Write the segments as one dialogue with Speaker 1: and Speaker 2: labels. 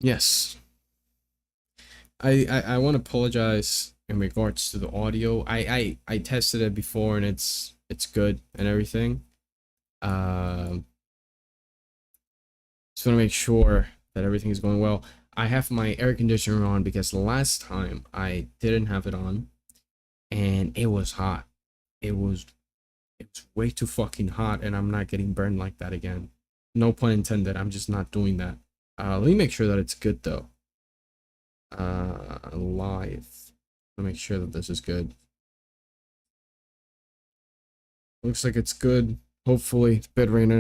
Speaker 1: Yes, I want to apologize in regards to the audio. I tested it before and it's good and everything. Um, just want to make sure that everything is going well. I have my air conditioner on because last time I didn't have it on and it was hot. It was it's way too fucking hot and I'm not getting burned like that again. No pun intended. I'm just not doing that. Let me make sure that it's good though. Live. Let me make sure that this is good. Looks like it's good. Hopefully, bitrate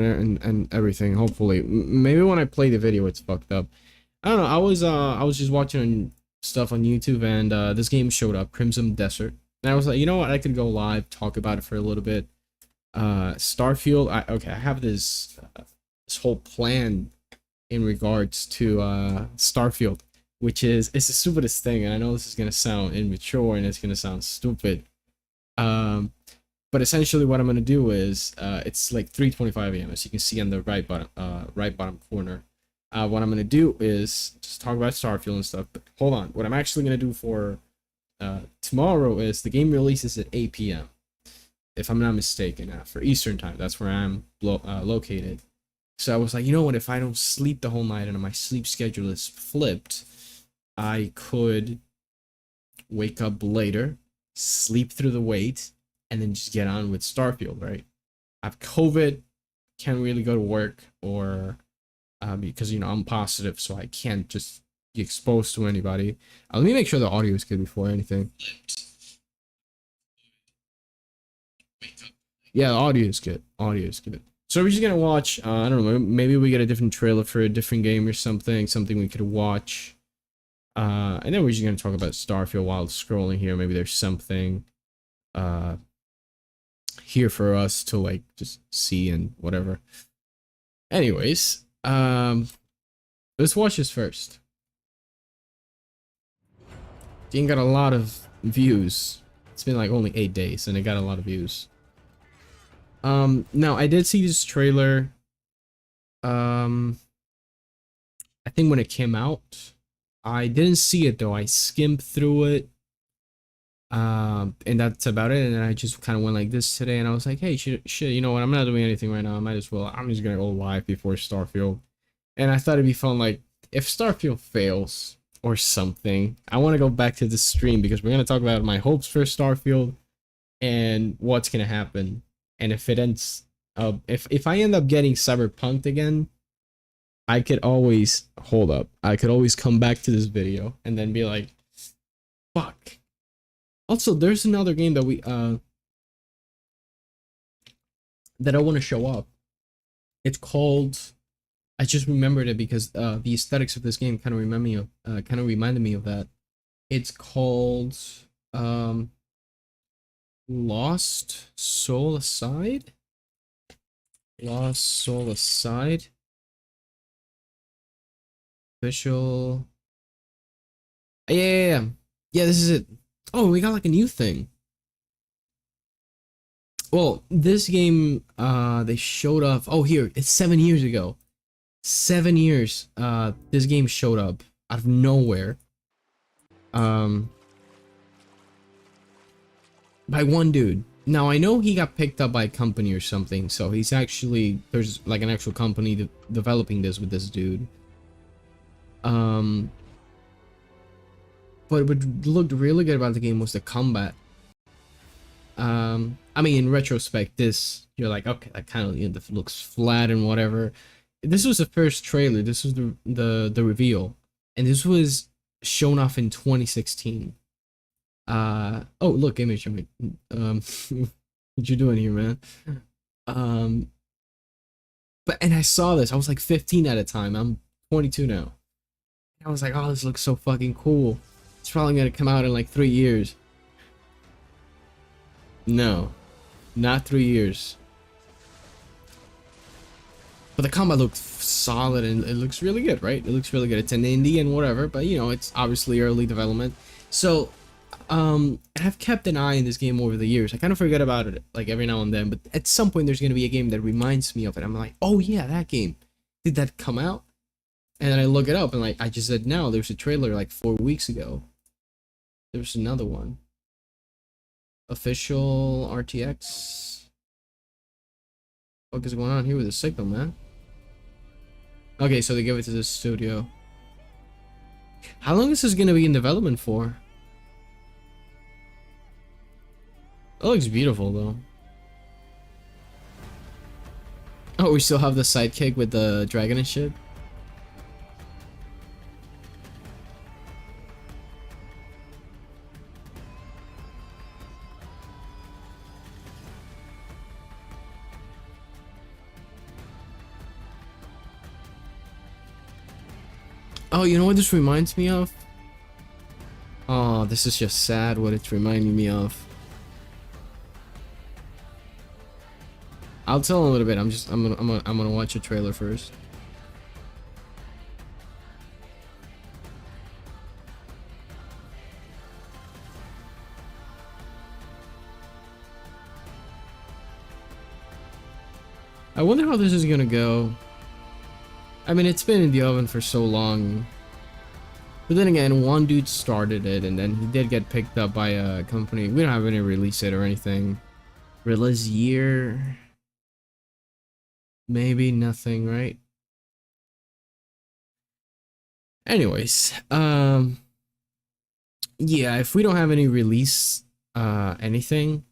Speaker 1: and everything. Hopefully, maybe when I play the video, it's fucked up. I don't know. I was just watching stuff on YouTube and this game showed up, Crimson Desert, and I was like, you know what? I could go live, talk about it for a little bit. Starfield. Okay, I have this whole plan in regards to Starfield, which is it's the stupidest thing, and I know this is gonna sound immature and it's gonna sound stupid. Um, but essentially, what I'm gonna do is it's like 3:25 a.m. as you can see on the right bottom corner. What I'm gonna do is just talk about Starfield and stuff. But hold on, what I'm actually gonna do for tomorrow is the game releases at 8 p.m. if I'm not mistaken, for Eastern time. That's where I'm located. So I was like, you know what? If I don't sleep the whole night and my sleep schedule is flipped, I could wake up later, sleep through the wait, and then just get on with Starfield, right? I have COVID, can't really go to work, or because I'm positive, so I can't just be exposed to anybody. Let me make sure the audio is good before anything. Yeah, the audio is good. Audio is good. So we're just gonna watch. I don't know. Maybe we get a different trailer for a different game or something. Something we could watch. And then we're just gonna talk about Starfield while scrolling here. Maybe there's something uh here for us to like just see and whatever. Anyways, let's watch this first. Game got a lot of views. It's been like only 8 days and it got a lot of views. Now I did see this trailer. Um, I think when it came out, I didn't see it though. I skimmed through it. And that's about it. And then I just kind of went like this today, and I was like, hey, shit, you know what? I'm not doing anything right now. I might as well. I'm just gonna go live before Starfield. And I thought it'd be fun, like if Starfield fails or something, I want to go back to this stream because we're gonna talk about my hopes for Starfield and what's gonna happen. And if it ends up, if I end up getting cyberpunked again, I could always hold up. I could always come back to this video and then be like, fuck. Also, there's another game that we that I want to show up. It's called. I just remembered it because the aesthetics of this game kind of reminded me of that. It's called um, Lost Soul Aside. Lost Soul Aside. Official. Yeah. Yeah, this is it. Oh, we got like a new thing. Well, this game, they showed up. Oh, here, it's 7 years ago. 7 years. This game showed up out of nowhere. Um, by one dude. Now I know he got picked up by a company or something, so he's actually there's like an actual company developing this with this dude. Um, but what looked really good about the game was the combat. I mean, in retrospect, this you're like, okay, that kind of looks flat and whatever. This was the first trailer. This was the reveal, and this was shown off in 2016. Oh, look, image. I mean, what you doing here, man? Um, and I saw this. I was like 15 at a time. I'm 22 now. I was like, oh, this looks so fucking cool. It's probably gonna come out in like 3 years. No, not 3 years. But the combat looks solid and it looks really good, right? It looks really good. It's an indie and whatever, but it's obviously early development. So, I've kept an eye on this game over the years. I kind of forget about it like every now and then, but at some point there's gonna be a game that reminds me of it. I'm like, oh yeah, that game. Did that come out? And then I look it up and like I just said now there's a trailer like 4 weeks ago. There's another one. Official RTX. What is going on here with the signal, man? Okay, so they give it to the studio. How long is this gonna be in development for? It looks beautiful though. Oh, we still have the sidekick with the dragon and shit. Oh, you know what this reminds me of? Oh, this is just sad what it's reminding me of. I'll tell a little bit. I'm gonna watch a trailer first. I wonder how this is gonna go. I mean, it's been in the oven for so long. But then again, one dude started it, and then he did get picked up by a company. We don't have any release date or anything. Release year? Maybe nothing, right? Anyways, yeah, if we don't have any release, anything.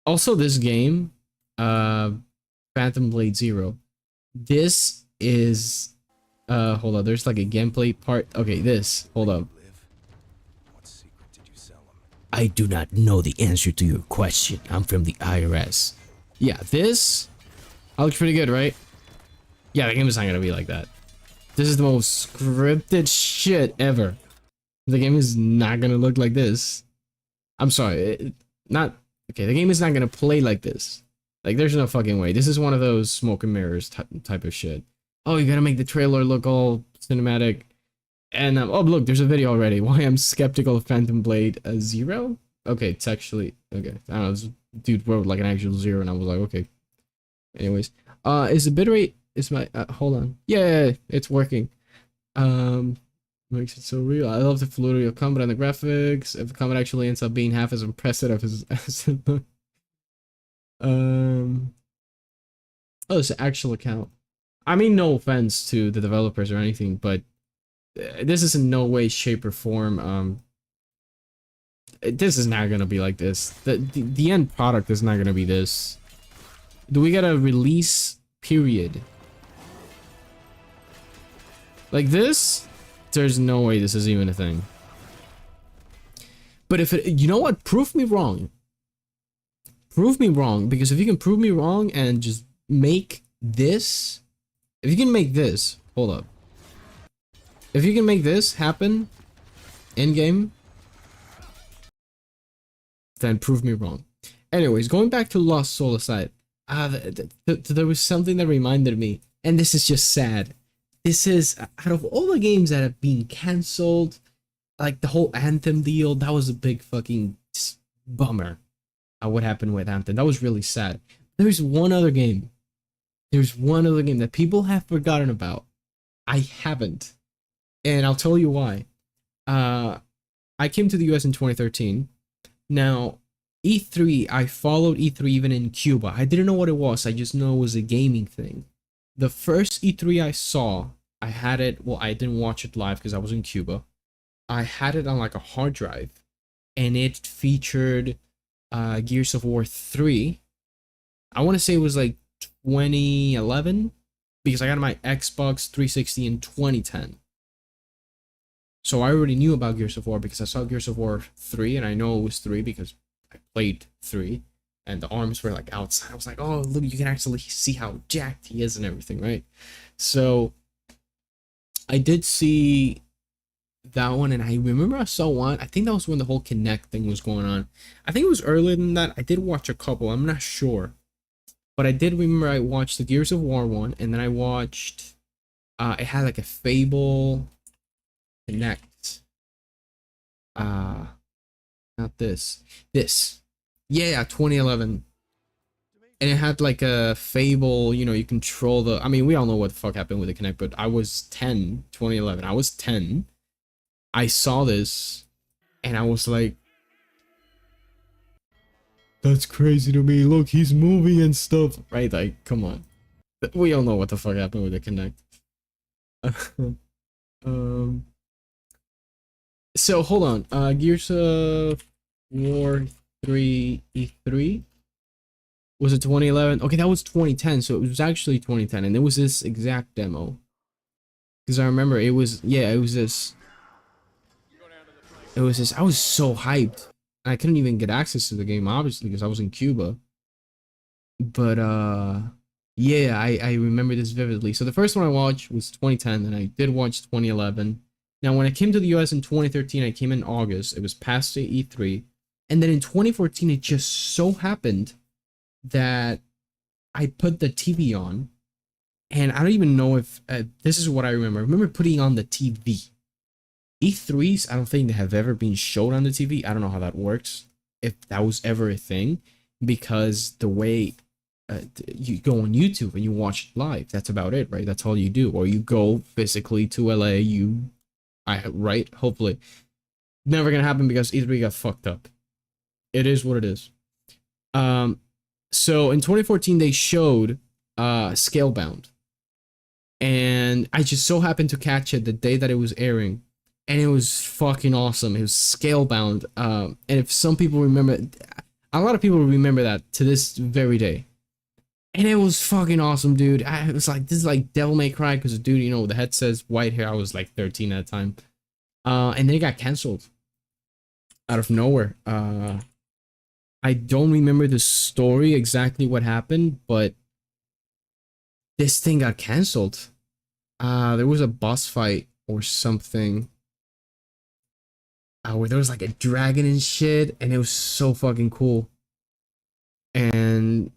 Speaker 1: Also, this game, Phantom Blade Zero. This is, hold on, there's like a gameplay part. Okay, this, hold up. I do not know the answer to your question. I'm from the IRS. Yeah, this looks pretty good, right? Yeah, the game is not gonna be like that. This is the most scripted shit ever. The game is not gonna look like this. I'm sorry, not okay. The game is not gonna play like this. Like, there's no fucking way. This is one of those smoke and mirrors type of shit. Oh, you gotta make the trailer look all cinematic. And, oh, look, there's a video already. Why I'm skeptical of Phantom Blade Zero? Okay, it's actually, okay. I don't know, this dude wrote like an actual zero, and I was like, okay. Anyways, is the bitrate, is my, hold on. Yeah, it's working. Makes it so real. I love the fluidity of combat and the graphics. If the combat actually ends up being half as impressive as it looks. Oh, it's an actual account. I mean, no offense to the developers or anything, but this is in no way, shape, or form. This is not gonna be like this. The end product is not gonna be this. Do we get a release period? Like this? There's no way this is even a thing. But if it, you know what? Prove me wrong. Prove me wrong, because if you can prove me wrong and just make this, if you can make this, hold up. If you can make this happen in game, then prove me wrong. Anyways, going back to Lost Soul aside, there was something that reminded me, and this is just sad. This is, out of all the games that have been cancelled, like the whole Anthem deal, that was a big fucking bummer. What happened with Anthem? That was really sad. There's one other game. There's one other game that people have forgotten about. I haven't. And I'll tell you why. I came to the US in 2013. Now, E3, I followed E3 even in Cuba. I didn't know what it was. I just know it was a gaming thing. The first E3 I saw, I had it, well, I didn't watch it live because I was in Cuba. I had it on like a hard drive, and it featured Gears of War 3. I want to say it was like 2011, because I got my Xbox 360 in 2010. So I already knew about Gears of War because I saw Gears of War 3, and I know it was 3 because I played 3, and the arms were like outside. I was like, oh, look, you can actually see how jacked he is and everything, right? So I did see that one, and I remember I saw one. I think that was when the whole Kinect thing was going on. I think it was earlier than that. I did watch a couple. I'm not sure. But I did remember I watched the Gears of War one, and then I watched, it had like a Fable Kinect. Not this. This. Yeah, 2011. and it had like a Fable, you know, you control the, I mean, we all know what the fuck happened with the Kinect, but I was 10, 2011. I was 10. I saw this and I was like, that's crazy to me. Look, he's moving and stuff. Right? Like, come on. We all know what the fuck happened with the Kinect. um so hold on. Gears of War 3 E3. Was it 2011? Okay, that was 2010, so it was actually 2010, and it was this exact demo. Because I remember it was, yeah, it was this. It was this. I was so hyped. I couldn't even get access to the game, obviously, because I was in Cuba. But yeah, I remember this vividly. So the first one I watched was 2010, and I did watch 2011. Now, when I came to the US in 2013, I came in August. It was past the E3, and then in 2014, it just so happened that I put the TV on, and I don't even know if this is what I remember. I remember putting on the TV. E3s, I don't think they have ever been shown on the TV. I don't know how that works, if that was ever a thing, because the way you go on YouTube and you watch it live, that's about it, right? That's all you do. Or you go physically to LA, right? Hopefully. Never gonna happen because E3 got fucked up. It is what it is. So in 2014, they showed Scalebound. And I just so happened to catch it the day that it was airing. And it was fucking awesome. It was Scalebound. And if some people remember, a lot of people remember that to this very day. And it was fucking awesome, dude. I was like, this is like Devil May Cry, because the dude, you know, the head says white hair. I was like 13 at the time. And then it got canceled out of nowhere. I don't remember the story exactly what happened, but this thing got canceled. There was a boss fight or something. Where there was like a dragon and shit, and it was so fucking cool. And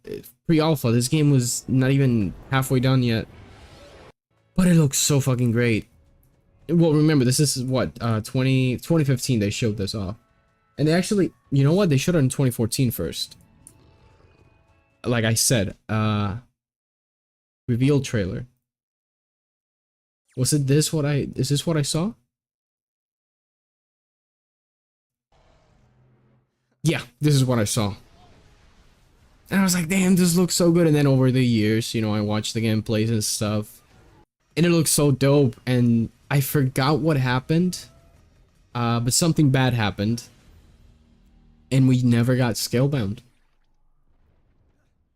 Speaker 1: pre-alpha, this game was not even halfway done yet, but it looks so fucking great. Well, remember, this is what 2015 they showed this off, and they actually, you know what, they showed it in 2014 first. Like I said, reveal trailer. Was it this what I, is this what I saw? Yeah, this is what I saw. And I was like, damn, this looks so good. And then over the years, you know, I watched the gameplays and stuff, and it looks so dope. And I forgot what happened, but something bad happened, and we never got Scalebound.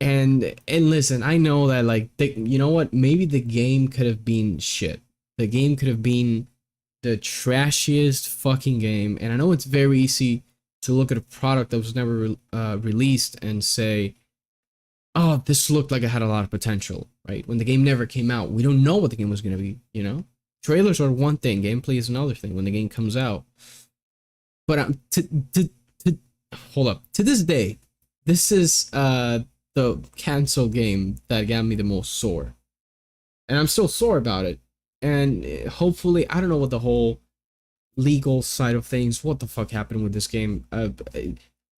Speaker 1: And listen, I know that, like, you know what? Maybe the game could have been shit. The game could have been the trashiest fucking game. And I know it's very easy to look at a product that was never released and say, oh, this looked like it had a lot of potential, right? When the game never came out, we don't know what the game was going to be, you know? Trailers are one thing, gameplay is another thing when the game comes out. But hold up. To this day, this is the cancel game that got me the most sore. And I'm still sore about it. And hopefully, I don't know what the whole legal side of things, what the fuck happened with this game.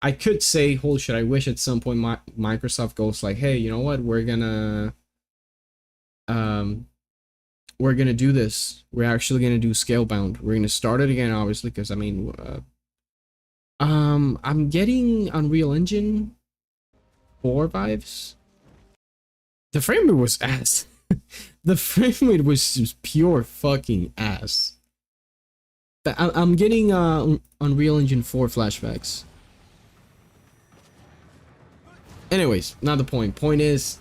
Speaker 1: I could say, holy shit, I wish at some point Microsoft goes like, hey, you know what, we're gonna do this. We're actually gonna do Scalebound. We're gonna start it again, obviously, because I mean, I'm getting Unreal Engine 4 vibes. The frame rate was ass. The frame rate was just pure fucking ass. I'm getting Unreal Engine 4 flashbacks. Anyways, not the point. Point is,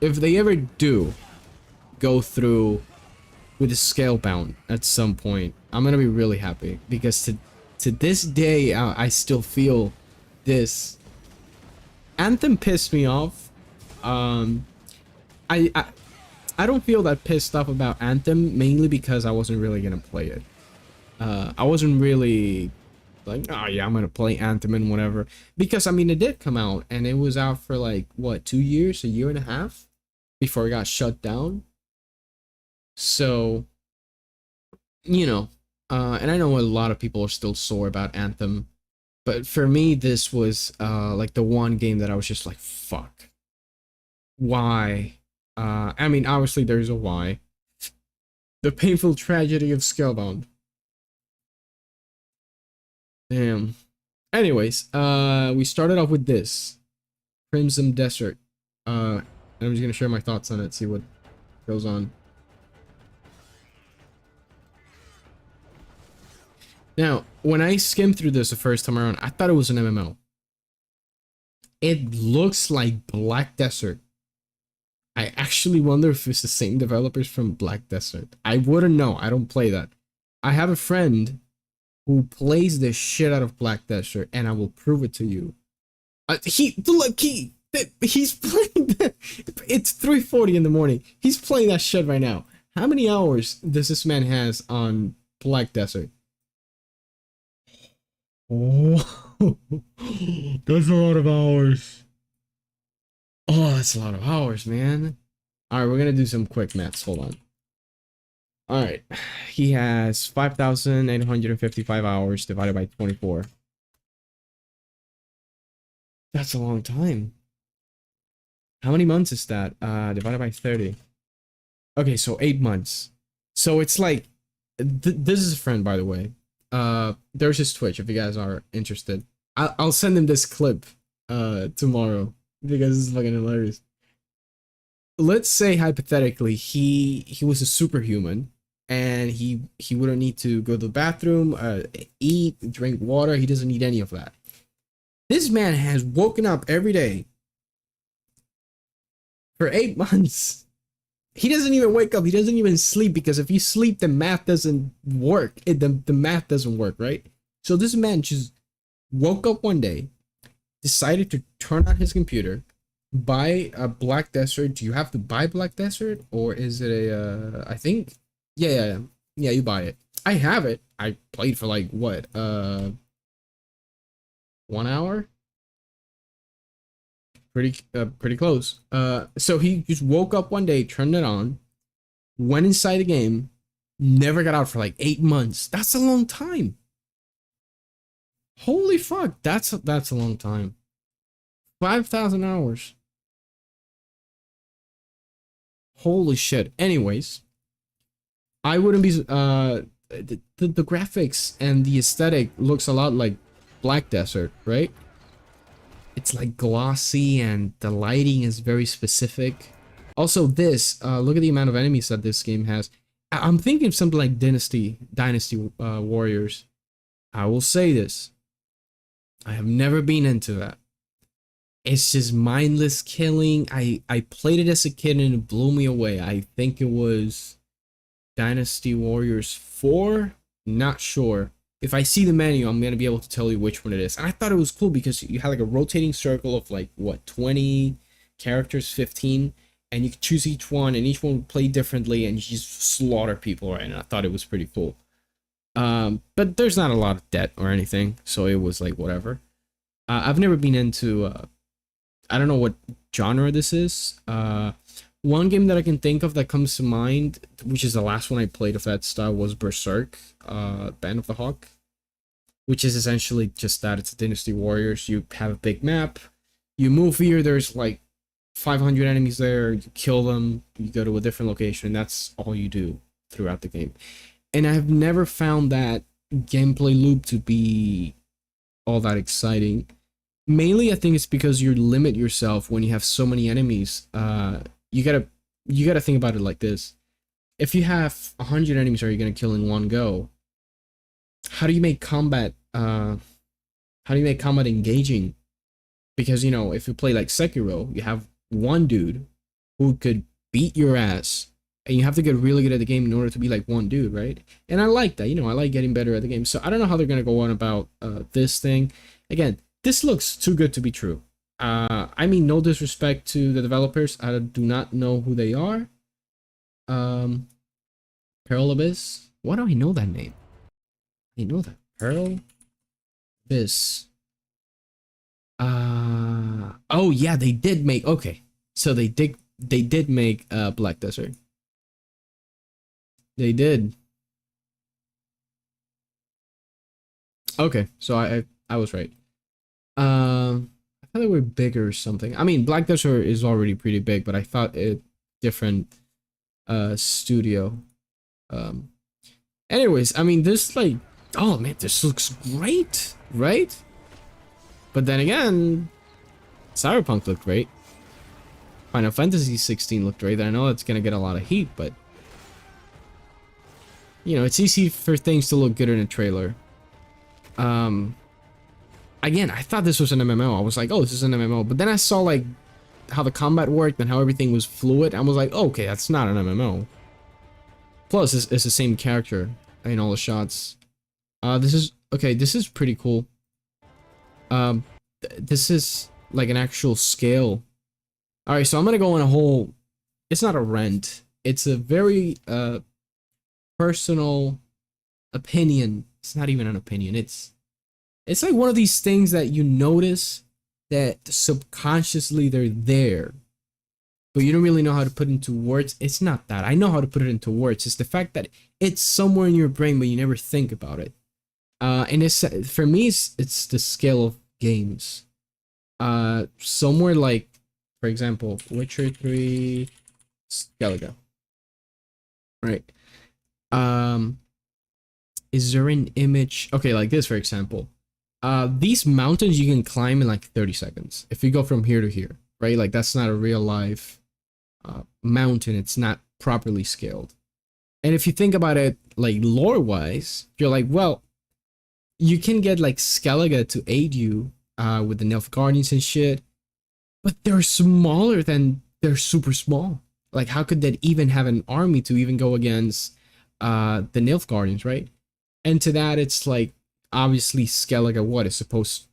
Speaker 1: if they ever do go through with the Scalebound at some point, I'm gonna be really happy, because to this day, I still feel this. Anthem pissed me off. I don't feel that pissed off about Anthem, mainly because I wasn't really gonna play it. I wasn't really like, oh yeah, I'm gonna play Anthem and whatever, because I mean, it did come out and it was out for like what, 2 years, a year and a half before it got shut down. So, you know, and I know a lot of people are still sore about Anthem, but for me, this was like the one game that I was just like, fuck, why. I mean, obviously there's a why. The painful tragedy of Scalebound. Damn. Anyways, we started off with this Crimson Desert. And I'm just gonna share my thoughts on it, see what goes on. Now, when I skimmed through this the first time around, I thought it was an MMO. It looks like Black Desert. I actually wonder if it's the same developers from Black Desert. I wouldn't know. I don't play that. I have a friend who plays the shit out of Black Desert, and I will prove it to you. He's playing that. It's 3:40 in the morning. He's playing that shit right now. How many hours does this man has on Black Desert? Oh, that's a lot of hours. Oh, that's a lot of hours, man. All right, we're gonna do some quick maths. Hold on. All right, he has 5,855 hours divided by 24. That's a long time. How many months is that? Divided by 30. Okay, so 8 months. So it's like, this is a friend, by the way. There's his Twitch if you guys are interested. I'll send him this clip tomorrow because this is fucking hilarious. Let's say hypothetically he was a superhuman and he wouldn't need to go to the bathroom, eat, drink water. He doesn't need any of that. This man has woken up every day for 8 months. He doesn't even wake up. He doesn't even sleep because if you sleep, the math doesn't work. The math doesn't work, right? So this man just woke up one day, decided to turn on his computer, buy a Black Desert. Do you have to buy Black Desert or is it a? I think, yeah. You buy it. I have it. I played for like what? 1 hour. Pretty close. So he just woke up one day, turned it on, went inside the game, never got out for like 8 months. That's a long time. Holy fuck, that's a long time. 5,000 hours. Holy shit. Anyways, I wouldn't be the graphics and the aesthetic looks a lot like Black Desert, right? It's like glossy and the lighting is very specific. Also this, look at the amount of enemies that this game has. I'm thinking of something like Dynasty Warriors. I will say this. I have never been into that. It's just mindless killing. I played it as a kid and it blew me away. I think it was Dynasty Warriors 4. Not sure. If I see the menu, I'm going to be able to tell you which one it is. And I thought it was cool because you had like a rotating circle of like, what, 20 characters, 15? And you could choose each one and each one would play differently and you just slaughter people, right? And I thought it was pretty cool. But there's not a lot of debt or anything, so it was like whatever. I've never been into, I don't know what genre this is. One game that I can think of that comes to mind, which is the last one I played of that style, was Berserk, Band of the Hawk, which is essentially just that. It's a Dynasty Warriors. You have a big map. You move here. There's like 500 enemies there. You kill them. You go to a different location. And that's all you do throughout the game. And I've never found that gameplay loop to be all that exciting. Mainly, I think it's because you limit yourself when you have so many enemies. You gotta think about it like this. If you have 100 enemies, are you gonna kill in one go? How do you make combat? How do you make combat engaging? Because you know, if you play like Sekiro, you have one dude who could beat your ass, and you have to get really good at the game in order to be like one dude, right? And I like that. You know, I like getting better at the game. So I don't know how they're gonna go on about this thing. Again, this looks too good to be true. I mean, no disrespect to the developers. I do not know who they are. Pearl Abyss. Why do I know that name? I know that. Pearl Abyss. Oh yeah, they did make. Okay, so they did make Black Desert. They did. Okay, so I was right. thought they were bigger or something. I mean, Black Desert is already pretty big, but I thought it different studio. Um anyways, I mean this like, oh man, this looks great, right? But then again, Cyberpunk looked great. Final Fantasy 16 looked great. I know it's gonna get a lot of heat, but you know, it's easy for things to look good in a trailer. Again, I thought this was an MMO. I was like, oh, this is an MMO. But then I saw like how the combat worked and how everything was fluid. I was like, oh, okay, that's not an MMO. Plus, it's the same character in all the shots. This is okay. This is pretty cool. This is like an actual scale. All right, so I'm gonna go on a whole. It's not a rant. It's a very personal opinion. It's not even an opinion. It's like one of these things that you notice that subconsciously they're there, but you don't really know how to put into words. It's not that. I know how to put it into words. It's the fact that it's somewhere in your brain, but you never think about it. And it's, for me, it's the scale of games. Somewhere like, for example, Witcher 3, Skellige. Right. Is there an image? Okay, like this, for example. These mountains you can climb in like 30 seconds. If you go from here to here, right? Like that's not a real life mountain. It's not properly scaled. And if you think about it, like lore wise, you're like, well, you can get like Skellige to aid you with the Nilfgaardians and shit, but they're smaller than they're super small. Like, how could that even have an army to even go against the Nilfgaardians, right? And to that, it's like, obviously Skellige, what is supposed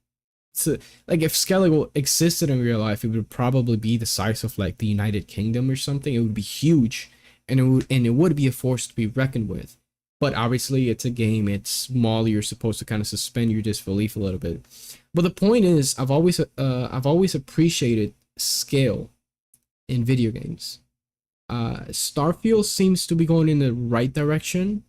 Speaker 1: to, like, if Skellige existed in real life, it would probably be the size of like the United Kingdom or something. It would be huge, and it would be a force to be reckoned with. But obviously it's a game, it's small, you're supposed to kind of suspend your disbelief a little bit. But the point is, I've always appreciated scale in video games. Starfield seems to be going in the right direction.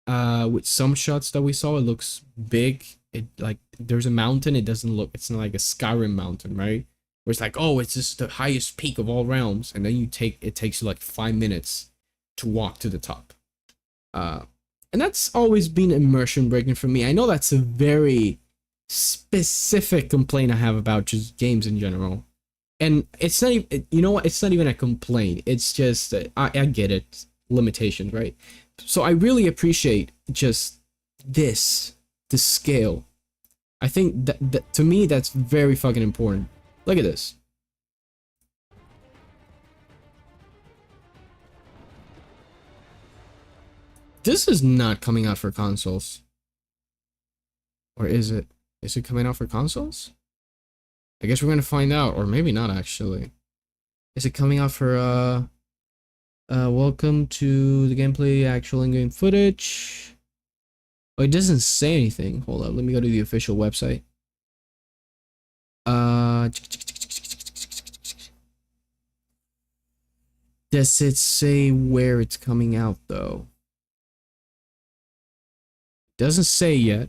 Speaker 1: With some shots that we saw, it looks big. It like there's a mountain. It doesn't look. It's not like a Skyrim mountain, right? Where it's like, oh, it's just the highest peak of all realms, and then it takes you like 5 minutes to walk to the top. And that's always been immersion breaking for me. I know that's a very specific complaint I have about just games in general, and it's not even, you know what? It's not even a complaint. It's just I get it, limitations, right? So I really appreciate just the scale. I think that to me that's very fucking important. Look at this. This is not coming out for consoles. Or is it? Is it coming out for consoles? I guess we're gonna find out, or maybe not actually. Is it coming out for welcome to the gameplay, actual in-game footage. Oh, it doesn't say anything. Hold up, let me go to the official website. Does it say where it's coming out though? Doesn't say yet.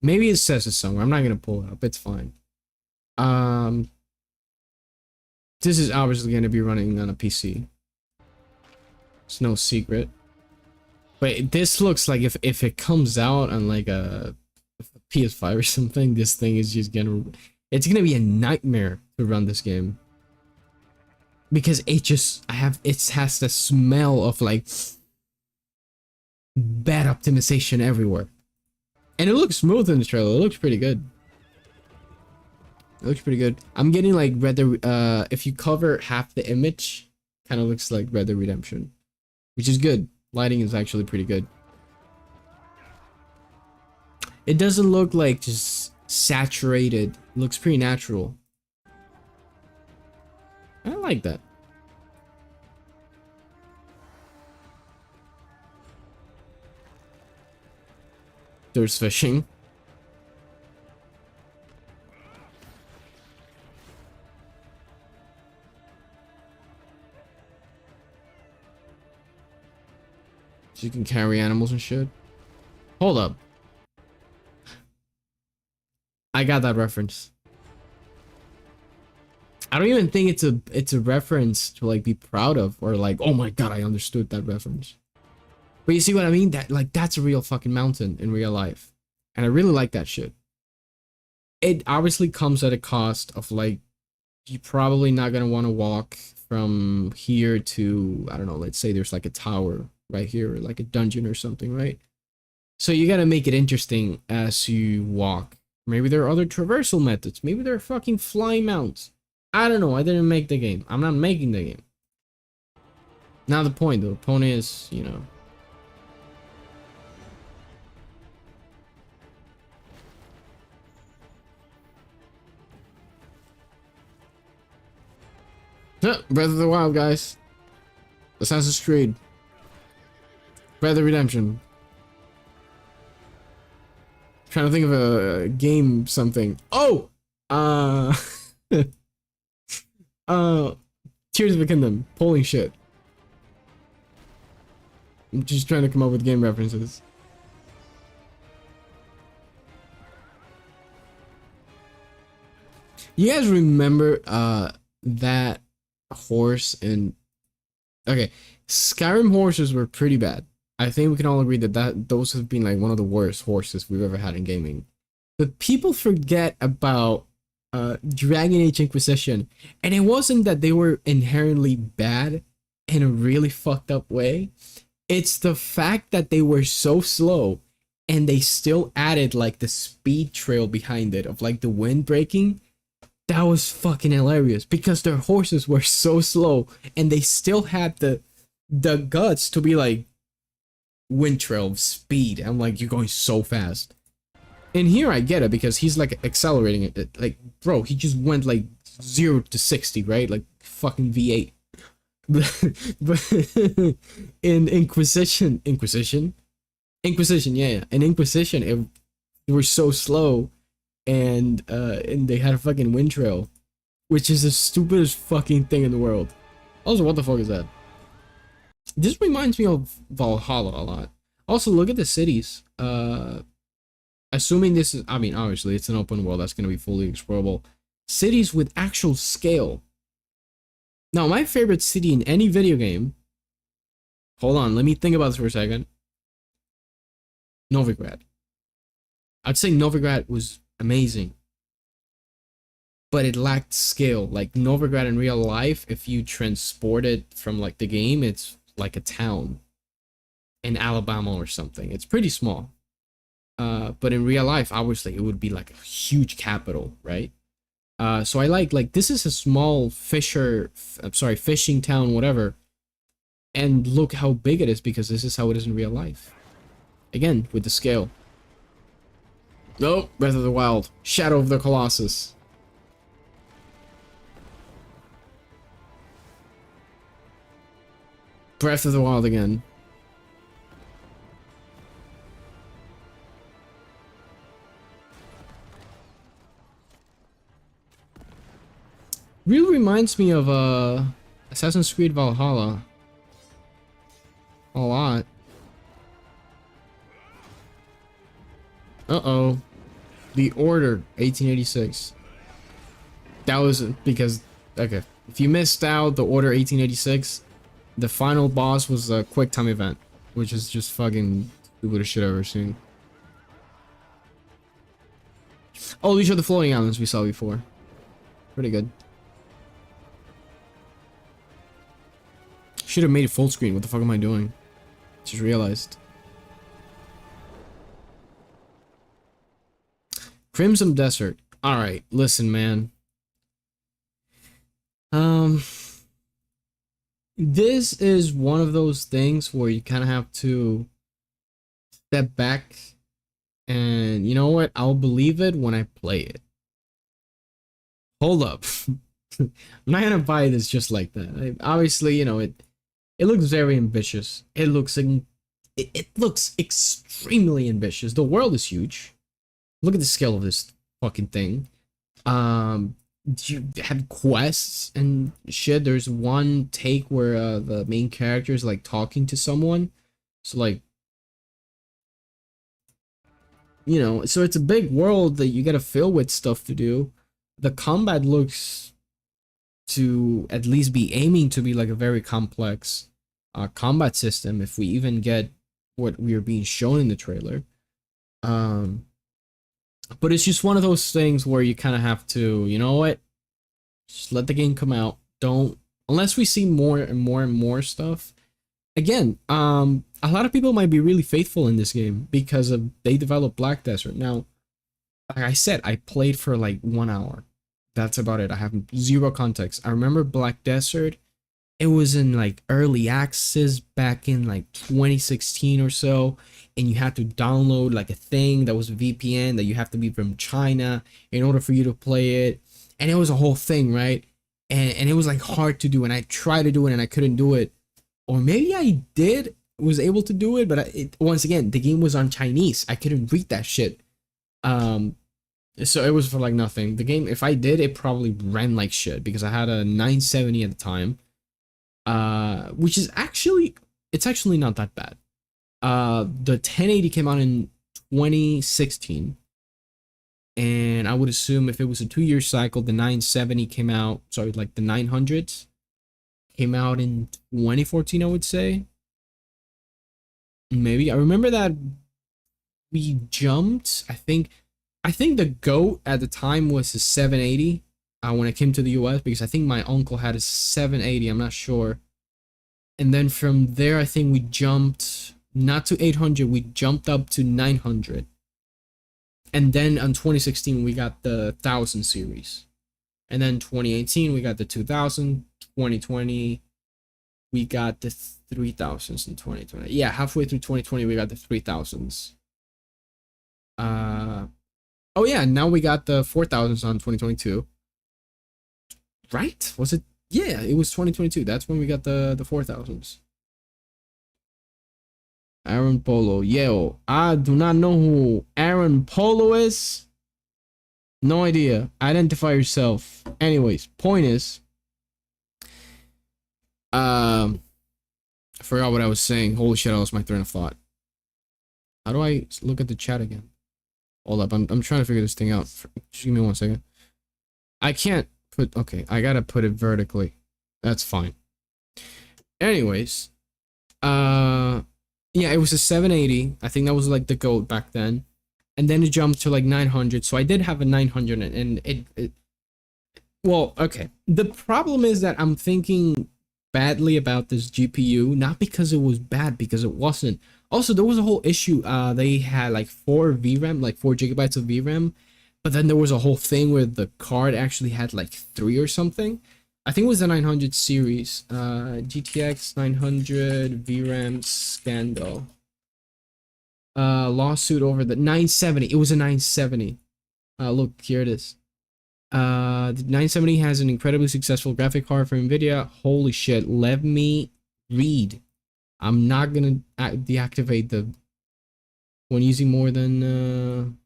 Speaker 1: Maybe it says it somewhere. I'm not gonna pull it up. It's fine. This is obviously gonna be running on a PC. It's no secret. But this looks like if it comes out on like a PS5 or something, this thing is just it's gonna be a nightmare to run this game. Because it has the smell of like bad optimization everywhere. And it looks smooth in the trailer. It looks pretty good. It looks pretty good. I'm getting like if you cover half the image, kind of looks like Red Dead Redemption, which is good. Lighting is actually pretty good. It doesn't look like just saturated. It looks pretty natural. I like that. There's fishing. So you can carry animals and shit. Hold up. I got that reference. I don't even think it's a reference to like be proud of or like, oh my god, I understood that reference. But you see what I mean? That like that's a real fucking mountain in real life. And I really like that shit. It obviously comes at a cost of like you're probably not gonna want to walk from here to, I don't know, let's say there's like a tower right here, or like a dungeon or something, right? So you gotta make it interesting as you walk. Maybe there are other traversal methods. Maybe there are fucking flying mounts. I don't know. I didn't make the game. I'm not making the game. Not the point. The point is, you know. Breath of the Wild, guys. Assassin's Creed. Breath of Redemption. Trying to think of a game something. Oh! Uh, Tears of the Kingdom. Holy shit. I'm just trying to come up with game references. You guys remember that horse in okay, Skyrim horses were pretty bad. I think we can all agree that those have been like one of the worst horses we've ever had in gaming. But people forget about Dragon Age Inquisition, and it wasn't that they were inherently bad in a really fucked up way. It's the fact that they were so slow and they still added like the speed trail behind it of like the wind breaking. That was fucking hilarious because their horses were so slow and they still had the guts to be like wind trail speed. I'm like, you're going so fast. And here I get it because he's like accelerating it. Like, bro, he just went like 0 to 60, right? Like fucking V8. But in Inquisition, yeah. In Inquisition, they were so slow, and they had a fucking wind trail, which is the stupidest fucking thing in the world. Also, what the fuck is that? This reminds me of Valhalla a lot. Also, look at the cities. Assuming this is, I mean, obviously it's an open world that's gonna be fully explorable. Cities with actual scale. Now, my favorite city in any video game. Hold on, let me think about this for a second. Novigrad. I'd say Novigrad was amazing, but it lacked scale. Like Novigrad in real life, if you transport it from like the game, it's like a town in Alabama or something. It's pretty small. But in real life, obviously, it would be like a huge capital, right? So I like this is a small fishing town, whatever. And look how big it is because this is how it is in real life. Again, with the scale. Nope, Breath of the Wild. Shadow of the Colossus. Breath of the Wild again. Really reminds me of Assassin's Creed Valhalla. A lot. Uh-oh. The Order, 1886. That was because, okay, if you missed out the Order 1886, the final boss was a quick time event, which is just fucking stupidest shit I've ever seen. Oh, these are the floating islands we saw before. Pretty good. Should have made it full screen. What the fuck am I doing? Just realized. Crimson Desert. Alright, listen, man. This is one of those things where you kind of have to step back and you know what? I'll believe it when I play it. Hold up. I'm not gonna buy this just like that. Obviously, you know, it looks very ambitious. It looks extremely ambitious. The world is huge. Look at the scale of this fucking thing. You have quests and shit. There's one take where the main character is like talking to someone. So like, you know, so it's a big world that you gotta fill with stuff to do. The combat looks to at least be aiming to be like a very complex combat system if we even get what we are being shown in the trailer. Um, but it's just one of those things where you kind of have to, you know what, just let the game come out. Don't, unless we see more and more and more stuff. Again, a lot of people might be really faithful in this game because of they developed Black Desert. Now, like I said, I played for like 1 hour. That's about it. I have zero context. I remember Black Desert. It was in like early access back in like 2016 or so, and you had to download like a thing that was a VPN that you have to be from China in order for you to play it, and it was a whole thing, right? And it was like hard to do, and I tried to do it and I couldn't do it, or maybe I did was able to do it, but once again the game was on Chinese. I couldn't read that shit. Um, so it was for like nothing. The game, if I did, it probably ran like shit because I had a 970 at the time, which is actually, it's actually not that bad. The 1080 came out in 2016, and I would assume if it was a 2 year cycle, the 970 came out, sorry, like the 900s came out in 2014, I would say. Maybe. I remember that we jumped, I think the GOAT at the time was a 780 when it came to the US, because I think my uncle had a 780, I'm not sure. And then from there, I think we jumped not to 800, we jumped up to 900. And then on 2016, we got the 1000 series. And then 2018, we got the 2000. 2020, we got the 3000s in 2020. Yeah, halfway through 2020, we got the 3000s. Oh yeah, now we got the 4000s on 2022. Right? Was it? Yeah, it was 2022. That's when we got the 4000s. Aaron Polo. Yo, I do not know who Aaron Polo is. No idea. Identify yourself. Anyways, point is, I forgot what I was saying. Holy shit, I lost my train of thought. How do I look at the chat again? Hold up, I'm trying to figure this thing out. Just give me 1 second. I can't put, okay, I gotta put it vertically. That's fine. Anyways, yeah, it was a 780. I think that was like the GOAT back then. And then it jumped to like 900. So I did have a 900, and it well, okay. The problem is that I'm thinking badly about this GPU, not because it was bad, because it wasn't. Also, there was a whole issue. They had like 4 VRAM, like 4 GB of VRAM, but then there was a whole thing where the card actually had like 3 or something. I think it was the 900 series. GTX 900 VRAM scandal. Lawsuit over the 970. It was a 970. Look, here it is. The 970 has an incredibly successful graphic card for Nvidia. Holy shit, let me read. I'm not gonna deactivate the when using more than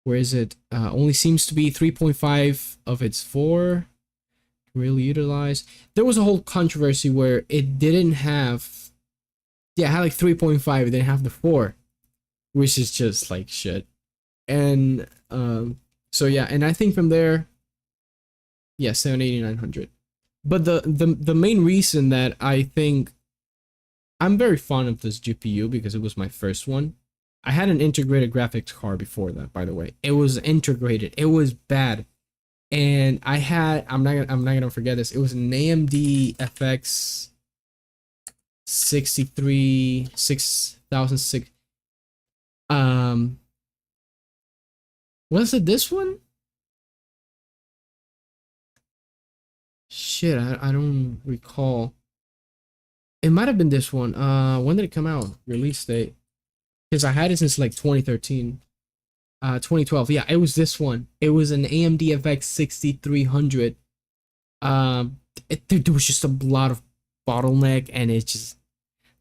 Speaker 1: where is it? Only seems to be 3.5 of its 4 really utilized. There was a whole controversy where it didn't have, yeah, it had like 3.5, it didn't have the 4, which is just like shit. And so yeah, and I think from there, yeah, 780, 900. But the main reason that I think I'm very fond of this GPU, because it was my first one. I had an integrated graphics card before that, by the way. It was integrated. It was bad. And I had, I'm not gonna forget this. It was an AMD FX 63 6006. Was it this one? Shit, I don't recall. It might have been this one. When did it come out? Release date? Because I had it since like 2013. 2012. Yeah, it was this one. It was an AMD FX 6300. There was just a lot of bottleneck, and it just,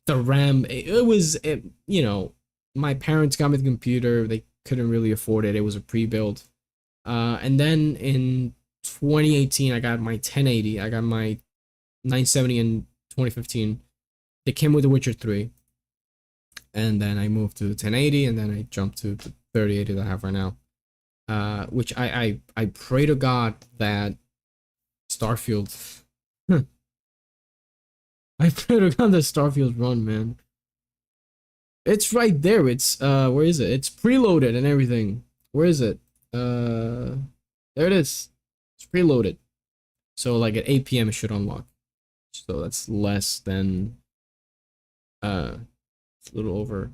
Speaker 1: the RAM. It was, you know, my parents got me the computer. They couldn't really afford it. It was a pre-build. And then in 2018, I got my 1080. I got my 970 in 2015. They came with The Witcher 3. And then I moved to 1080, and then I jumped to the 3080 that I have right now. Which I pray to God that Starfield. I played on the Starfield run, man. It's right there. It's where is it? It's preloaded and everything. Where is it? There it is. It's preloaded. So like at 8 p.m. it should unlock. So that's less than it's a little over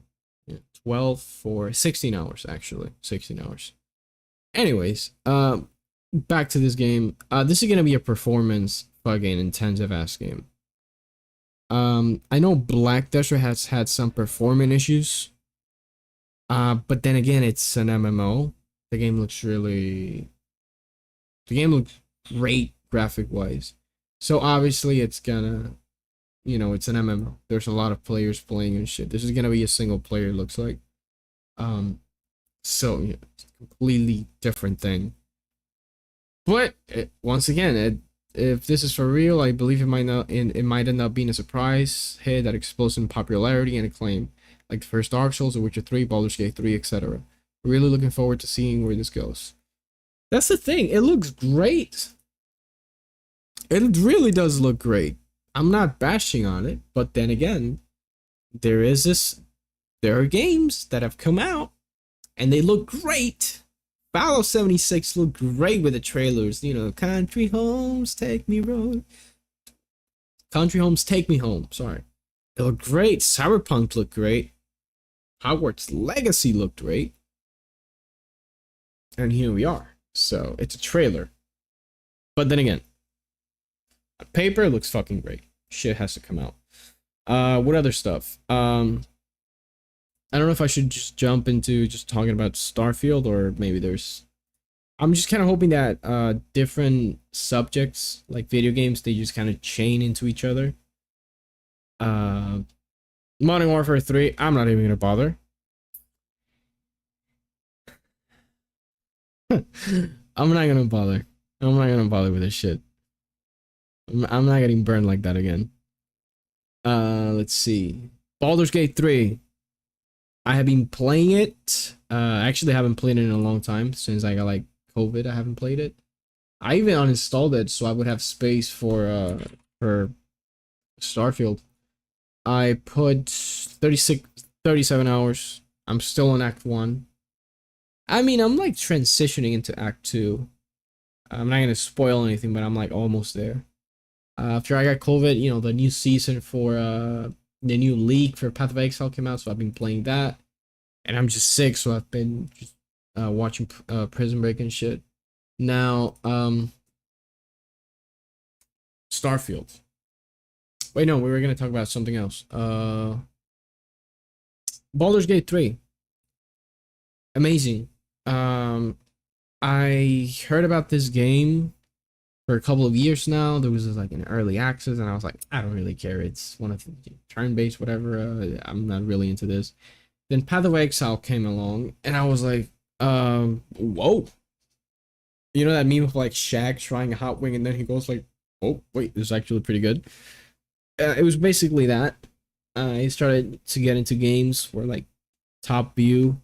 Speaker 1: 12 for 16 hours actually. 16 hours. Anyways, back to this game. This is gonna be a performance fucking intensive ass game. I know Black Desert has had some performance issues. But then again, it's an MMO. The game looks great graphic wise. So obviously it's gonna, it's an MMO. There's a lot of players playing and shit. This is gonna be a single player, it looks like. So yeah, it's a completely different thing. But once again, if this is for real, I believe it might end up being a surprise hit that explodes in popularity and acclaim, like the first Dark Souls, The Witcher 3, Baldur's Gate 3, etc. Really looking forward to seeing where this goes. That's the thing. It looks great. It really does look great. I'm not bashing on it, but then again, there are games that have come out and they look great. Fallout 76 looked great with the trailers. Country Homes Take Me Road. Country Homes Take Me Home. Sorry. It looked great. Cyberpunk looked great. Hogwarts Legacy looked great. And here we are. So it's a trailer. But then again, on paper, it looks fucking great. Shit has to come out. What other stuff? I don't know if I should just jump into just talking about Starfield, or maybe I'm just kind of hoping that different subjects like video games, they just kind of chain into each other. Modern Warfare 3, I'm not even gonna bother. I'm not gonna bother. I'm not gonna bother with this shit. I'm not getting burned like that again. Let's see. Baldur's Gate 3. I have been playing it. I actually haven't played it in a long time. Since I got like COVID, I haven't played it. I even uninstalled it so I would have space for Starfield. I put 37 hours. I'm still on Act 1. I mean, I'm like transitioning into Act 2. I'm not gonna spoil anything, but I'm like almost there. After I got COVID, the new season for the new league for Path of Exile came out, so I've been playing that. And I'm just sick, so I've been just watching Prison Break and shit. Now, Starfield. Wait, no, we were gonna talk about something else. Baldur's Gate 3. Amazing. I heard about this game for a couple of years now. There was like an early access, and I was like, I don't really care. It's one of the turn-based, whatever. I'm not really into this. Then Path of Exile came along, and I was like, whoa. You know that meme of like Shaq trying a hot wing, and then he goes like, oh, wait, this is actually pretty good. It was basically that. I started to get into games where like top view,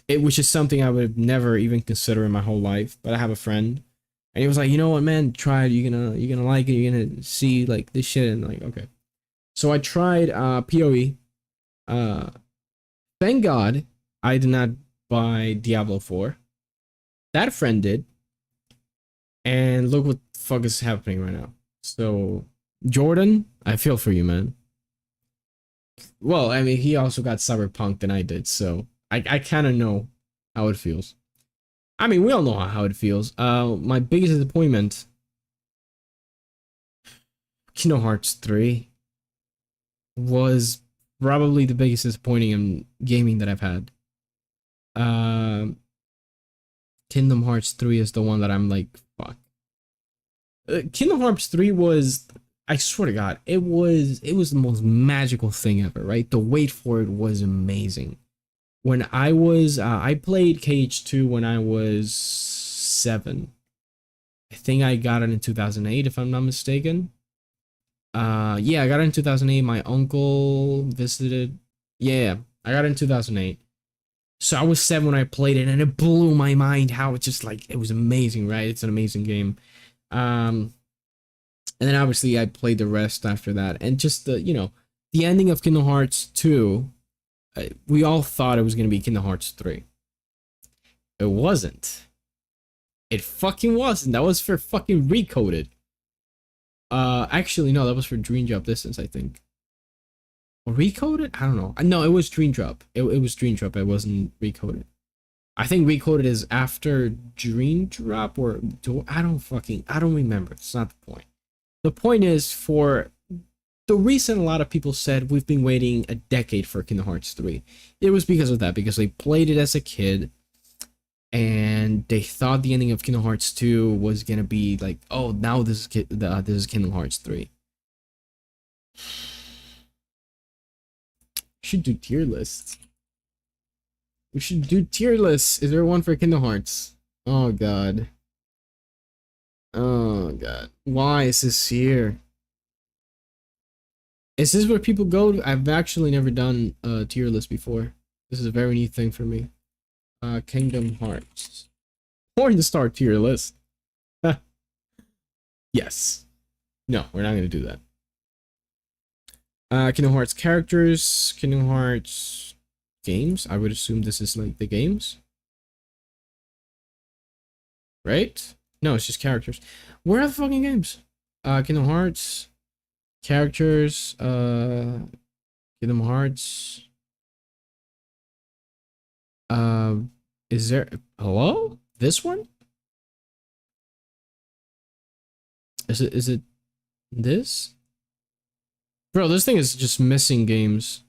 Speaker 1: which is something I would never even consider in my whole life. But I have a friend, and he was like, you know what, man, try it. You're gonna like it. You're gonna see like this shit, and like, okay. So I tried PoE. Thank God I did not buy Diablo 4. That friend did. And look what the fuck is happening right now. So, Jordan, I feel for you, man. Well, I mean, he also got Cyberpunk than I did, so I kind of know how it feels. I mean, we all know how it feels. My biggest disappointment, Kingdom Hearts 3, was probably the biggest disappointing in gaming that I've had. Kingdom Hearts 3 is the one that I'm like, fuck. Kingdom Hearts 3 was, I swear to God, it was the most magical thing ever, right? The wait for it was amazing. When I played KH2 when I was 7. I think I got it in 2008, if I'm not mistaken. Yeah, I got it in 2008. My uncle visited. Yeah, I got it in 2008. So I was 7 when I played it, and it blew my mind how it just like, it was amazing, right? It's an amazing game. And then obviously I played the rest after that, and just the ending of Kingdom Hearts 2, we all thought it was gonna be Kingdom Hearts 3. It wasn't. It fucking wasn't. That was for fucking Recoded. Actually no, that was for Dream Drop Distance, I think. Or Recoded? I don't know. No, it was Dream Drop. It was Dream Drop. It wasn't Recoded. I think Recoded is after Dream Drop, or I don't remember. It's not the point. The point is, for the reason a lot of people said we've been waiting a decade for Kingdom Hearts 3, it was because of that, because they played it as a kid and they thought the ending of Kingdom Hearts 2 was gonna be like, oh, now this is Kingdom Hearts 3. We should do tier lists. We should do tier lists. Is there one for Kingdom Hearts? Oh god. Oh god. Why is this here? Is this where people go to? I've actually never done a tier list before. This is a very new thing for me. Kingdom Hearts. Porn star tier list. Yes. No, we're not gonna do that. Kingdom Hearts characters, Kingdom Hearts games. I would assume this is like the games. Right? No, it's just characters. Where are the fucking games? Kingdom Hearts characters, Kingdom Hearts. Is there, hello? This one? Is it this? Bro, this thing is just missing games.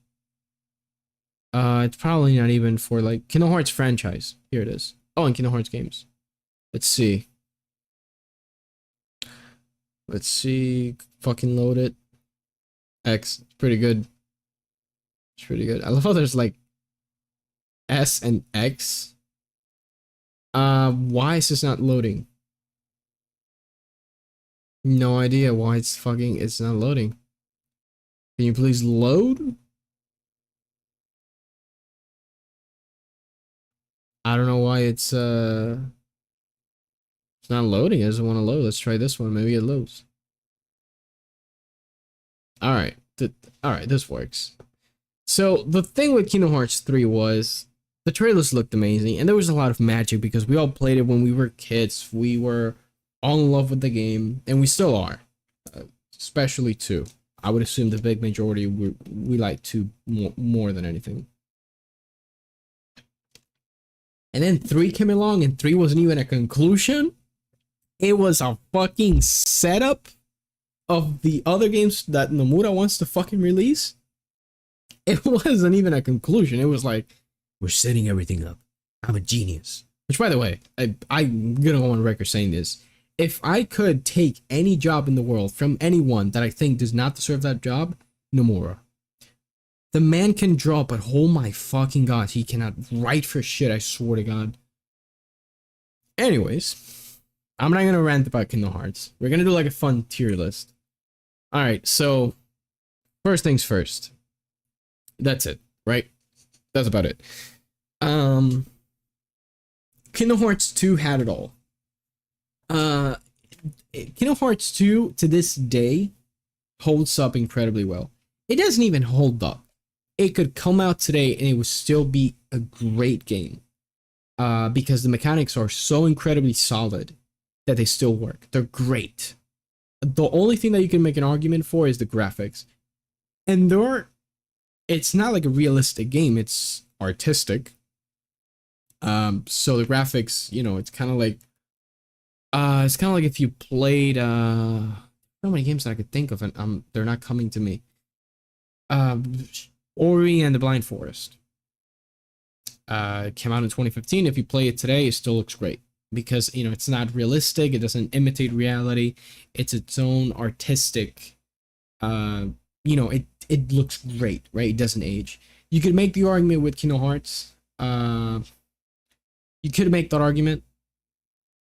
Speaker 1: It's probably not even for like Kingdom Hearts franchise. Here it is. Oh, and Kingdom Hearts games. Let's see. Let's see. Fucking load it. X. Pretty good. It's pretty good. I love how there's like S and X. Why is this not loading? No idea why it's not loading. Can you please load? I don't know why it's not loading. It doesn't want to load. Let's try this one. Maybe it loads. All right. All right, this works. So the thing with Kingdom Hearts 3 was the trailers looked amazing, and there was a lot of magic because we all played it when we were kids. We were all in love with the game, and we still are, especially 2. I would assume the big majority we like 2 more than anything. And then 3 came along, and 3 wasn't even a conclusion. It was a fucking setup of the other games that Nomura wants to fucking release. It wasn't even a conclusion. It was like, we're setting everything up. I'm a genius. Which, by the way, I'm gonna go on record saying this. If I could take any job in the world from anyone that I think does not deserve that job, Nomura. The man can draw, but oh my fucking god, he cannot write for shit, I swear to god. Anyways, I'm not gonna rant about Kingdom Hearts. We're gonna do like a fun tier list. Alright, so first things first. That's it, right? That's about it. Kingdom Hearts 2 had it all. Kingdom Hearts 2 to this day holds up incredibly well. It doesn't even hold up. It could come out today and it would still be a great game. Because the mechanics are so incredibly solid that they still work. They're great. The only thing that you can make an argument for is the graphics. And it's not like a realistic game, it's artistic. So the graphics, it's kind of like if you played how many games that I could think of, and they're not coming to me. Ori and the Blind Forest. It came out in 2015. If you play it today, it still looks great because it's not realistic. It doesn't imitate reality. It's its own artistic. It looks great, right? It doesn't age. You could make the argument with Kingdom Hearts. You could make that argument.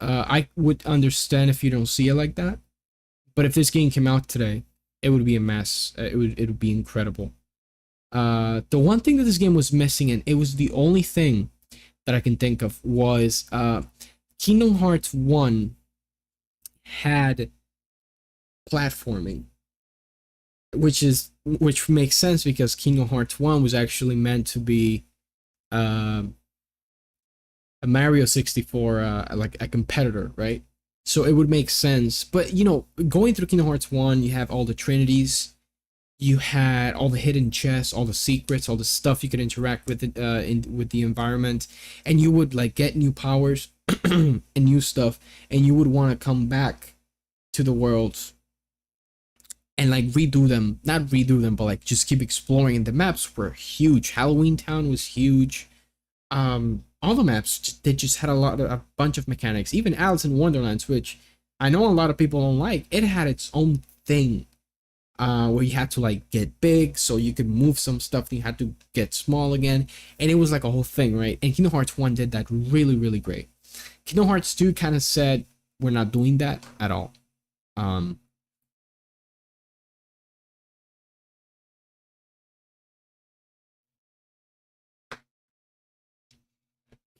Speaker 1: I would understand if you don't see it like that. But if this game came out today, it would be a mess. It would be incredible. The one thing that this game was missing, and it was the only thing that I can think of, was Kingdom Hearts 1 had platforming, which makes sense because Kingdom Hearts 1 was actually meant to be uh, a Mario 64 like a competitor, right? So it would make sense. But you know, going through Kingdom Hearts 1, you have all the trinities, you had all the hidden chests, all the secrets, all the stuff you could interact with it, with the environment, and you would like get new powers and new stuff, and you would want to come back to the worlds and like redo them, not redo them, but like just keep exploring. And the maps were huge. Halloween Town was huge. All the maps, they just had a bunch of mechanics. Even Alice in Wonderlands, which I know a lot of people don't like, it had its own thing. Where you had to like get big so you could move some stuff, and you had to get small again, and it was like a whole thing, right? And Kingdom Hearts 1 did that really, really great. Kingdom Hearts 2 kind of said, we're not doing that at all. Um,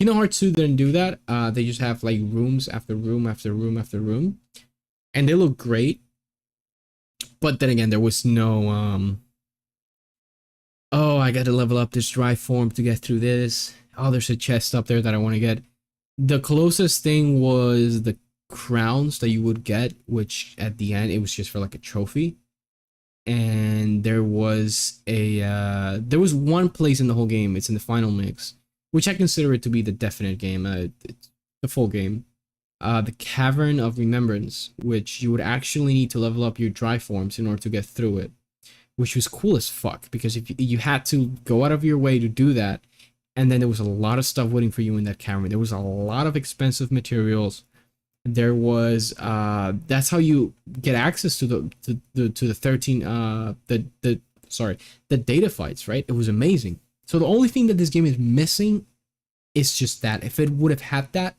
Speaker 1: Kingdom Hearts 2 didn't do that. They just have like rooms after room after room after room, and they look great. But then again, there was no oh, I got to level up this drive form to get through this. Oh, there's a chest up there that I want to get. The closest thing was the crowns that you would get, which at the end it was just for like a trophy. And there was one place in the whole game. It's in the final mix, which I consider it to be the definite game. It's the full game. The Cavern of Remembrance, which you would actually need to level up your dry forms in order to get through it, which was cool as fuck because if you had to go out of your way to do that, and then there was a lot of stuff waiting for you in that cavern. There was a lot of expensive materials. There was that's how you get access to the 13 the sorry, the data fights, right? It was amazing. So the only thing that this game is missing is just that. If it would have had that,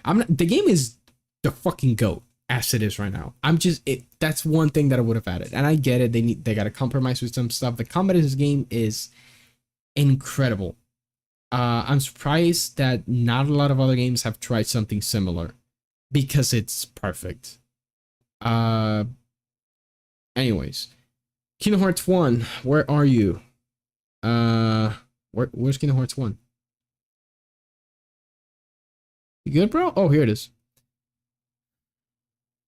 Speaker 1: the game is the fucking goat as it is right now. That's one thing that I would have added. And I get it, they gotta compromise with some stuff. The combat in this game is incredible. I'm surprised that not a lot of other games have tried something similar because it's perfect. Uh, anyways, Kingdom Hearts 1, where are you? Where's Kingdom Hearts 1? You good, bro? Oh, here it is.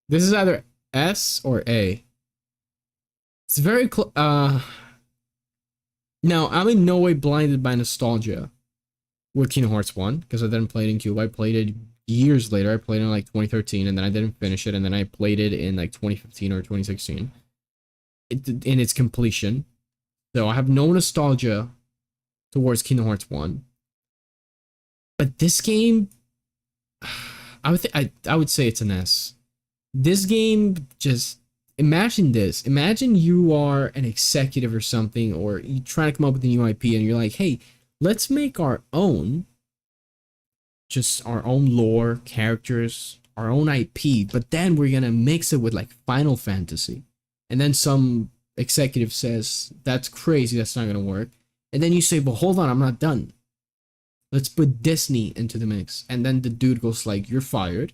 Speaker 1: This is either S or A. It's very close. Now, I'm in no way blinded by nostalgia with Kingdom Hearts 1 because I didn't play it in Cuba. I played it years later. I played it in like 2013 and then I didn't finish it. And then I played it in like 2015 or 2016 in its completion. So I have no nostalgia towards Kingdom Hearts 1. But this game, I would say it's an S. This game just imagine this. Imagine you are an executive or something, or you try to come up with a new IP and you're like, hey, let's make our own, just our own lore, characters, our own IP, but then we're gonna mix it with like Final Fantasy. And then some executive says, that's crazy, that's not gonna work. And then you say, but hold on, I'm not done. Let's put Disney into the mix. And then the dude goes like, you're fired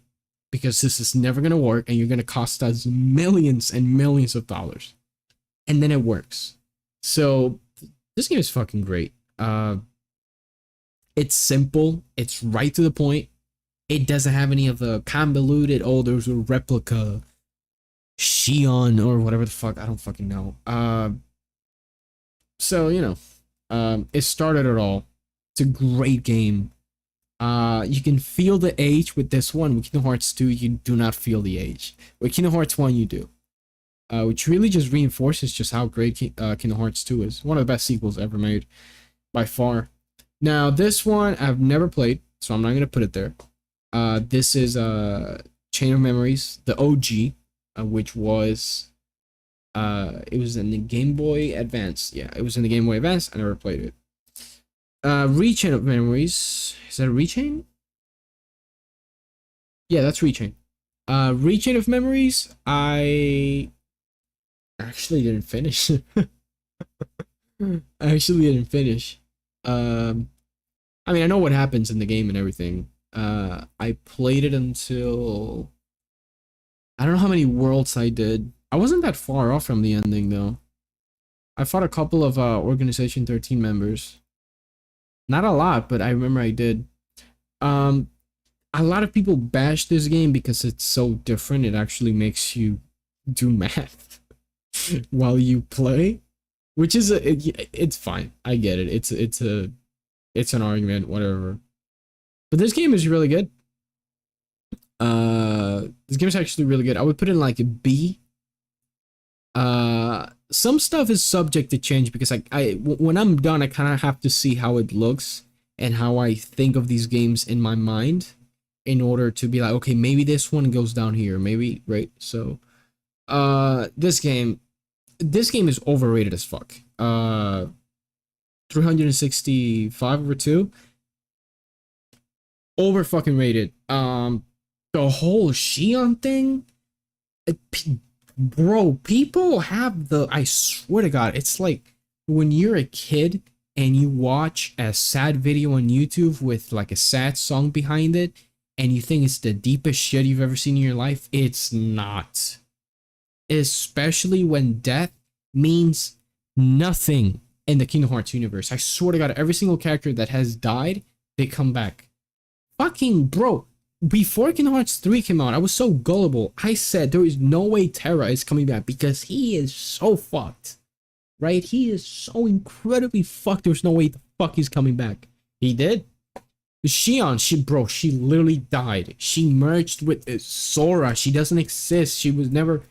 Speaker 1: because this is never gonna work and you're gonna cost us millions and millions of dollars. And then it works. So this game is fucking great. It's simple. It's right to the point. It doesn't have any of the convoluted, oh, there's a replica Shion or whatever the fuck. I don't fucking know. So, you know, it started it all. It's a great game. You can feel the age with this one. With Kingdom Hearts 2, you do not feel the age. With Kingdom Hearts 1, you do. Which really just reinforces just how great Kingdom Hearts 2 is. One of the best sequels ever made, by far. Now, this one I've never played, so I'm not going to put it there. This is Chain of Memories, the OG, which was... it was in the Game Boy Advance. Yeah, it was in the Game Boy Advance. I never played it. Rechain of Memories. Is that Rechain? Yeah, that's Rechain. Rechain of Memories, I actually didn't finish. I actually didn't finish. I mean, I know what happens in the game and everything. I played it until I don't know how many worlds I did. I wasn't that far off from the ending though. I fought a couple of Organization 13 members. Not a lot, but I remember I did. Um, a lot of people bash this game because it's so different. It actually makes you do math while you play, which is it's fine. I get it. It's an argument, whatever. But this game is really good. This game is actually really good. I would put it in like a B. Some stuff is subject to change because when I'm done, I kind of have to see how it looks and how I think of these games in my mind in order to be like, okay, maybe this one goes down here, maybe, right? So, this game is overrated as fuck. 365 over 2, over fucking rated. The whole Shion thing, bro, people have I swear to God, it's like when you're a kid and you watch a sad video on YouTube with like a sad song behind it and you think it's the deepest shit you've ever seen in your life. It's not. Especially when death means nothing in the Kingdom Hearts universe. I swear to God, every single character that has died, they come back. Fucking bro, before Kingdom Hearts 3 came out, I was so gullible. I said there is no way Terra is coming back because he is so fucked. Right? He is so incredibly fucked. There's no way the fuck he's coming back. He did. Shion, she literally died. She merged with Sora. She doesn't exist. She was never.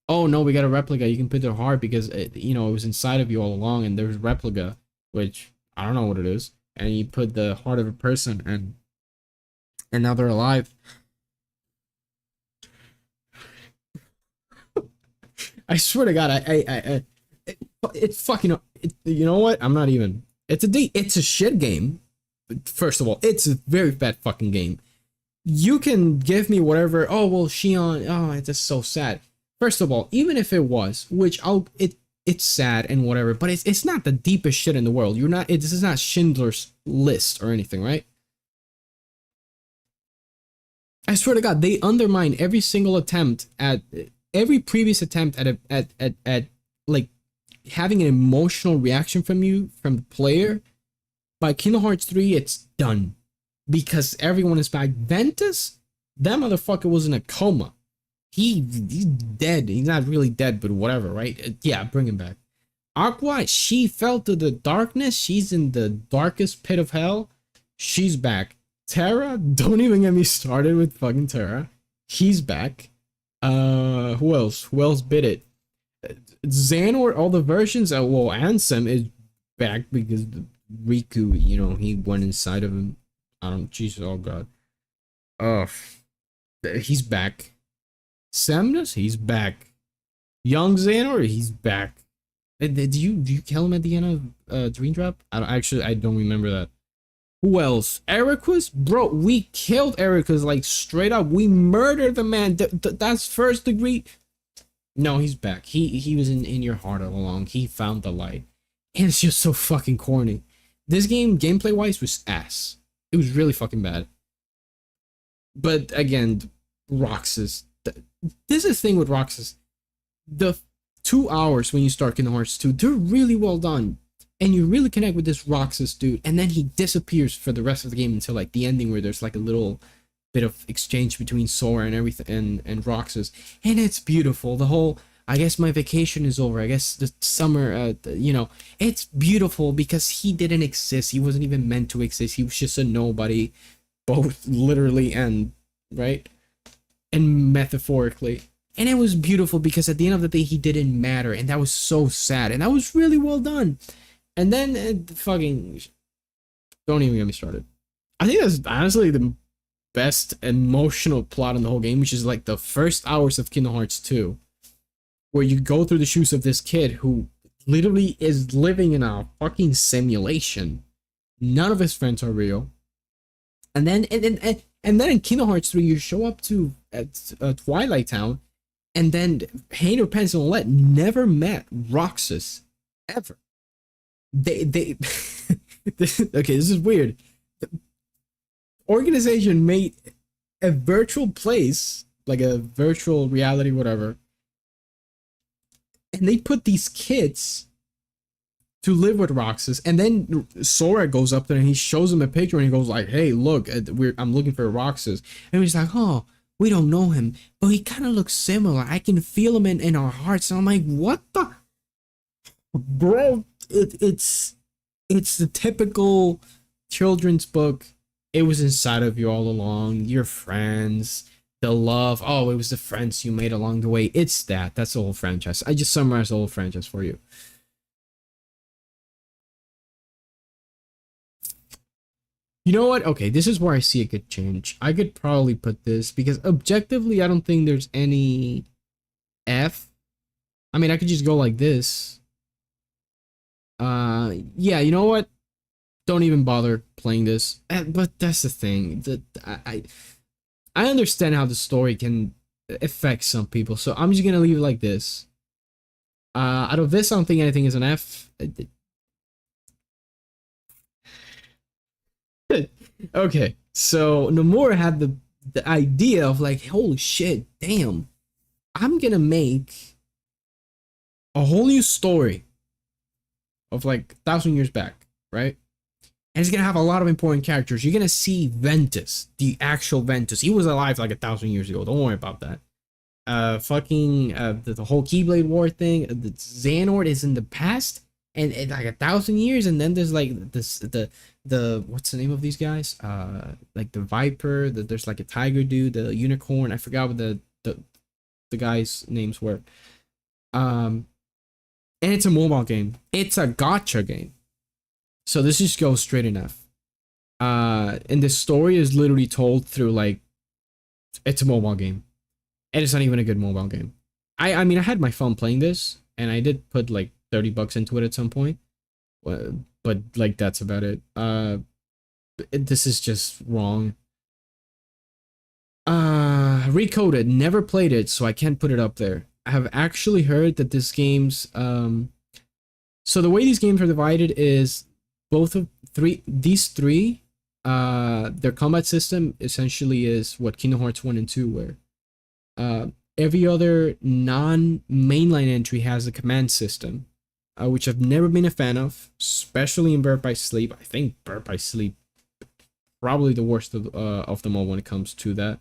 Speaker 1: Oh no, we got a replica. You can put the heart because it was inside of you all along, and there's replica, which I don't know what it is. And you put the heart of a person, and now they're alive. I swear to God, it's fucking. You know what? I'm not even. It's a shit game. First of all, it's a very bad fucking game. You can give me whatever. Oh well, Shion. Oh, it's just so sad. First of all, even if it was, which it's sad and whatever, but it's not the deepest shit in the world. This is not Schindler's List or anything, right? I swear to God, they undermine every single attempt at every previous attempt at like having an emotional reaction from the player. By Kingdom Hearts 3, it's done because everyone is back. Ventus, that motherfucker was in a coma. He's dead. He's not really dead, but whatever, right? Yeah, bring him back. Aqua, she fell to the darkness. She's in the darkest pit of hell. She's back. Terra, don't even get me started with fucking Terra. He's back. Who else? Who else bit it? Xanor, all the versions. Well, Ansem is back because Riku, he went inside of him. I don't. Jesus, oh god. He's back. Semnus, he's back. Young Xanor, he's back. Did you kill him at the end of Dream Drop? I don't remember that. Who else? Ericus? Bro, we killed Ericus, like straight up. We murdered the man. That's first degree. No, he's back. He was in your heart all along. He found the light. And it's just so fucking corny. This game, gameplay wise, was ass. It was really fucking bad. But again, Roxas. This is the thing with Roxas. The 2 hours when you start Kingdom Hearts 2, they're really well done. And you really connect with this Roxas dude. And then he disappears for the rest of the game until like the ending where there's like a little bit of exchange between Sora and everything and Roxas. And it's beautiful. The whole, I guess my vacation is over. I guess the summer, it's beautiful because he didn't exist. He wasn't even meant to exist. He was just a nobody, both literally and, right? And metaphorically. And it was beautiful because at the end of the day, he didn't matter. And that was so sad. And that was really well done. And then fucking, don't even get me started. I think that's honestly the best emotional plot in the whole game, which is like the first hours of Kingdom Hearts 2, where you go through the shoes of this kid who literally is living in a fucking simulation. None of his friends are real. And then in Kingdom Hearts 3, you show up to Twilight Town, and then Hayner, Pence, and Let never met Roxas ever. They okay, this is weird. The organization made a virtual place like a virtual reality, whatever. And they put these kids to live with Roxas, and then Sora goes up there and he shows him a picture and he goes like, "Hey, look, I'm looking for Roxas," and he's like, "Oh, we don't know him, but he kind of looks similar. I can feel him in our hearts." And I'm like, "What the, bro?" It's the typical children's book. It was inside of you all along. Your friends, the love. Oh, it was the friends you made along the way. It's that. That's the whole franchise. I just summarized the whole franchise for you. You know what? Okay, this is where I see a good change. I could probably put this because objectively, I don't think there's any F. I mean, I could just go like this. Yeah, you know what? Don't even bother playing this. But that's the thing. That I understand how the story can affect some people, so I'm just gonna leave it like this. Out of this, I don't think anything is an F. Okay, so Nomura had the idea of like, holy shit, damn, I'm gonna make a whole new story of like 1,000 years back, right? And it's gonna have a lot of important characters. You're gonna see Ventus, the actual Ventus. He was alive like 1,000 years ago. Don't worry about that. The whole Keyblade War thing. The Xehanort is in the past, and like 1,000 years, and then there's like the what's the name of these guys? Like the Viper. There's like a tiger dude, the unicorn. I forgot what the guys' names were. Um, and it's a mobile game. It's a gotcha game. So this just goes straight enough. And the story is literally told through like it's a mobile game, and it's not even a good mobile game. I mean I had my fun playing this, and I did put like $30 into it at some point, but like that's about it. This is just wrong. Recoded, never played it, so I can't put it up there. I have actually heard that this game's so the way these games are divided is both of these three their combat system essentially is what Kingdom Hearts 1 and 2 were. Every other non-mainline entry has a command system, which I've never been a fan of, especially in Birth by Sleep. I think Birth by Sleep probably the worst of them all when it comes to that.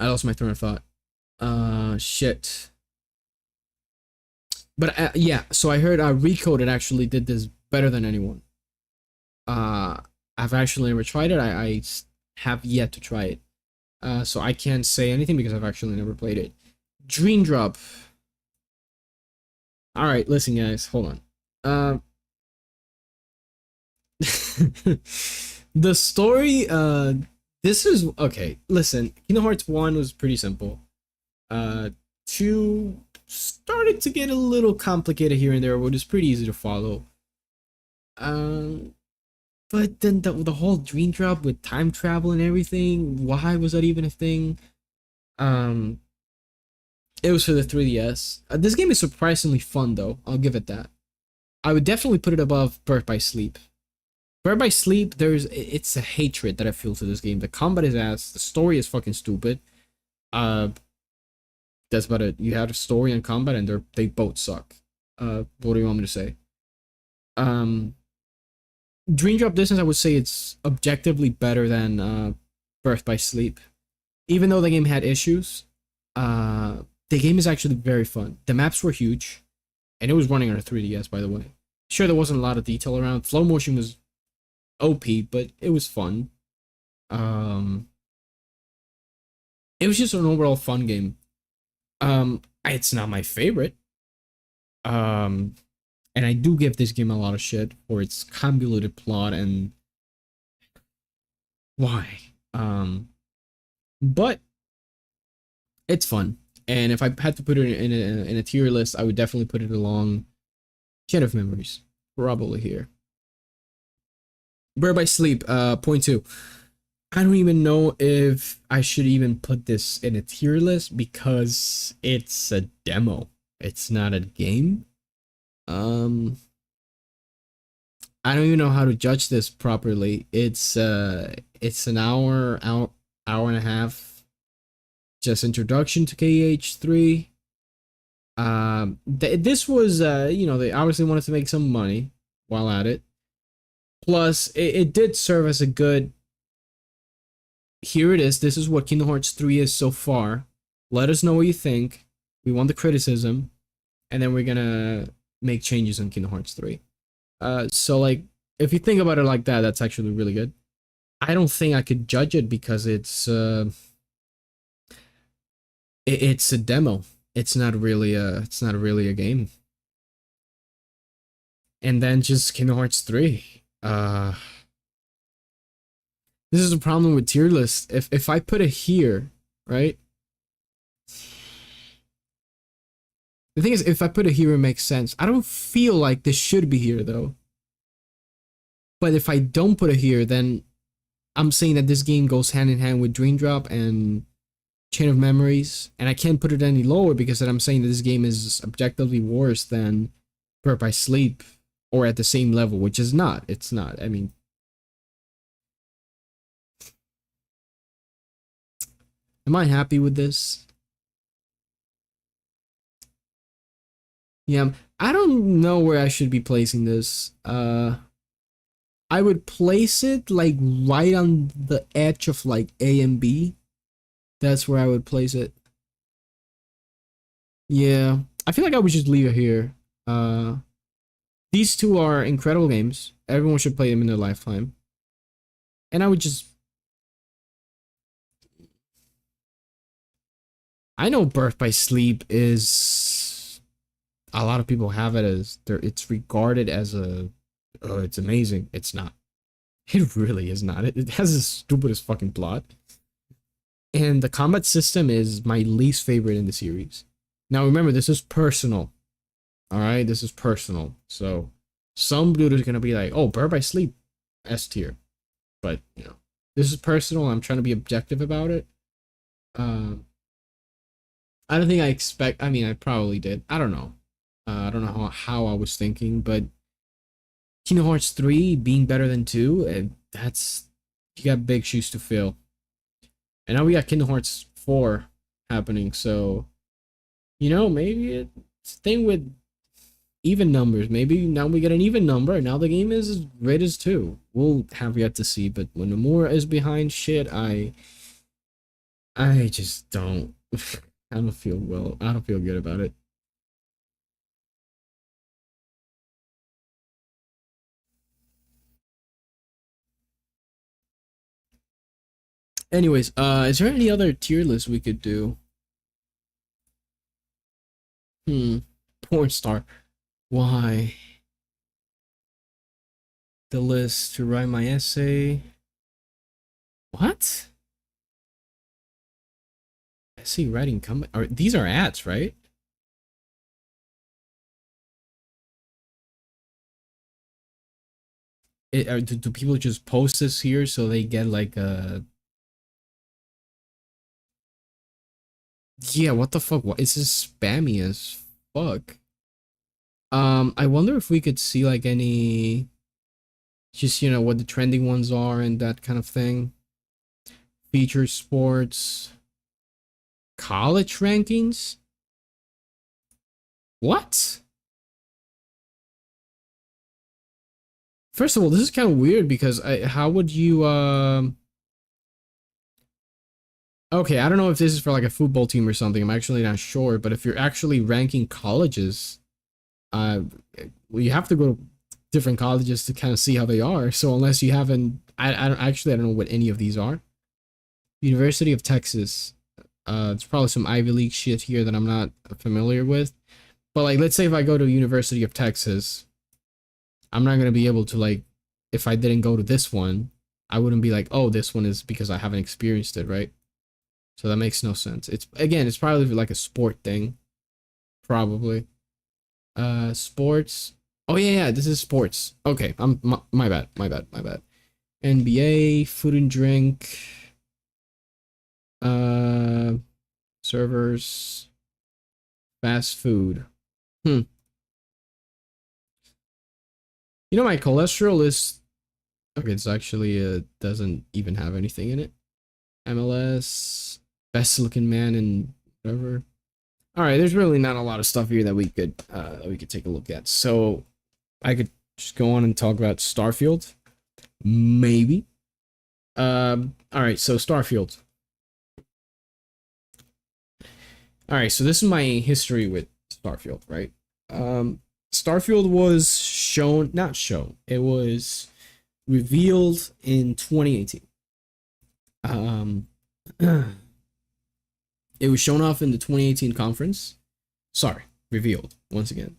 Speaker 1: I lost my train of thought. Shit. But yeah, so I heard Recoded actually did this better than anyone. I've actually never tried it. I have yet to try it. So I can't say anything because I've actually never played it. Dream Drop. All right, listen, guys, hold on. The story. This is okay. Listen, Kingdom Hearts 1 was pretty simple. 2 started to get a little complicated here and there, but it's pretty easy to follow. But then the whole Dream Drop with time travel and everything, why was that even a thing? It was for the 3DS. This game is surprisingly fun though, I'll give it that. I would definitely put it above Birth by Sleep. Birth by Sleep, it's a hatred that I feel to this game. The combat is ass, the story is fucking stupid. That's about it. You have a story and combat and they both suck. What do you want me to say? Dream Drop Distance, I would say it's objectively better than Birth by Sleep. Even though the game had issues, the game is actually very fun. The maps were huge, and it was running on a 3DS, by the way. Sure, there wasn't a lot of detail around. Flow motion was OP, but it was fun. It was just an overall fun game. It's not my favorite. And I do give this game a lot of shit for its convoluted plot and why. But it's fun. And if I had to put it in a tier list, I would definitely put it along Shed of Memories. Probably here. Bird by Sleep, point 2. I don't even know if I should even put this in a tier list because it's a demo. It's not a game. I don't even know how to judge this properly. It's It's an hour and a half. Just introduction to KH3. This was they obviously wanted to make some money while at it. Plus, it did serve as a good. Here it is. This is what Kingdom Hearts 3 is so far. Let us know what you think. We want the criticism, and then we're gonna make changes on Kingdom Hearts 3. So like, if you think about it like that, that's actually really good. I don't think I could judge it because it's a demo. It's not really a game. And then just Kingdom Hearts 3. This is a problem with tier list. If I put it here, right? The thing is, if I put it here, it makes sense. I don't feel like this should be here though. But if I don't put it here, then I'm saying that this game goes hand in hand with Dream Drop and Chain of Memories, and I can't put it any lower because then I'm saying that this game is objectively worse than Birth by Sleep or at the same level, which is not. It's not. I mean, am I happy with this? Yeah, I don't know where I should be placing this. I would place it like right on the edge of like A and B. That's where I would place it. Yeah, I feel like I would just leave it here. These two are incredible games. Everyone should play them in their lifetime. And I would just. I know Birth by Sleep is. A lot of people have it as. It's regarded as a. Oh, it's amazing. It's not. It really is not. It has the stupidest fucking plot. And the combat system is my least favorite in the series. Now remember, this is personal. Alright, this is personal. So some dude is gonna be like, oh, Bird by Sleep, S tier. But this is personal. I'm trying to be objective about it. I don't think I expect. I mean, I probably did. I don't know. I don't know how I was thinking, but Kingdom Hearts 3 being better than 2, that's you got big shoes to fill. And now we got Kingdom Hearts 4 happening, so maybe it's a thing with even numbers. Maybe now we get an even number, and now the game is as great as 2. We'll have yet to see, but when Nomura is behind shit, I just don't. I don't feel well. I don't feel good about it. Anyways, is there any other tier list we could do? Porn star. Why? The list to write my essay. What? Essay writing comment. These are ads, right? Do people just post this here so they get like a. Yeah, what the fuck? What is this spammy as fuck? I wonder if we could see like any just what the trending ones are and that kind of thing. Feature sports, college rankings. What? First of all, this is kind of weird because how would you okay, I don't know if this is for like a football team or something. I'm actually not sure, but if you're actually ranking colleges, uh well, you have to go to different colleges to kind of see how they are. So unless you haven't, I don't know what any of these are. University of Texas. It's probably some Ivy League shit here that I'm not familiar with. But like, let's say if I go to University of Texas, I'm not gonna be able to like, if I didn't go to this one, I wouldn't be like, oh, this one is because I haven't experienced it, right? So that makes no sense. It's probably like a sport thing, probably. Sports. Oh yeah, this is sports. Okay, my bad. NBA, food and drink, uh, servers, fast food. My cholesterol is Okay, it's actually doesn't even have anything in it. MLS, best looking man and whatever. All right, there's really not a lot of stuff here that we could take a look at. So I could just go on and talk about Starfield, maybe. All right, so Starfield. All right, so this is my history with Starfield, right? Starfield was shown, not shown. It was revealed in 2018. Um, it was shown off in the 2018 conference. Sorry, revealed once again.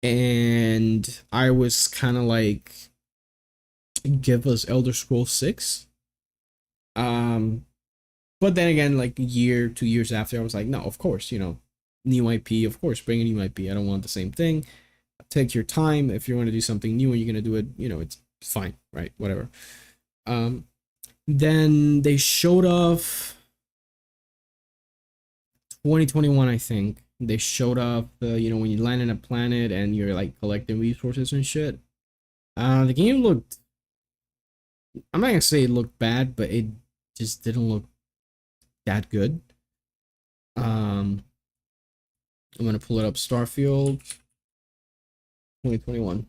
Speaker 1: And I was kind of like, give us Elder Scrolls 6. Um, but then again, like a year, 2 years after, I was like, no, of course, new IP, of course, bring a new IP. I don't want the same thing. Take your time. If you want to do something new and you're gonna do it, it's fine, right? Whatever. Um, then they showed off 2021, I think. They showed off when you land in a planet and you're like collecting resources and shit. The game looked. I'm not gonna say it looked bad, but it just didn't look that good. I'm gonna pull it up. Starfield 2021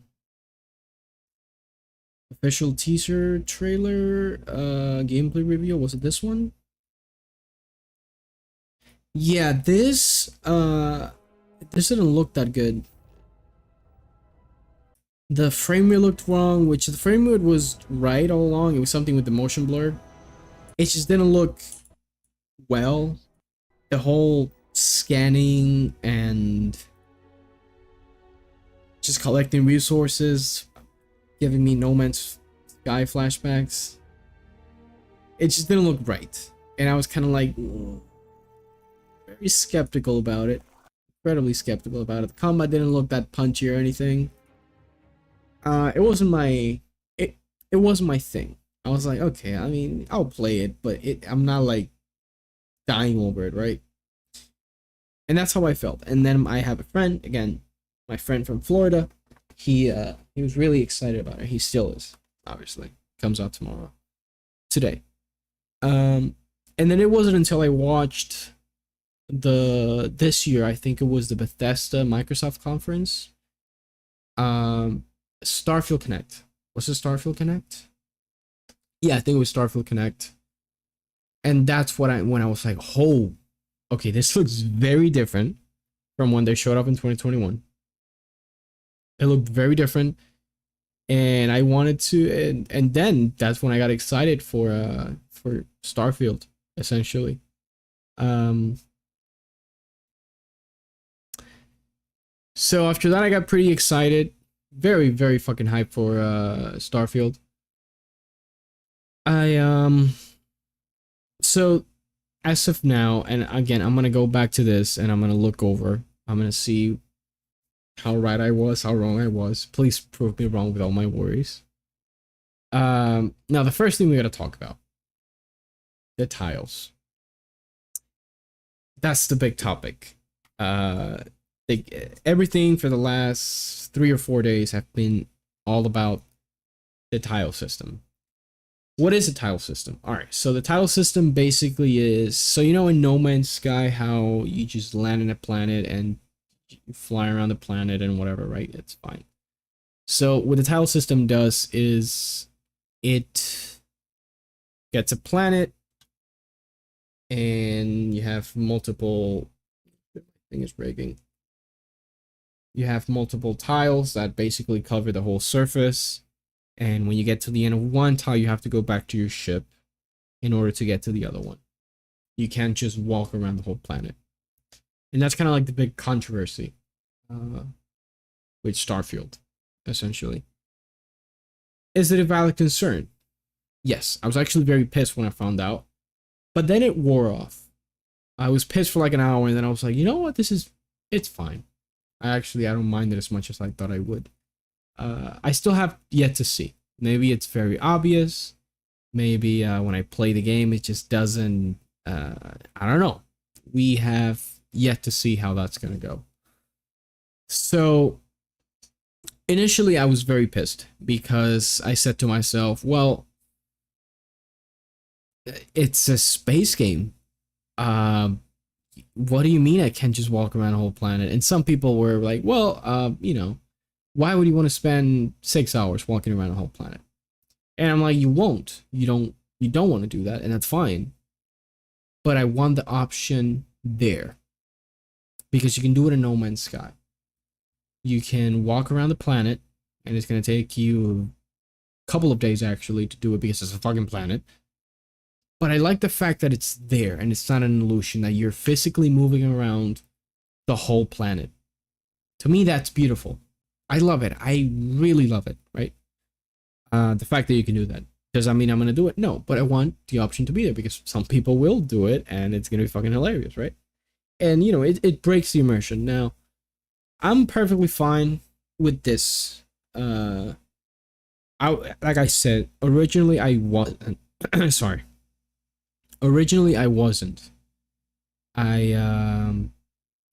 Speaker 1: official teaser trailer gameplay reveal. Was it this one? Yeah, this didn't look that good. The frame rate looked wrong, which the frame rate was right all along. It was something with the motion blur. It just didn't look well. The whole scanning and just collecting resources, giving me No Man's Sky flashbacks. It just didn't look right. And I was kind of like, very skeptical about it. Incredibly skeptical about it. The combat didn't look that punchy or anything. It wasn't my it wasn't my thing. I was like, okay, I mean, I'll play it, but I'm not like dying over it, right? And that's how I felt. And then I have a friend, again, my friend from Florida. He was really excited about it. He still is, obviously. Comes out today. And then it wasn't until I watched this year, I think it was the Bethesda Microsoft conference. Starfield Connect. Was it Starfield Connect? Yeah, I think it was Starfield Connect. And that's when I was like, oh, okay, this looks very different from when they showed up in 2021. It looked very different. And I wanted to and then that's when I got excited for Starfield, essentially. So after that I got pretty excited. Very, very fucking hyped for Starfield. So as of now, and again, I'm gonna go back to this and I'm gonna look over. I'm gonna see how right I was, how wrong I was. Please prove me wrong with all my worries. Now the first thing we gotta talk about, the tiles. That's the big topic. Everything for the last 3 or 4 days have been all about the tile system. What is a tile system? All right, so the tile system basically is, so in No Man's Sky how you just land in a planet and you fly around the planet and whatever, right? It's fine. So what the tile system does is it gets a planet and you have multiple, thing is breaking. You have multiple tiles that basically cover the whole surface. And when you get to the end of one tile, you have to go back to your ship in order to get to the other one. You can't just walk around the whole planet. And that's kind of like the big controversy with Starfield, essentially. Is it a valid concern? Yes, I was actually very pissed when I found out. But then it wore off. I was pissed for like an hour and then I was like, you know what? It's fine. I don't mind it as much as I thought I would. I still have yet to see. Maybe it's very obvious. Maybe when I play the game, it just doesn't. I don't know. We have yet to see how that's gonna go. So Initially, I was very pissed because I said to myself, well, it's a space game. Um, what do you mean I can't just walk around a whole planet? And some people were like, well, why would you want to spend 6 hours walking around a whole planet? And I'm like, you won't. You don't want to do that, and that's fine. But I want the option there because you can do it in No Man's Sky. You can walk around the planet, and it's gonna take you a couple of days actually to do it because it's a fucking planet. But I like the fact that it's there and it's not an illusion, that you're physically moving around the whole planet. To me, that's beautiful. I love it. I really love it, right? The fact that you can do that. Does that mean I'm gonna do it? No, but I want the option to be there because some people will do it and it's gonna be fucking hilarious, right? And it breaks the immersion. Now, I'm perfectly fine with this. Like I said, originally I wasn't. Sorry. Originally I wasn't. I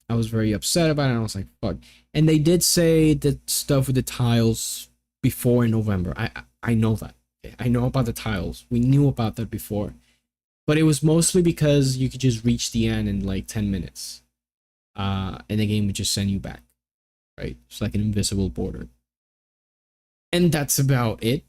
Speaker 1: I was very upset about it. And I was like, fuck. And they did say the stuff with the tiles before in November. I know that. I know about the tiles. We knew about that before. But it was mostly because you could just reach the end in like 10 minutes. And the game would just send you back. Right? It's like an invisible border. And that's about it.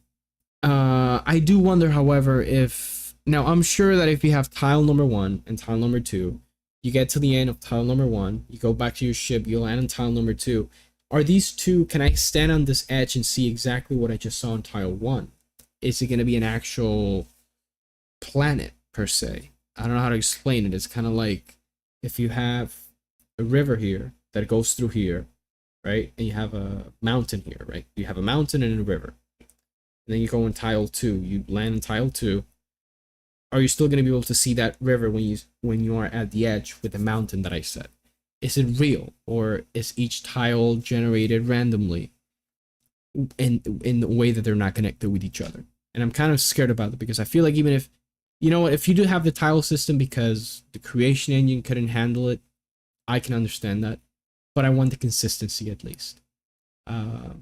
Speaker 1: I do wonder, however, if now I'm sure that if you have tile number 1 and tile number 2, you get to the end of tile number 1, you go back to your ship, you land on tile number 2. Are these two, can I stand on this edge and see exactly what I just saw on tile 1? Is it going to be an actual planet, per se? I don't know how to explain it. It's kind of like if you have a river here that goes through here, right? And you have a mountain here, right? You have a mountain and a river. And then you go in tile 2, you land in tile 2. Are you still going to be able to see that river when you are at the edge with the mountain that I said? Is it real, or is each tile generated randomly in the way that they're not connected with each other? And I'm kind of scared about it because I feel like even if if you do have the tile system because the creation engine couldn't handle it, I can understand that. But I want the consistency at least. I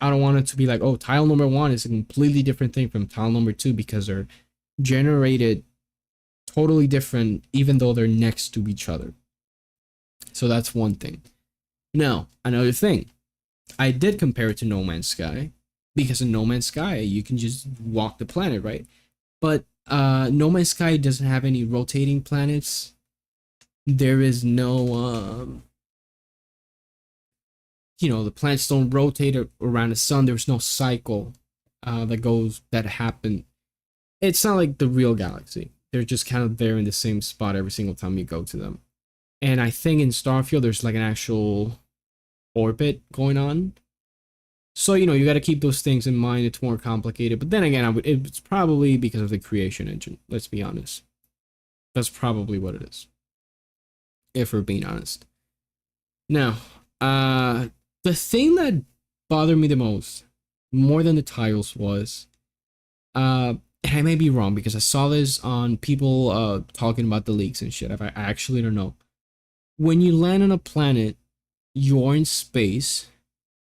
Speaker 1: don't want it to be like, oh, tile number 1 is a completely different thing from tile number 2 because they're generated totally different even though they're next to each other. So that's one thing. Now, another thing. I did compare it to No Man's Sky because in No Man's Sky you can just walk the planet, right? But No Man's Sky doesn't have any rotating planets. There is no the planets don't rotate around the sun. There's no cycle that happen. It's not like the real galaxy. They're just kind of there in the same spot every single time you go to them. And I think in Starfield there's like an actual orbit going on. So you got to keep those things in mind. It's more complicated, but then again, it's probably because of the creation engine. Let's be honest. That's probably what it is. If we're being honest. Now, the thing that bothered me the most, more than the tiles, was, and I may be wrong because I saw this on people talking about the leaks and shit. I actually don't know. When you land on a planet, you're in space.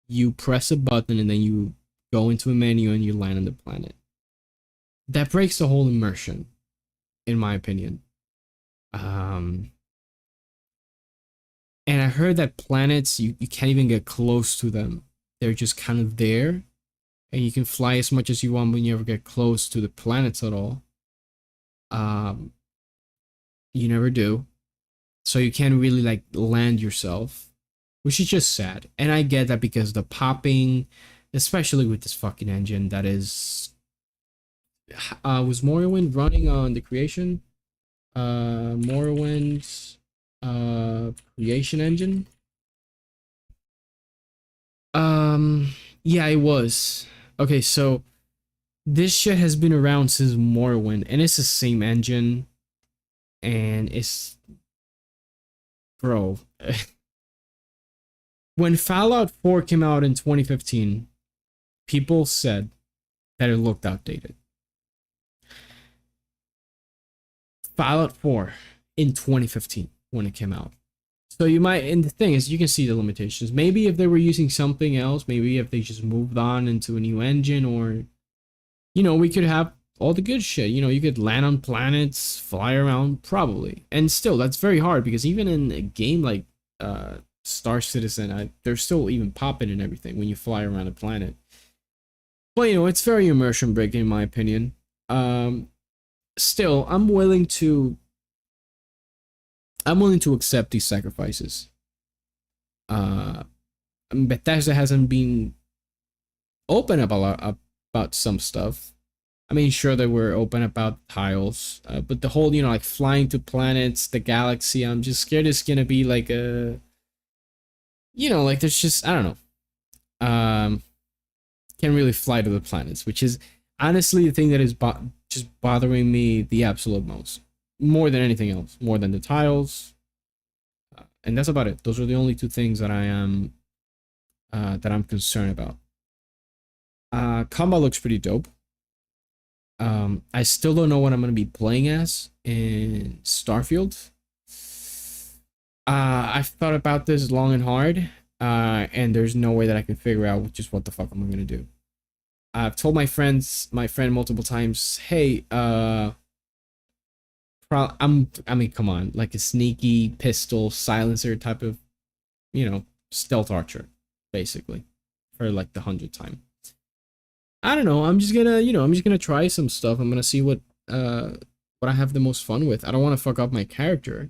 Speaker 1: You press a button and then you go into a menu and you land on the planet. That breaks the whole immersion, in my opinion. And I heard that planets, you can't even get close to them. They're just kind of there. And you can fly as much as you want, but you never get close to the planets at all. You never do. So you can't really like land yourself, which is just sad. And I get that because the popping, especially with this fucking engine that is was Morrowind running on the creation? Morrowind's creation engine? Yeah, it was. Okay, so this shit has been around since Morrowind, and it's the same engine, and it's, bro. When Fallout 4 came out in 2015, people said that it looked outdated. Fallout 4 in 2015 when it came out. So you might, and the thing is, you can see the limitations. Maybe if they were using something else, maybe if they just moved on into a new engine, or we could have all the good shit. You could land on planets, fly around, probably. And still, that's very hard because even in a game like Star Citizen, they're still even popping and everything when you fly around a planet. But it's very immersion breaking in my opinion. Still, I'm willing to accept these sacrifices. Uh, Bethesda hasn't been open about some stuff. I mean, sure they were open about tiles, but the whole like flying to planets, the galaxy. I'm just scared it's gonna be like like there's just I don't know. Can't really fly to the planets, which is honestly the thing that is just bothering me the absolute most, more than anything else, more than the tiles. And that's about it. Those are the only two things that I'm concerned about. Combat looks pretty dope. I still don't know what I'm gonna be playing as in Starfield. I've thought about this long and hard, and there's no way that I can figure out just what the fuck am I gonna do. I've told my friend multiple times, hey, I mean, come on, like a sneaky pistol silencer type of, stealth archer, basically, for like the 100th time. I don't know. I'm just gonna try some stuff. I'm gonna see what I have the most fun with. I don't want to fuck up my character.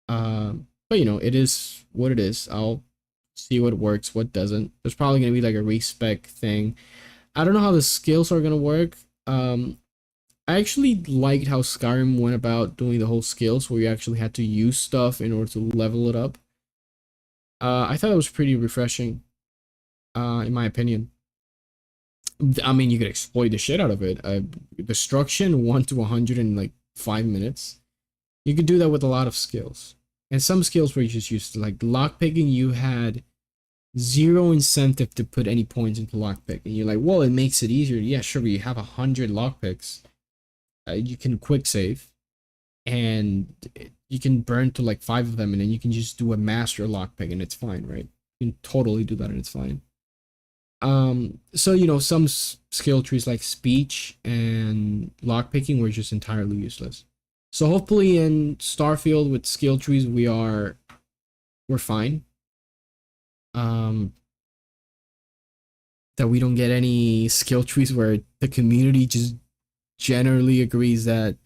Speaker 1: But it is what it is. I'll see what works, what doesn't. There's probably gonna be like a respec thing. I don't know how the skills are gonna work. I actually liked how Skyrim went about doing the whole skills where you actually had to use stuff in order to level it up. I thought it was pretty refreshing, in my opinion. I mean, you could exploit the shit out of it. Destruction 1 to 100 in like 5 minutes. You could do that with a lot of skills. And some skills were just used to, like lockpicking, you had zero incentive to put any points into lockpick. And you're like, well, it makes it easier. Yeah, sure, but you have 100 lockpicks. You can quick save. And you can burn to like 5 of them, and then you can just do a master lockpick and it's fine, right? You can totally do that and it's fine. So some skill trees like speech and lockpicking were just entirely useless. So hopefully in Starfield with skill trees we're fine. That we don't get any skill trees where the community just generally agrees that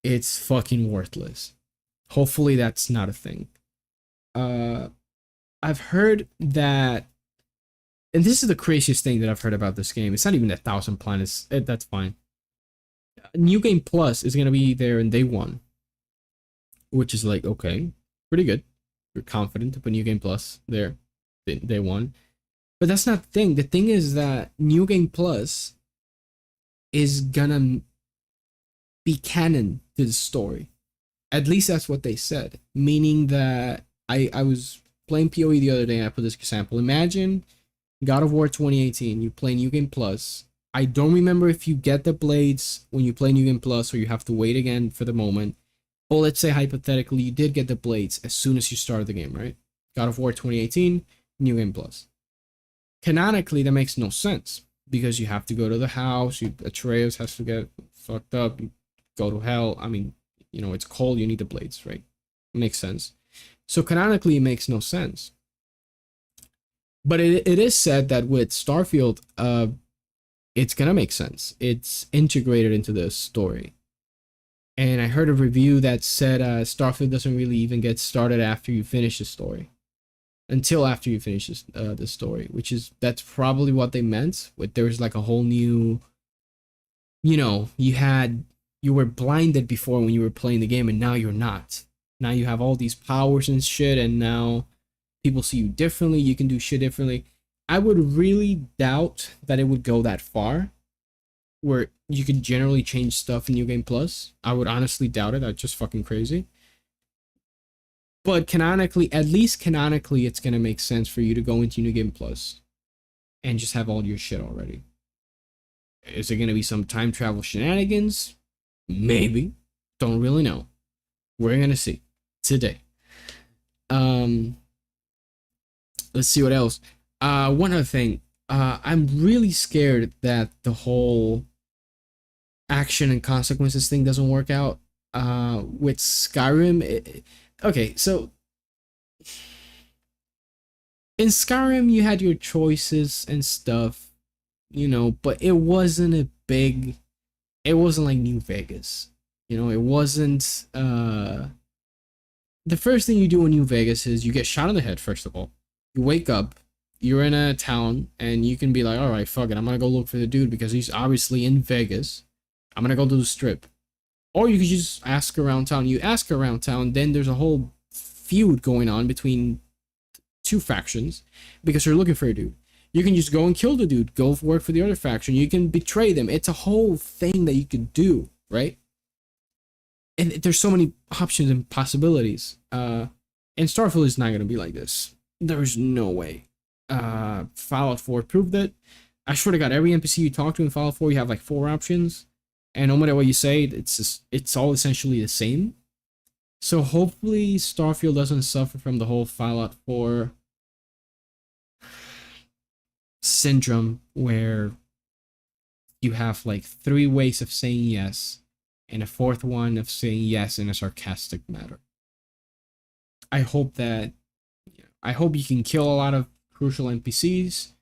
Speaker 1: it's fucking worthless. Hopefully that's not a thing. I've heard that, and this is the craziest thing that I've heard about this game. It's not even 1,000 planets. That's fine. New Game Plus is gonna be there in day one, which is like okay, pretty good. You're confident to put New Game Plus there, day one. But that's not the thing. The thing is that New Game Plus is gonna be canon to the story. At least that's what they said. Meaning that I was playing PoE the other day and I put this example. Imagine God of War 2018, you play New Game Plus. I don't remember if you get the blades when you play New Game Plus or you have to wait again for the moment. But let's say hypothetically you did get the blades as soon as you started the game, right? God of War 2018, New Game Plus. Canonically, that makes no sense because you have to go to the house. Atreus has to get fucked up. You go to hell. I mean, it's cold. You need the blades, right? It makes sense. So canonically, it makes no sense. But it is said that with Starfield, it's gonna make sense. It's integrated into the story. And I heard a review that said Starfield doesn't really even get started after you finish the story. Until after you finish the story, that's probably what they meant. With there's like a whole new, you were blinded before when you were playing the game, and now you're not. Now you have all these powers and shit, and now people see you differently. You can do shit differently. I would really doubt that it would go that far, where you could generally change stuff in New Game Plus. I would honestly doubt it. That's just fucking crazy. But canonically, at least canonically, it's gonna make sense for you to go into New Game Plus and just have all your shit already. Is there gonna be some time travel shenanigans? Maybe. Don't really know. We're gonna see today. Um, let's see what else. One other thing. I'm really scared that the whole action and consequences thing doesn't work out. With Skyrim, okay, so in Skyrim you had your choices and stuff, but it wasn't a big. It wasn't like New Vegas. It wasn't. The first thing you do in New Vegas is you get shot in the head. First of all, you wake up. You're in a town, and you can be like, "All right, fuck it. I'm gonna go look for the dude because he's obviously in Vegas. I'm gonna go to the strip." Or you could just ask around town. You ask around town, then there's a whole feud going on between two factions because you're looking for a dude. You can just go and kill the dude, go work for the other faction. You can betray them. It's a whole thing that you could do, right? And there's so many options and possibilities. And Starfield is not gonna be like this. There's no way. Fallout 4 proved it. I swear to God, every NPC you talk to in Fallout 4, you have like 4 options, and no matter what you say, it's all essentially the same. So hopefully, Starfield doesn't suffer from the whole Fallout 4 syndrome where you have like 3 ways of saying yes, and a fourth one of saying yes in a sarcastic manner. I hope that I hope you can kill a lot of crucial NPCs.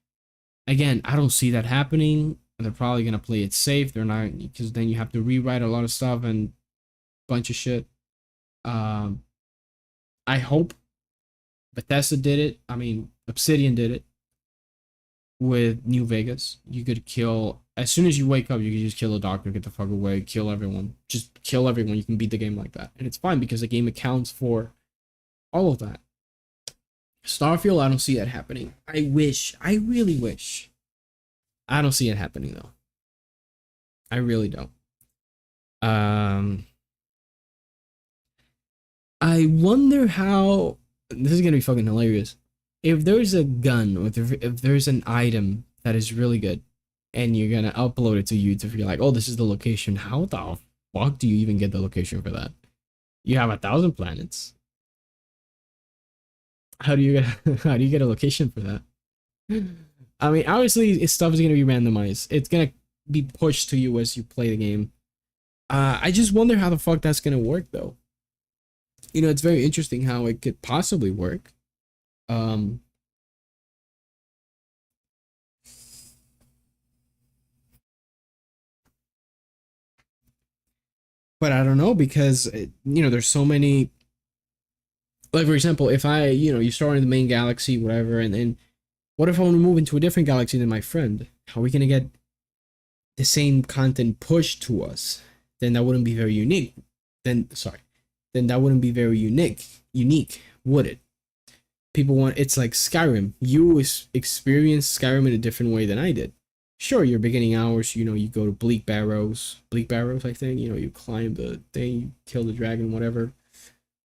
Speaker 1: Again, I don't see that happening. They're probably gonna play it safe. They're not, because then you have to rewrite a lot of stuff and bunch of shit. Um, I hope Bethesda did it. I mean, Obsidian did it with New Vegas. You could kill as soon as you wake up. You could just kill a doctor, get the fuck away, kill everyone. Just kill everyone. You can beat the game like that, and it's fine because the game accounts for all of that. Starfield, I don't see that happening. I wish. I really wish. I don't see it happening though. I really don't. Um, I wonder how this is gonna be fucking hilarious. If there's a gun or if there's an item that is really good and you're gonna upload it to YouTube, you're like, oh, this is the location. How the fuck do you even get the location for that? You have 1,000 planets. How do you get how do you get a location for that? I mean, obviously, stuff is gonna be randomized. It's gonna be pushed to you as you play the game. I just wonder how the fuck that's gonna work though. It's very interesting how it could possibly work. Um, but I don't know because there's so many. Like for example, if you start in the main galaxy, whatever, and then what if I want to move into a different galaxy than my friend? How are we gonna get the same content pushed to us? Then that wouldn't be very unique. Then that wouldn't be very unique, would it? People want it's like Skyrim. You experience Skyrim in a different way than I did. Sure, your beginning hours, you go to Bleak Barrows, I think. You climb the thing, you kill the dragon, whatever.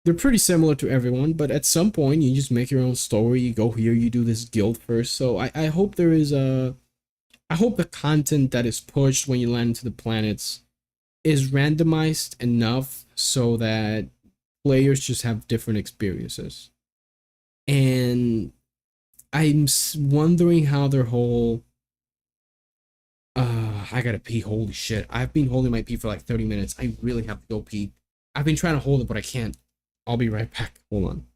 Speaker 1: They're pretty similar to everyone, but at some point you just make your own story. You go here, you do this guild first. So I hope there is a I hope the content that is pushed when you land into the planets is randomized enough so that players just have different experiences. And I'm wondering how their whole I gotta pee. Holy shit. I've been holding my pee for like 30 minutes. I really have to go pee. I've been trying to hold it, but I can't. I'll be right back. Hold on.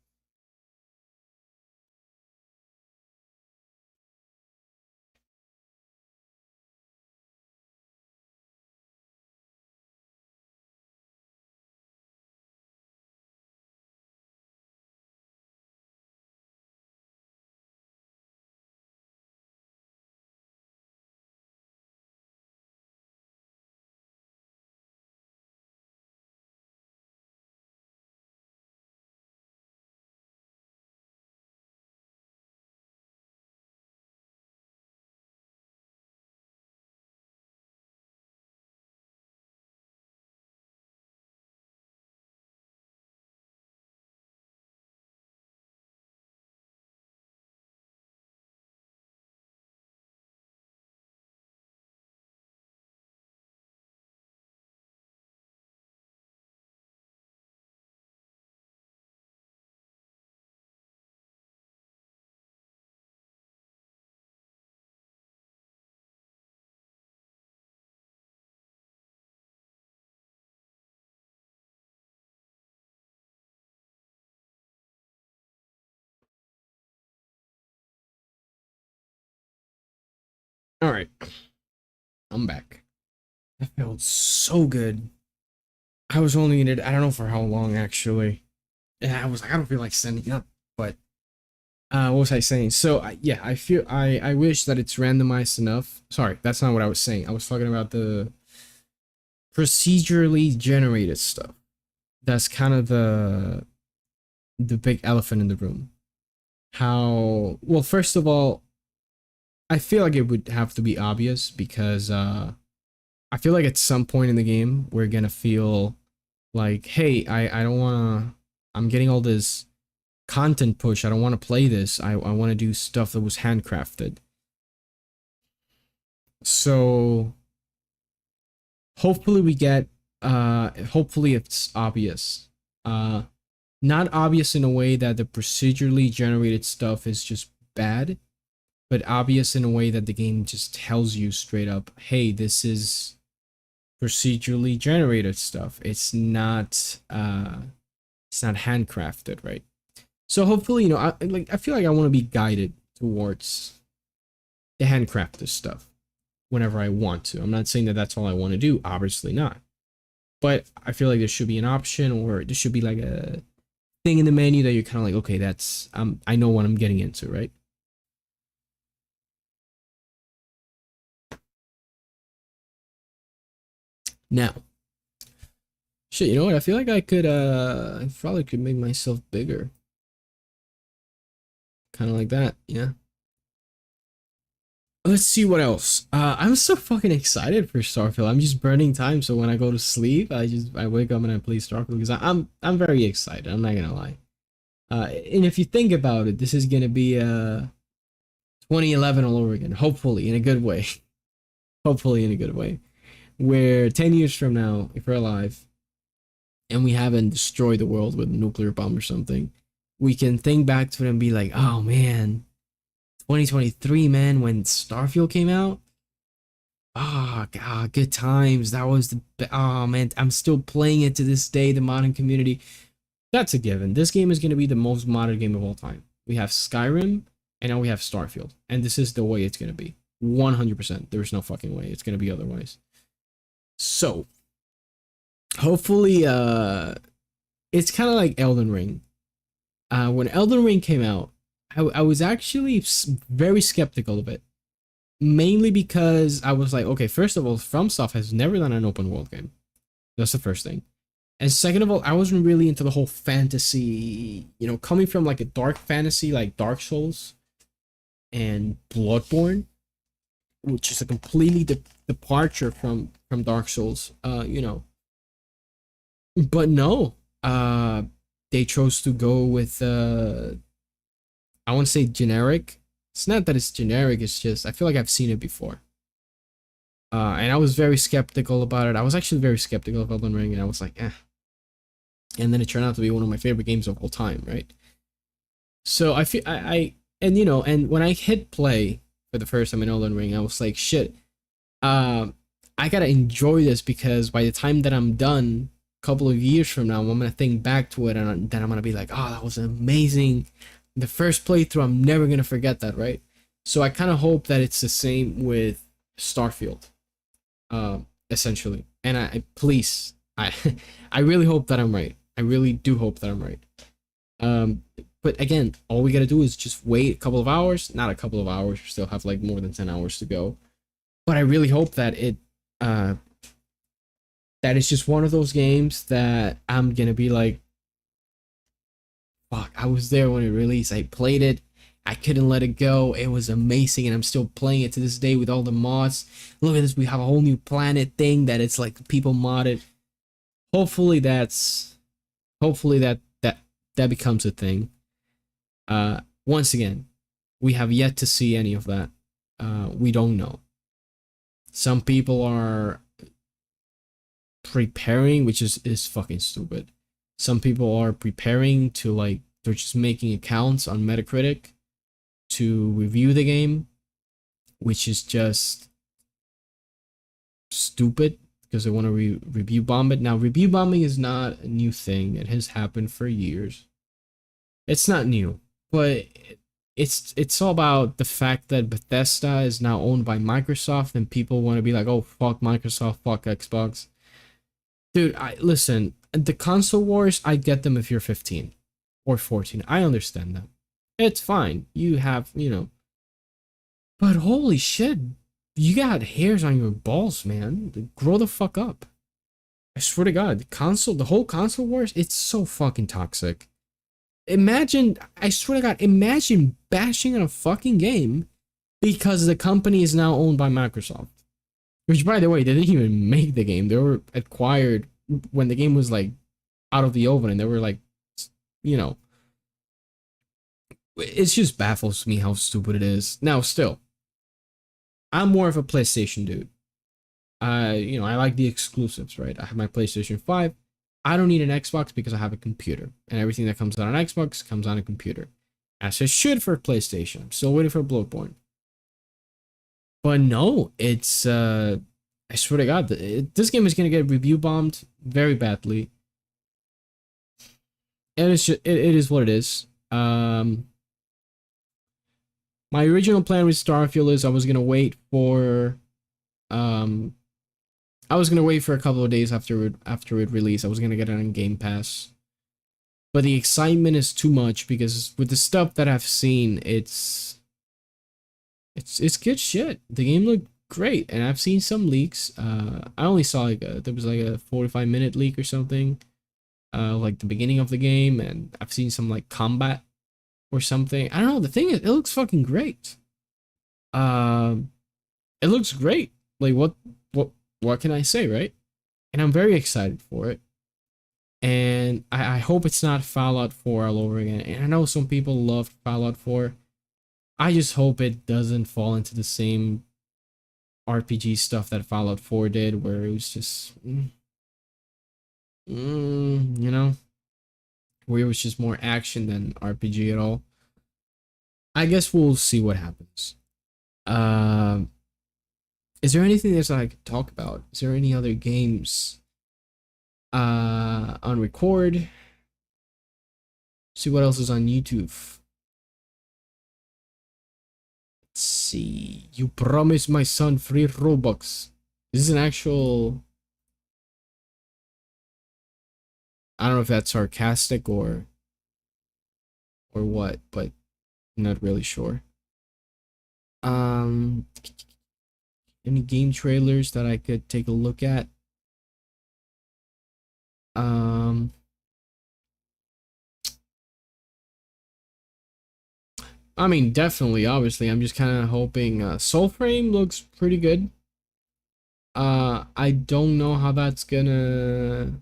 Speaker 1: Alright, I'm back. That felt so good. I was only in it, I don't know for how long actually. And I was like, I don't feel like sending up, but what was I saying? So yeah, I wish that it's randomized enough. Sorry, that's not what I was saying. I was talking about the procedurally generated stuff. That's kind of the big elephant in the room. How, well, first of all, I feel like it would have to be obvious because I feel like at some point in the game we're gonna feel like, hey, I don't wanna, I'm getting all this content push. I don't want to play this. I want to do stuff that was handcrafted. So hopefully we get hopefully it's obvious. Not obvious in a way that the procedurally generated stuff is just bad, but obvious in a way that the game just tells you straight up, hey, this is procedurally generated stuff. It's not handcrafted, right? So hopefully, you know, I feel like I want to be guided towards the handcrafted stuff whenever I want to. I'm not saying that that's all I want to do, obviously not. But I feel like there should be an option, or there should be like a thing in the menu that you're kind of like, okay, that's I know what I'm getting into, right? Now, shit, you know what? I feel like I probably could make myself bigger. Kind of like that, yeah. Let's see what else. I'm so fucking excited for Starfield. I'm just burning time, so when I go to sleep, I wake up and I play Starfield because I'm very excited. I'm not gonna lie. And if you think about it, this is gonna be 2011 all over again. Hopefully, in a good way. Hopefully, in a good way. Where 10 years from now, if we're alive, and we haven't destroyed the world with a nuclear bomb or something, we can think back to it and be like, oh man, 2023, man, when Starfield came out. Ah, oh, God, good times. That was the, oh man, I'm still playing it to this day, the modern community. That's a given. This game is going to be the most modern game of all time. We have Skyrim, and now we have Starfield. And this is the way it's going to be. 100%. There's no fucking way it's going to be otherwise. So, hopefully, it's kind of like Elden Ring. When Elden Ring came out, I was actually very skeptical of it. Mainly because I was like, okay, first of all, FromSoft has never done an open world game. That's the first thing. And second of all, I wasn't really into the whole fantasy, you know, coming from like a dark fantasy like Dark Souls and Bloodborne, which is a completely departure from Dark Souls, you know. But no, they chose to go with I want to say generic. It's not that it's generic, it's just I feel like I've seen it before. And I was very skeptical about it. I was actually very skeptical of Elden Ring, and I was like, eh. And then it turned out to be one of my favorite games of all time, right? So I feel and you know, and when I hit play for the first time in Elden Ring, I was like, shit, I gotta enjoy this, because by the time that I'm done, a couple of years from now, I'm gonna think back to it, and then I'm gonna be like, oh, that was amazing. The first playthrough, I'm never gonna forget that, right? So I kind of hope that it's the same with Starfield, essentially. And please, I really hope that I'm right. I really do hope that I'm right. But again, all we gotta do is just wait a couple of hours. Not a couple of hours. We still have like more than 10 hours to go. But I really hope that that it's just one of those games that I'm gonna be like, fuck, I was there when it released. I played it. I couldn't let it go. It was amazing, and I'm still playing it to this day with all the mods. Look at this. We have a whole new planet thing that it's like people modded. Hopefully that becomes a thing. Once again, we have yet to see any of that. We don't know. Some people are preparing, which is fucking stupid. Some people are preparing to, like, they're just making accounts on Metacritic to review the game, which is just stupid, because they want to review bomb it. Now, review bombing is not a new thing. It has happened for years. It's not new, but it's all about the fact that Bethesda is now owned by Microsoft, and people want to be like, oh fuck Microsoft, fuck Xbox. Dude, I listen. The console wars, I get them if you're 15 or 14. I understand that. It's fine. You have, but holy shit, you got hairs on your balls, man. Grow the fuck up. I swear to God, the whole console wars, it's so fucking toxic. Imagine, I swear to God, imagine bashing on a fucking game because the company is now owned by Microsoft. Which, by the way, they didn't even make the game. They were acquired when the game was like out of the oven, and they were like, you know, it just baffles me how stupid it is. Now, still, I'm more of a PlayStation dude. I like the exclusives, right? I have my PlayStation 5. I don't need an Xbox because I have a computer, and everything that comes out on Xbox comes on a computer. As it should for PlayStation. I'm still waiting for Bloodborne. But no, it's I swear to God, this game is gonna get review bombed very badly. And it is what it is. My original plan with Starfield is I was gonna wait for a couple of days after it released. I was gonna get it on Game Pass. But the excitement is too much because with the stuff that I've seen, it's good shit. The game looked great, and I've seen some leaks. I only saw there was like a 45-minute leak or something, like the beginning of the game, and I've seen some like combat or something. I don't know. The thing is, it looks fucking great. It looks great. Like what can I say, right? And I'm very excited for it. And I hope it's not Fallout 4 all over again. And I know some people love Fallout 4. I just hope it doesn't fall into the same RPG stuff that Fallout 4 did, where it was just, where it was just more action than RPG at all. I guess we'll see what happens. Is there anything else I could talk about? Is there any other games on record? See what else is on YouTube. Let's see. You promised my son free Robux. This is an actual... I don't know if that's sarcastic or what, but I'm not really sure. Any game trailers that I could take a look at? I mean, definitely, obviously. I'm just kind of hoping Soulframe looks pretty good. I don't know how that's gonna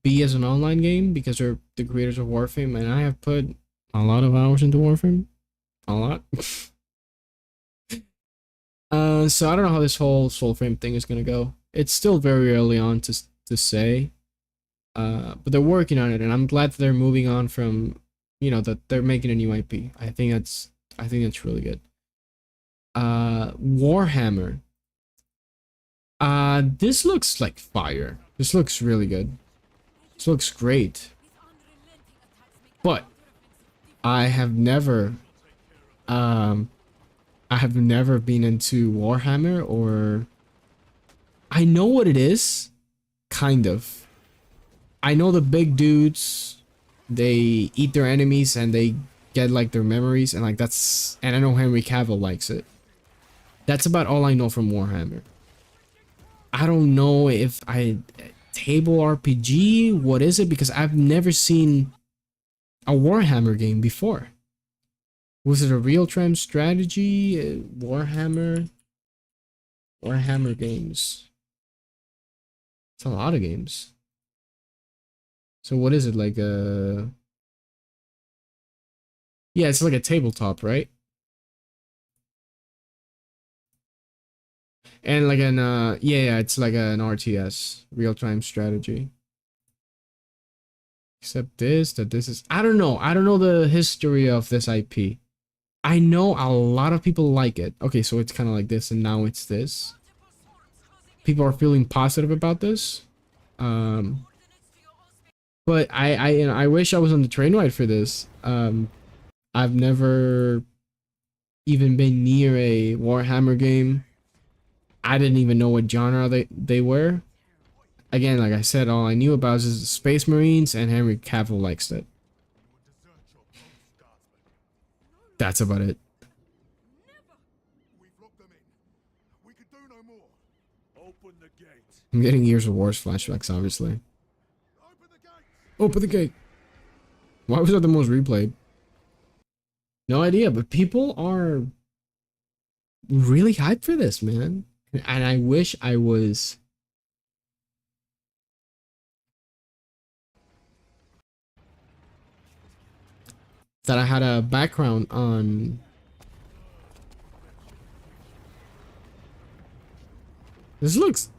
Speaker 1: be as an online game because they're the creators of Warframe, and I have put a lot of hours into Warframe. A lot. So I don't know how this whole Soulframe thing is gonna go. It's still very early on to say. But they're working on it, and I'm glad that they're moving on from, that they're making a new IP. I think that's really good. Warhammer. This looks like fire. This looks really good. This looks great. But I have never been into Warhammer, or I know what it is, kind of. I know the big dudes, they eat their enemies and they get like their memories, and like and I know Henry Cavill likes it. That's about all I know from Warhammer. I don't know if table RPG, what is it? Because I've never seen a Warhammer game before. Was it a real-time strategy? Warhammer games. It's a lot of games. So what is it, like a... Yeah, it's like a tabletop, right? And like an, yeah, it's like an RTS, real-time strategy. Except that this is... I don't know the history of this IP. I know a lot of people like it. Okay, so it's kind of like this, and now it's this. People are feeling positive about this. But I wish I was on the train ride for this. I've never even been near a Warhammer game. I didn't even know what genre they were. Again, like I said, all I knew about is the Space Marines and Henry Cavill likes it. That's about it. I'm getting Years of Wars flashbacks, obviously. Open the gate. Why was that the most replayed? No idea, but people are really hyped for this, man. And I wish I was. That I had a background on. This looks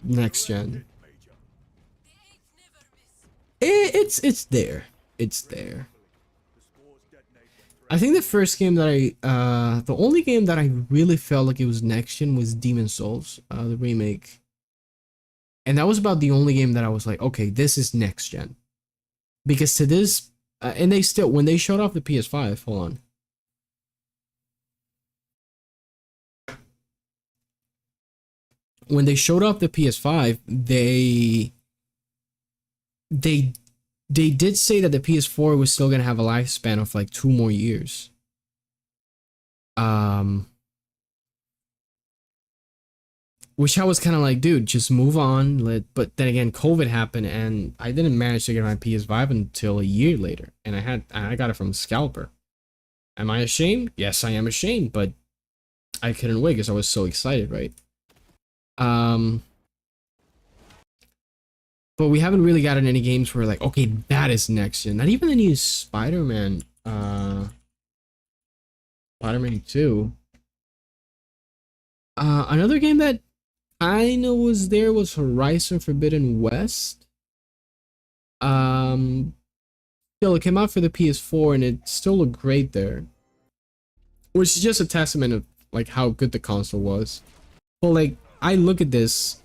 Speaker 1: next gen. It's there. It's there. I think the first game that the only game that I really felt like it was next gen was Demon's Souls, the remake. And that was about the only game that I was like, okay, this is next gen. Because to this, and they still, when they showed off the PS5, hold on. When they showed off the PS5, they did say that the PS4 was still gonna have a lifespan of like 2 more years. Which I was kind of like, dude, just move on. But then again, COVID happened, and I didn't manage to get my PS5 until a year later, and I got it from Scalper. Am I ashamed? Yes, I am ashamed, but I couldn't wait because I was so excited, right? But we haven't really gotten any games where like, okay, that is next gen. Not even the new Spider-Man, Spider-Man 2. Another game that I know was there was Horizon Forbidden West. Still, it came out for the PS4 and it still looked great there. Which is just a testament of like how good the console was. But like, I look at this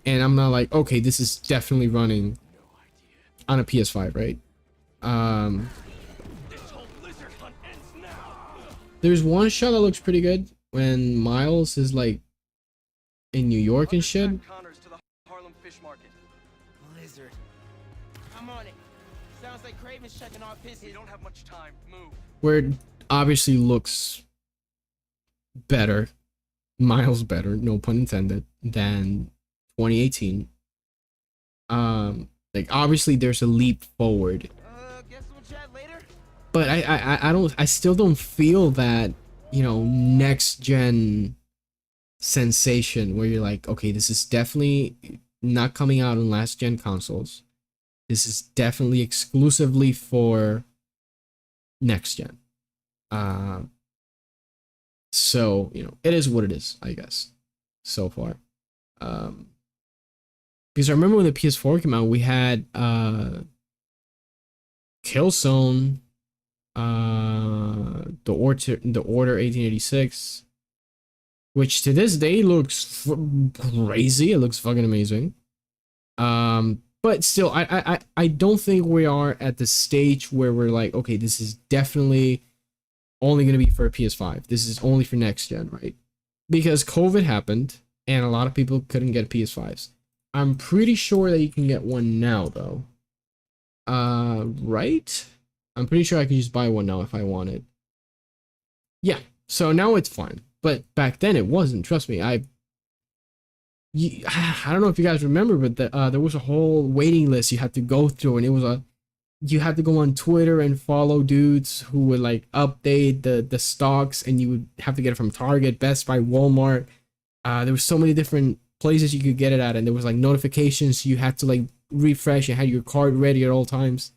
Speaker 1: and I'm not like, okay, this is definitely running on a PS5, right? There's one shot that looks pretty good when Miles is like in New York and shit.
Speaker 2: Blizzard. I'm on it. Sounds like Craven's checking off his. We don't have much time. Move.
Speaker 1: Where it obviously looks better, miles better, no pun intended, than 2018. Like obviously there's a leap forward.
Speaker 2: Guess we'll chat later.
Speaker 1: But I still don't feel that, you know, next gen sensation where you're like, okay, this is definitely not coming out on last gen consoles. This is definitely exclusively for next gen. So, you know, it is what it is, I guess, so far. Because I remember when the PS4 came out, we had Killzone, the Order 1886, which to this day looks crazy. It looks fucking amazing. But still, I don't think we are at the stage where we're like, okay, this is definitely only going to be for a PS5. This is only for next gen, right? Because COVID happened and a lot of people couldn't get PS5s. I'm pretty sure that you can get one now, though. Right? I'm pretty sure I can just buy one now if I wanted. Yeah, so now it's fine. But back then it wasn't. Trust me, I don't know if you guys remember, but there was a whole waiting list you had to go through, and it was you had to go on Twitter and follow dudes who would like update the stocks, and you would have to get it from Target, Best Buy, Walmart. There was so many different places you could get it at, and there was like notifications you had to like refresh and had your card ready at all times.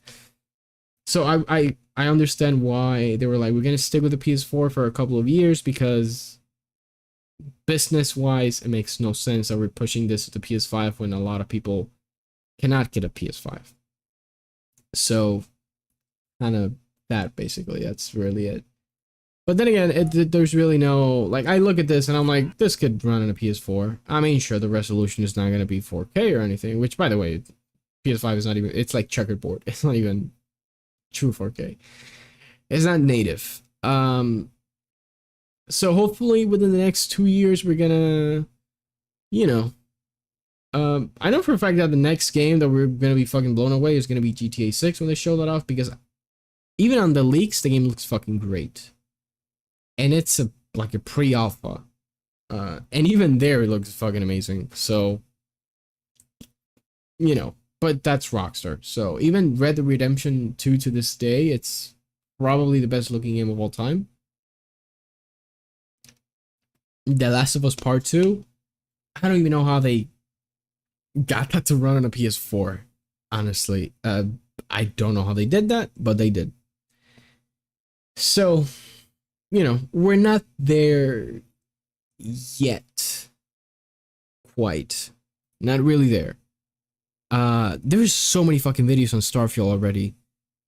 Speaker 1: So I understand why they were like, we're gonna stick with the PS4 for a couple of years, because business wise it makes no sense that we're pushing this to the PS5 when a lot of people cannot get a PS5. So kind of that, basically, that's really it. But then again, there's really no, like, I look at this and I'm like, this could run on a PS4. I mean, sure, the resolution is not going to be 4K or anything, which, by the way, PS5 is not even, it's like checkerboard. It's not even true 4K. It's not native. So hopefully within the next 2 years we're gonna, you know, I know for a fact that the next game that we're gonna be fucking blown away is gonna be GTA 6 when they show that off, because even on the leaks the game looks fucking great, and it's a like a pre-alpha, and even there it looks fucking amazing. So you know, but that's Rockstar. So even Red Dead Redemption 2 to this day, it's probably the best looking game of all time. The Last of Us Part 2, I don't even know how they got that to run on a PS4. Honestly, I don't know how they did that, but they did. So, you know, we're not there yet. Quite. Not really there. There's so many fucking videos on Starfield already.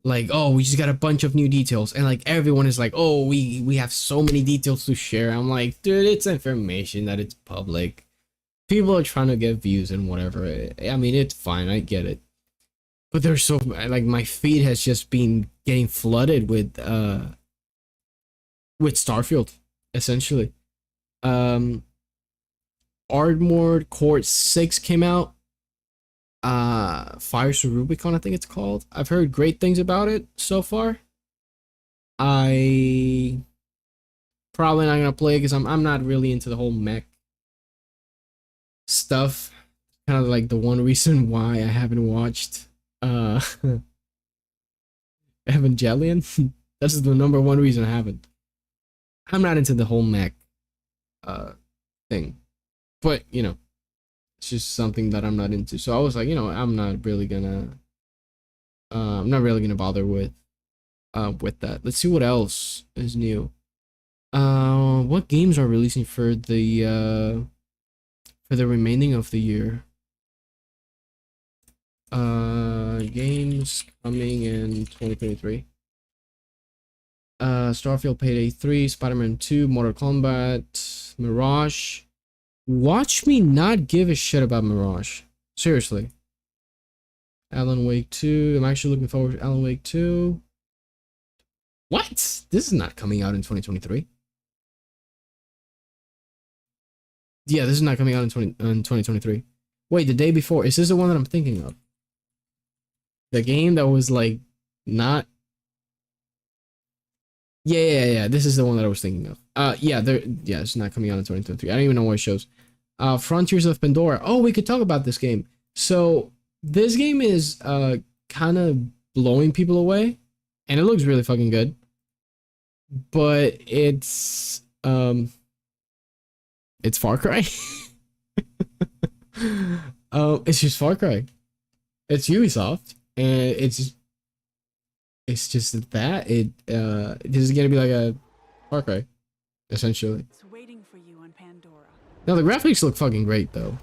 Speaker 1: Like, oh, we just got a bunch of new details, and like everyone is like, oh, we have so many details to share. I'm like, dude, it's information that it's public. People are trying to get views and whatever. I mean, it's fine, I get it. But there's so like my feed has just been getting flooded with Starfield, essentially. Armored Core 6 came out. Fires of Rubicon, I think it's called. I've heard great things about it so far. I probably not gonna play it because I'm not really into the whole mech stuff. Kind of like the one reason why I haven't watched Evangelion. That's the number one reason I haven't. I'm not into the whole mech thing. But you know, it's just something that I'm not into. So I was like, you know, I'm not really gonna bother with that. Let's see what else is new. What games are releasing for the remaining of the year? Games coming in 2023. Starfield, Payday 3, Spider-Man 2, Mortal Kombat, Mirage. Watch me not give a shit about Mirage. Seriously. Alan Wake 2. I'm actually looking forward to Alan Wake 2. What? This is not coming out in 2023. Yeah, this is not coming out in 2023. Wait, the day before. Is this the one that I'm thinking of? The game that was like not. Yeah. This is the one that I was thinking of. Yeah, it's not coming out in 2023. I don't even know what it shows. Frontiers of Pandora. Oh, we could talk about this game. So this game is kind of blowing people away, and it looks really fucking good. But it's Far Cry. It's just Far Cry. It's Ubisoft, and it's just that this is gonna be like a Far Cry, essentially.
Speaker 3: It's waiting for you on Pandora.
Speaker 1: Now the graphics look fucking great though.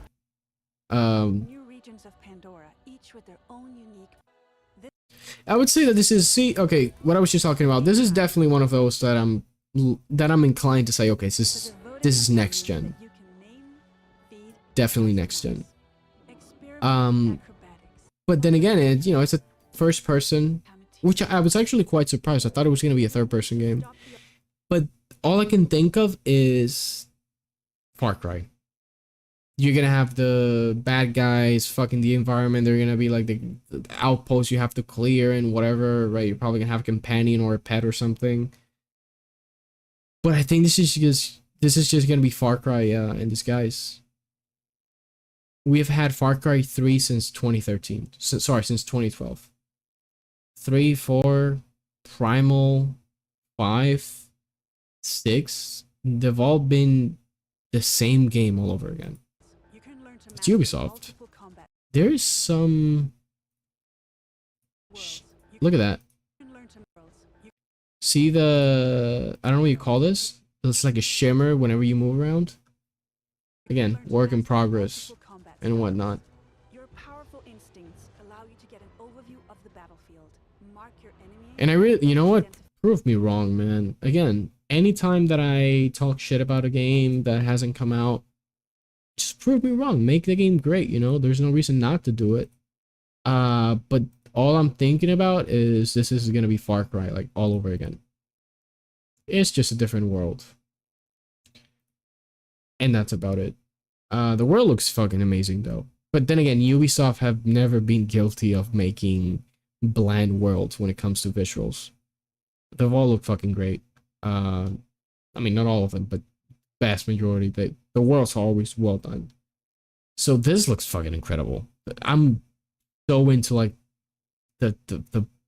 Speaker 3: New regions of Pandora, each with their own unique.
Speaker 1: I would say that this is okay. What I was just talking about. This is definitely one of those that I'm inclined to say, okay, this is next gen. Definitely next gen. But then again, it's a first person, which I was actually quite surprised. I thought it was gonna be a third person game, but all I can think of is Far Cry. You're gonna have the bad guys fucking the environment. They're gonna be like the outposts you have to clear and whatever, right? You're probably gonna have a companion or a pet or something. But I think this is just gonna be Far Cry in disguise. We have had Far Cry 3 since 2013. Since 2012. 3, 4, Primal, 5, 6. They've all been the same game all over again. It's Ubisoft. There's some. Look at that. See the. I don't know what you call this. It's like a shimmer whenever you move around. Again, work in progress and whatnot.
Speaker 3: Your powerful instincts allow you to get an overview of the battlefield. Mark your enemy.
Speaker 1: And I really, you know what? Prove me wrong, man. Again, anytime that I talk shit about a game that hasn't come out, just prove me wrong. Make the game great, There's no reason not to do it. But all I'm thinking about is this is gonna be Far Cry, like, all over again. It's just a different world. And that's about it. The world looks fucking amazing though. But then again, Ubisoft have never been guilty of making bland worlds when it comes to visuals. They've all looked fucking great. I mean, not all of them, but vast majority. The worlds are always well done. So this looks fucking incredible. I'm so into like the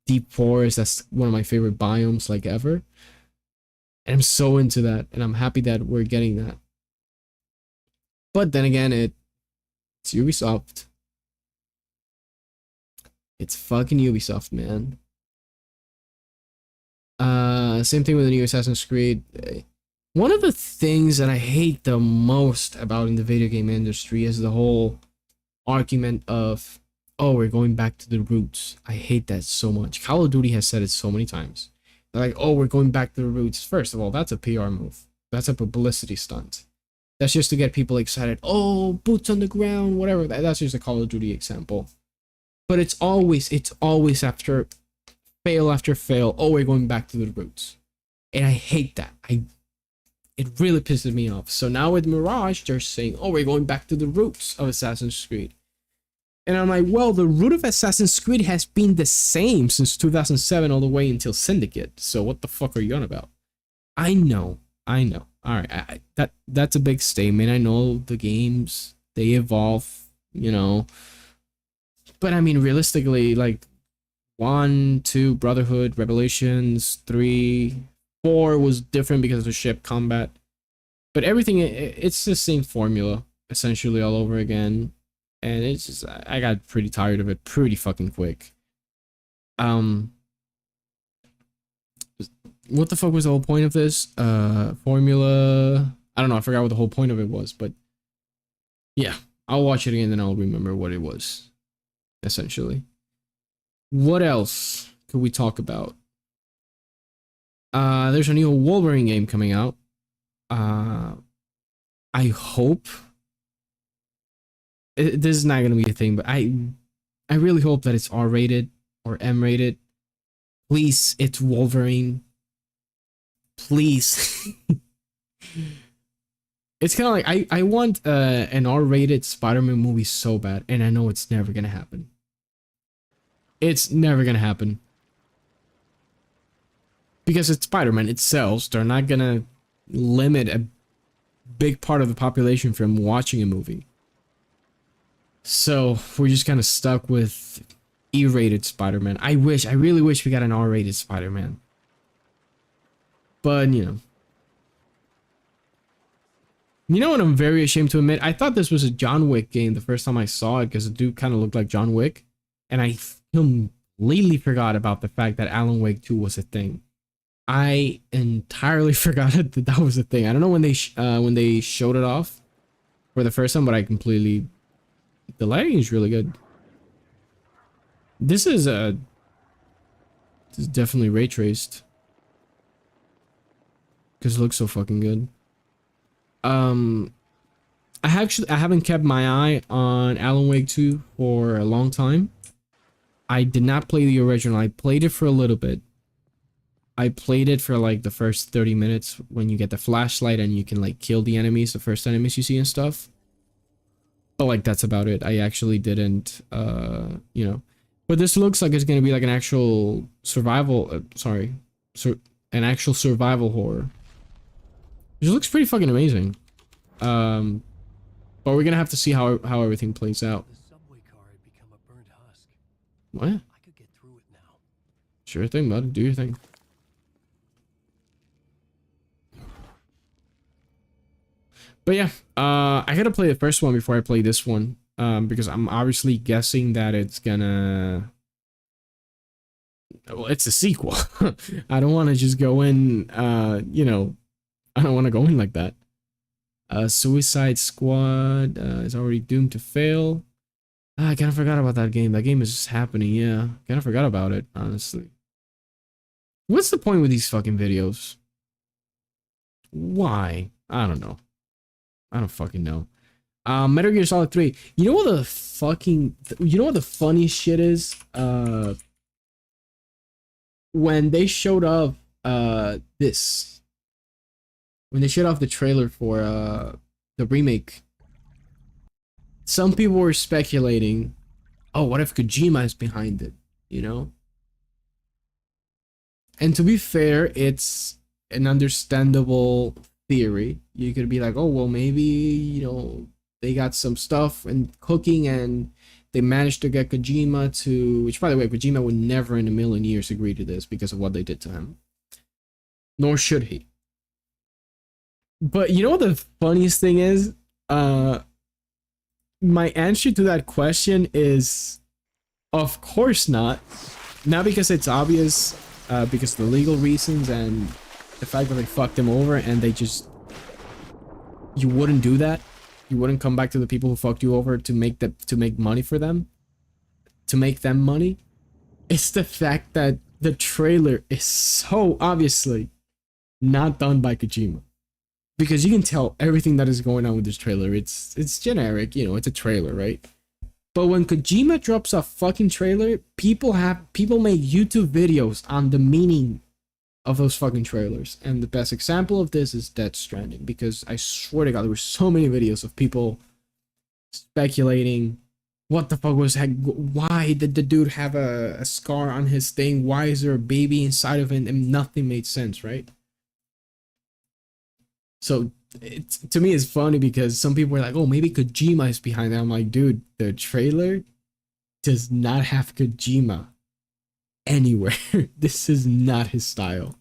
Speaker 1: deep forest. That's one of my favorite biomes like ever. And I'm so into that, and I'm happy that we're getting that. But then again, it's Ubisoft. It's fucking Ubisoft, man. Same thing with the new Assassin's Creed. One of the things that I hate the most about in the video game industry is the whole argument of, oh, we're going back to the roots. I hate that so much. Call of Duty has said it so many times. They're like, oh, we're going back to the roots. First of all, that's a PR move. That's a publicity stunt. That's just to get people excited. Oh, boots on the ground, whatever. That's just a Call of Duty example. But it's always after fail. Oh, we're going back to the roots. And I hate that. It really pisses me off. So now with Mirage, they're saying, oh, we're going back to the roots of Assassin's Creed. And I'm like, well, the root of Assassin's Creed has been the same since 2007 all the way until Syndicate. So what the fuck are you on about? I know. All right, that's a big statement. I know the games, they evolve, you know. But I mean, realistically, like 1, 2, Brotherhood, Revelations, 3, 4 was different because of the ship combat. But everything, it's the same formula, essentially all over again. And it's just, I got pretty tired of it pretty fucking quick. What the fuck was the whole point of this? Formula, I don't know, I forgot what the whole point of it was, but yeah, I'll watch it again and I'll remember what it was, essentially. What else could we talk about? There's a new Wolverine game coming out. I hope this is not going to be a thing, but I really hope that it's R-rated or M-rated. Please, it's Wolverine. Please. It's kind of like I want an R-rated Spider-Man movie so bad, and I know it's never going to happen. It's never going to happen. Because it's Spider-Man, it sells. They're not going to limit a big part of the population from watching a movie. So we're just kind of stuck with E-rated Spider-Man. I really wish we got an R-rated Spider-Man. But, you know. You know what I'm very ashamed to admit? I thought this was a John Wick game the first time I saw it because the dude kind of looked like John Wick. And I completely forgot about the fact that Alan Wake 2 was a thing. I entirely forgot that was a thing. I don't know when they showed it off for the first time, but I completely... The lighting is really good. This is definitely ray traced. Because it looks so fucking good. I haven't kept my eye on Alan Wake 2 for a long time. I did not play the original. I played it for a little bit. I played it for like the first 30 minutes when you get the flashlight and you can like kill the enemies, the first enemies you see and stuff. But like that's about it. I actually didn't you know. But this looks like it's going to be like an actual survival an actual survival horror. Which looks pretty fucking amazing. But we're going to have to see how everything plays out.
Speaker 4: The subway car had become a burnt husk.
Speaker 1: What?
Speaker 4: I could get through it now.
Speaker 1: Sure thing, bud. Do your thing. But yeah, I gotta play the first one before I play this one, because I'm obviously guessing that it's gonna... Well, it's a sequel. I don't want to just go in, you know, I don't want to go in like that. Suicide Squad is already doomed to fail. I kind of forgot about that game. That game is just happening, yeah. Kind of forgot about it, honestly. What's the point with these fucking videos? Why? I don't know. I don't fucking know. Metal Gear Solid 3. You know what the fucking... You know what the funniest shit is? When they showed up, this... when they showed off the trailer for the remake, some people were speculating, oh, what if Kojima is behind it, you know? And to be fair, it's an understandable theory. You could be like, oh, well, maybe, you know, they got some stuff and cooking and they managed to get Kojima to, which by the way, Kojima would never in a million years agree to this because of what they did to him. Nor should he. But you know what the funniest thing is? My answer to that question is, of course not. Not because it's obvious, because of the legal reasons and the fact that they fucked him over and they just... You wouldn't do that. You wouldn't come back to the people who fucked you over to make money for them. To make them money. It's the fact that the trailer is so obviously not done by Kojima. Because you can tell everything that is going on with this trailer. It's generic, you know, it's a trailer, right? But when Kojima drops a fucking trailer, people make YouTube videos on the meaning of those fucking trailers. And the best example of this is Death Stranding, because I swear to God, there were so many videos of people speculating what the fuck was, why did the dude have a scar on his thing? Why is there a baby inside of him? And nothing made sense, right? So to me, it's funny because some people were like, oh, maybe Kojima is behind that. I'm like, dude, the trailer does not have Kojima anywhere. This is not his style.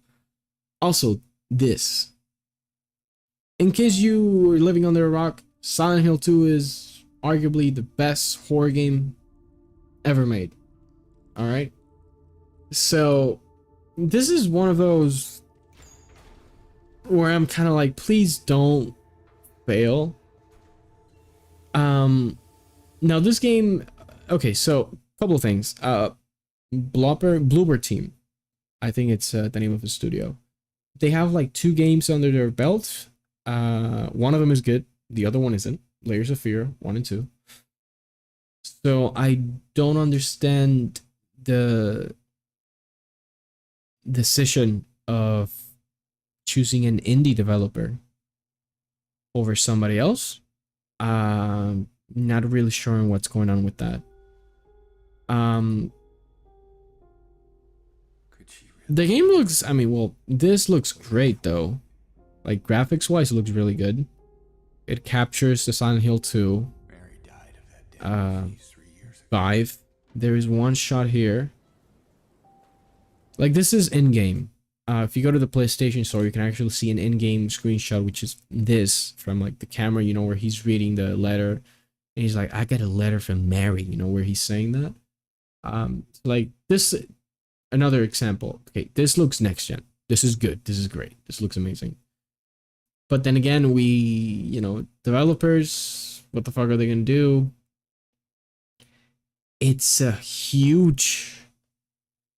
Speaker 1: Also, this. In case you were living under a rock, Silent Hill 2 is arguably the best horror game ever made. Alright? So, this is one of those where I'm kind of like, please don't fail. Now this game, okay, so a couple of things. Bloober Team, I think it's the name of the studio. They have like 2 games under their belt. One of them is good, the other one isn't. Layers of Fear 1 and 2. So I don't understand the decision of choosing an indie developer over somebody else. Not really sure what's going on with that. The game looks, I mean, well, this looks great though. Like graphics wise, it looks really good. It captures the Silent Hill 2 vibe. There is one shot here. Like this is in-game. If you go to the PlayStation Store, you can actually see an in-game screenshot, which is this from like the camera, you know, where he's reading the letter. And he's like, I got a letter from Mary, you know, where he's saying that. Like this, another example. Okay, this looks next gen. This is good. This is great. This looks amazing. But then again, we, you know, developers, what the fuck are they gonna do? It's a huge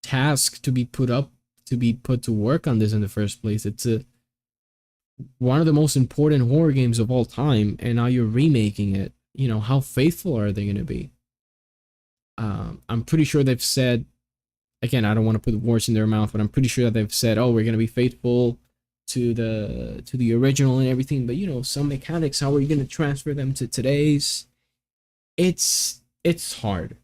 Speaker 1: task to be put to work on this in the first place. It's one of the most important horror games of all time, and now you're remaking it. You know, how faithful are they going to be? I'm pretty sure they've said, again, I don't want to put words in their mouth, but I'm pretty sure that they've said, oh, we're going to be faithful to the original and everything, but you know, some mechanics, how are you going to transfer them to today's? It's hard.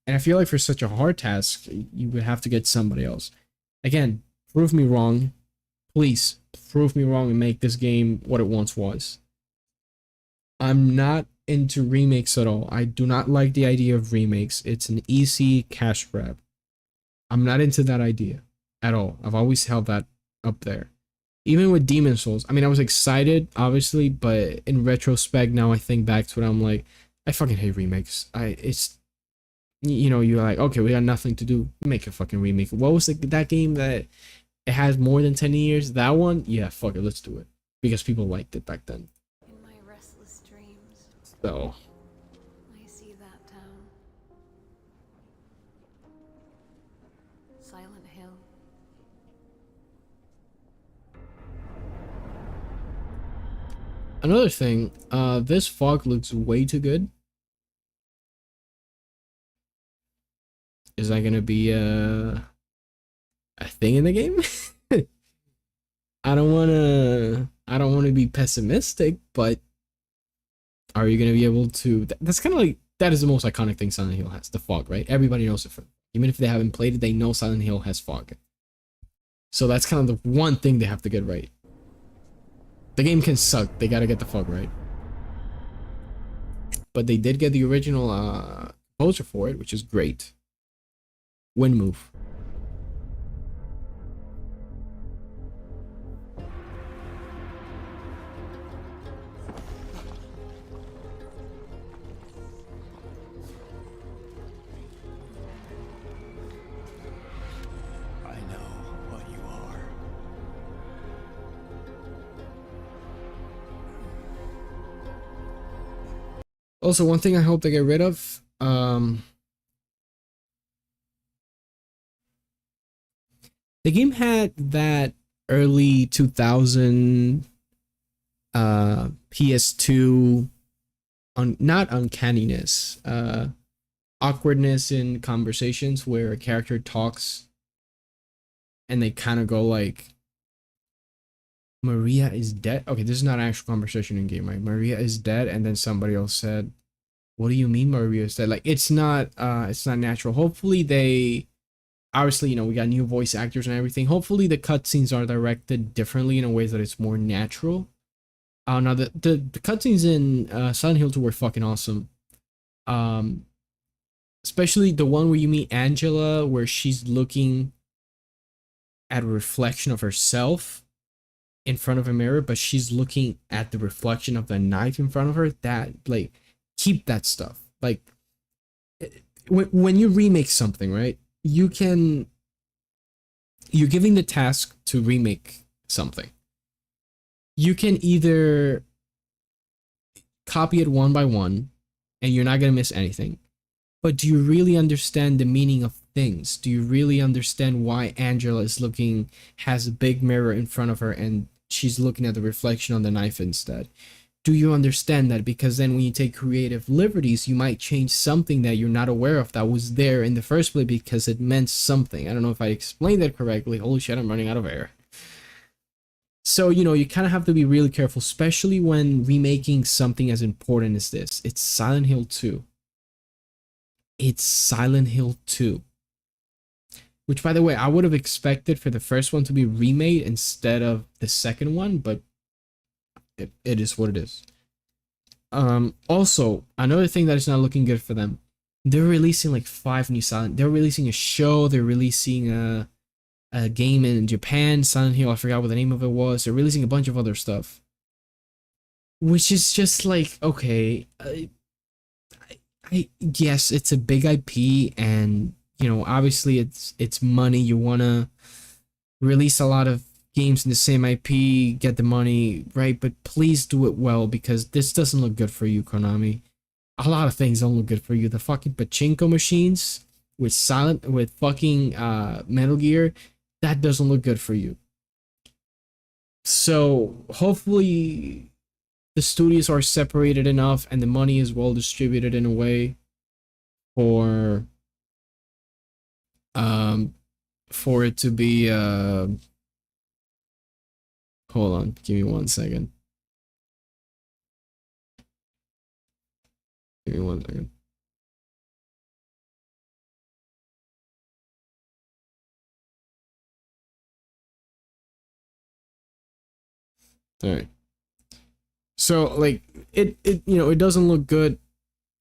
Speaker 1: And I feel like for such a hard task, you would have to get somebody else. Again, prove me wrong. Please, prove me wrong and make this game what it once was. I'm not into remakes at all. I do not like the idea of remakes. It's an easy cash grab. I'm not into that idea at all. I've always held that up there. Even with Demon's Souls, I mean, I was excited, obviously, but in retrospect, now I think back to it, I'm like, I fucking hate remakes. It's, you know, you're like, okay, we got nothing to do, make a fucking remake. What was that game that it has more than 10 years? That one? Yeah, fuck it, let's do it. Because people liked it back then.
Speaker 5: In my restless dreams,
Speaker 1: So,
Speaker 5: I see that town. Silent Hill.
Speaker 1: another thing, this fog looks way too good. Is that gonna be a thing in the game? I don't I don't want to be pessimistic, but are you going to be able to? That's kind of like, that is the most iconic thing Silent Hill has, the fog, right? Everybody knows it. Even if they haven't played it, they know Silent Hill has fog. So that's kind of the one thing they have to get right. The game can suck, they got to get the fog right. But they did get the original composer for it, which is great. Wind move.
Speaker 4: I know what you are.
Speaker 1: Also, one thing I hope they get rid of, the game had that early 2000 PS2 not uncanniness, awkwardness in conversations where a character talks and they kind of go like, Maria is dead. Okay, this is not an actual conversation in game, right? Maria is dead, and then somebody else said, what do you mean Maria is dead? Like, it's not natural. Hopefully they, obviously, you know, we got new voice actors and everything. Hopefully the cutscenes are directed differently in a way that it's more natural. Now the cutscenes in Silent Hill 2 were fucking awesome. Especially the one where you meet Angela, where she's looking at a reflection of herself in front of a mirror, but she's looking at the reflection of the knife in front of her. That, like, keep that stuff. Like, when you remake something, right? You're giving the task to remake something. You can either copy it one by one and you're not going to miss anything. But do you really understand the meaning of things? Do you really understand why Angela has a big mirror in front of her and she's looking at the reflection on the knife instead? Do you understand that? Because then when you take creative liberties, you might change something that you're not aware of that was there in the first place because it meant something. I don't know if I explained that correctly. Holy shit, I'm running out of air. So, you know, you kind of have to be really careful, especially when remaking something as important as this. It's Silent Hill 2. It's Silent Hill 2. Which, by the way, I would have expected for the first one to be remade instead of the second one, but it is what it is. Also, another thing that is not looking good for them, they're releasing like 5 new they're releasing a show, they're releasing a game in Japan, Silent Hill, I forgot what the name of it was. They're releasing a bunch of other stuff. Which is just like, okay, yes, it's a big IP, and you know, obviously it's money. You want to release a lot of games in the same IP, get the money, right? But please do it well, because this doesn't look good for you, Konami. A lot of things don't look good for you. The fucking pachinko machines with fucking Metal Gear, that doesn't look good for you. So hopefully the studios are separated enough and the money is well distributed in a way for it to be hold on, give me 1 second. Give me 1 second. All right. So like it you know, it doesn't look good.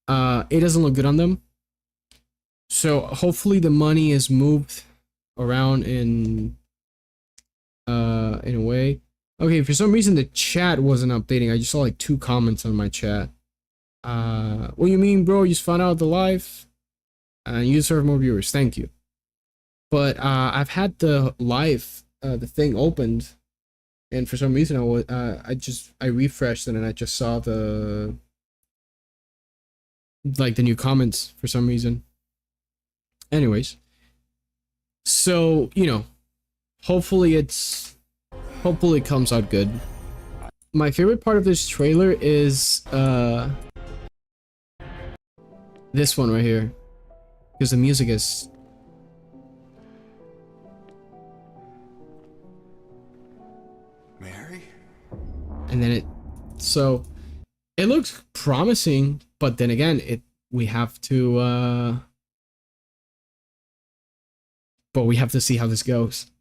Speaker 1: It doesn't look good on them. So hopefully the money is moved around in a way. Okay, for some reason the chat wasn't updating. I just saw like 2 comments on my chat. What do you mean, bro? You just found out the live? You deserve more viewers. Thank you. But I've had the live the thing opened, and for some reason I refreshed it and I just saw the new comments for some reason. Anyways, so you know, hopefully it comes out good. My favorite part of this trailer is this one right here, because the music is
Speaker 6: Mary?
Speaker 1: And then so it looks promising, but then again, we have to but we have to see how this goes.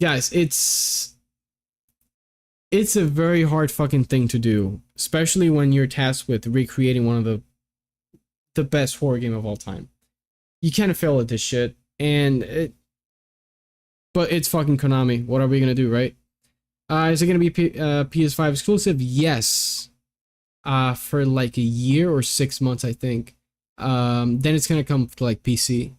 Speaker 1: Guys, it's a very hard fucking thing to do, especially when you're tasked with recreating one of the best horror game of all time. You can't fail at this shit, but it's fucking Konami. What are we gonna do, right? Is it gonna be PS5 exclusive? Yes. For like a year or 6 months, I think. Then it's gonna come to like PC.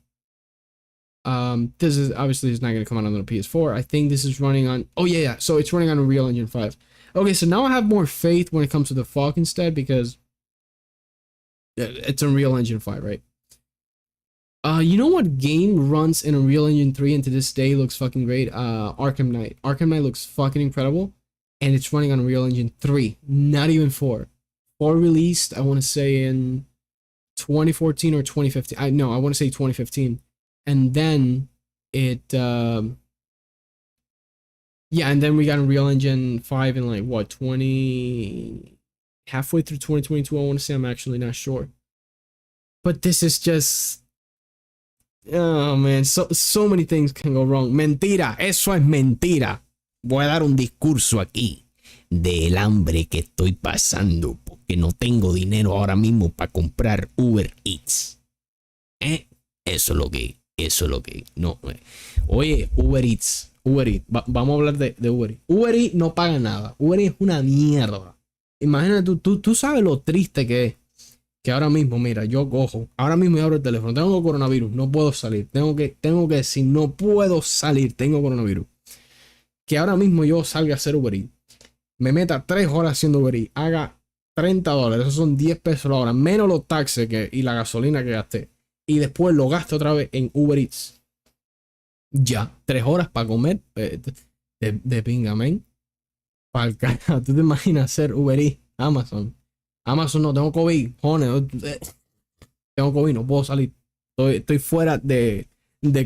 Speaker 1: This is obviously it's not gonna come out on the PS4. I think this is running on. Oh yeah. So it's running on Unreal Engine 5. Okay, so now I have more faith when it comes to the Falk instead because it's Unreal Engine 5, right? You know what game runs in Unreal Engine 3 and to this day looks fucking great? Arkham Knight. Arkham Knight looks fucking incredible, and it's running on Unreal Engine 3, not even 4. 4 released, I want to say in 2014 or 2015. I want to say 2015. And then and then we got Unreal Engine 5 in like what, halfway through 2022, I want to say. I'm actually not sure. But this is just, oh man, so many things can go wrong. Mentira, eso es mentira. Voy a dar un discurso aquí del hambre que estoy pasando porque no tengo dinero ahora mismo para comprar Uber Eats. Eso es lo que, no. Oye, Uber Eats, vamos a hablar de Uber Eats. Uber Eats no paga nada. Uber Eats es una mierda. Imagínate, tú sabes lo triste que es. Que ahora mismo, mira, yo cojo, ahora mismo abro el teléfono, tengo coronavirus, no puedo salir, tengo que decir, no puedo salir, tengo coronavirus. Que ahora mismo yo salga a hacer Uber Eats, me meta 3 horas haciendo Uber Eats, haga $30, esos son 10 pesos la hora, menos los taxes y la gasolina que gasté, y después lo gasto otra vez en Uber Eats. Ya, 3 horas para comer, de pinga, men. Para el carajo, ¿tú te imaginas hacer Uber Eats? Amazon no, tengo COVID, joder, tengo COVID, no puedo salir. Estoy fuera de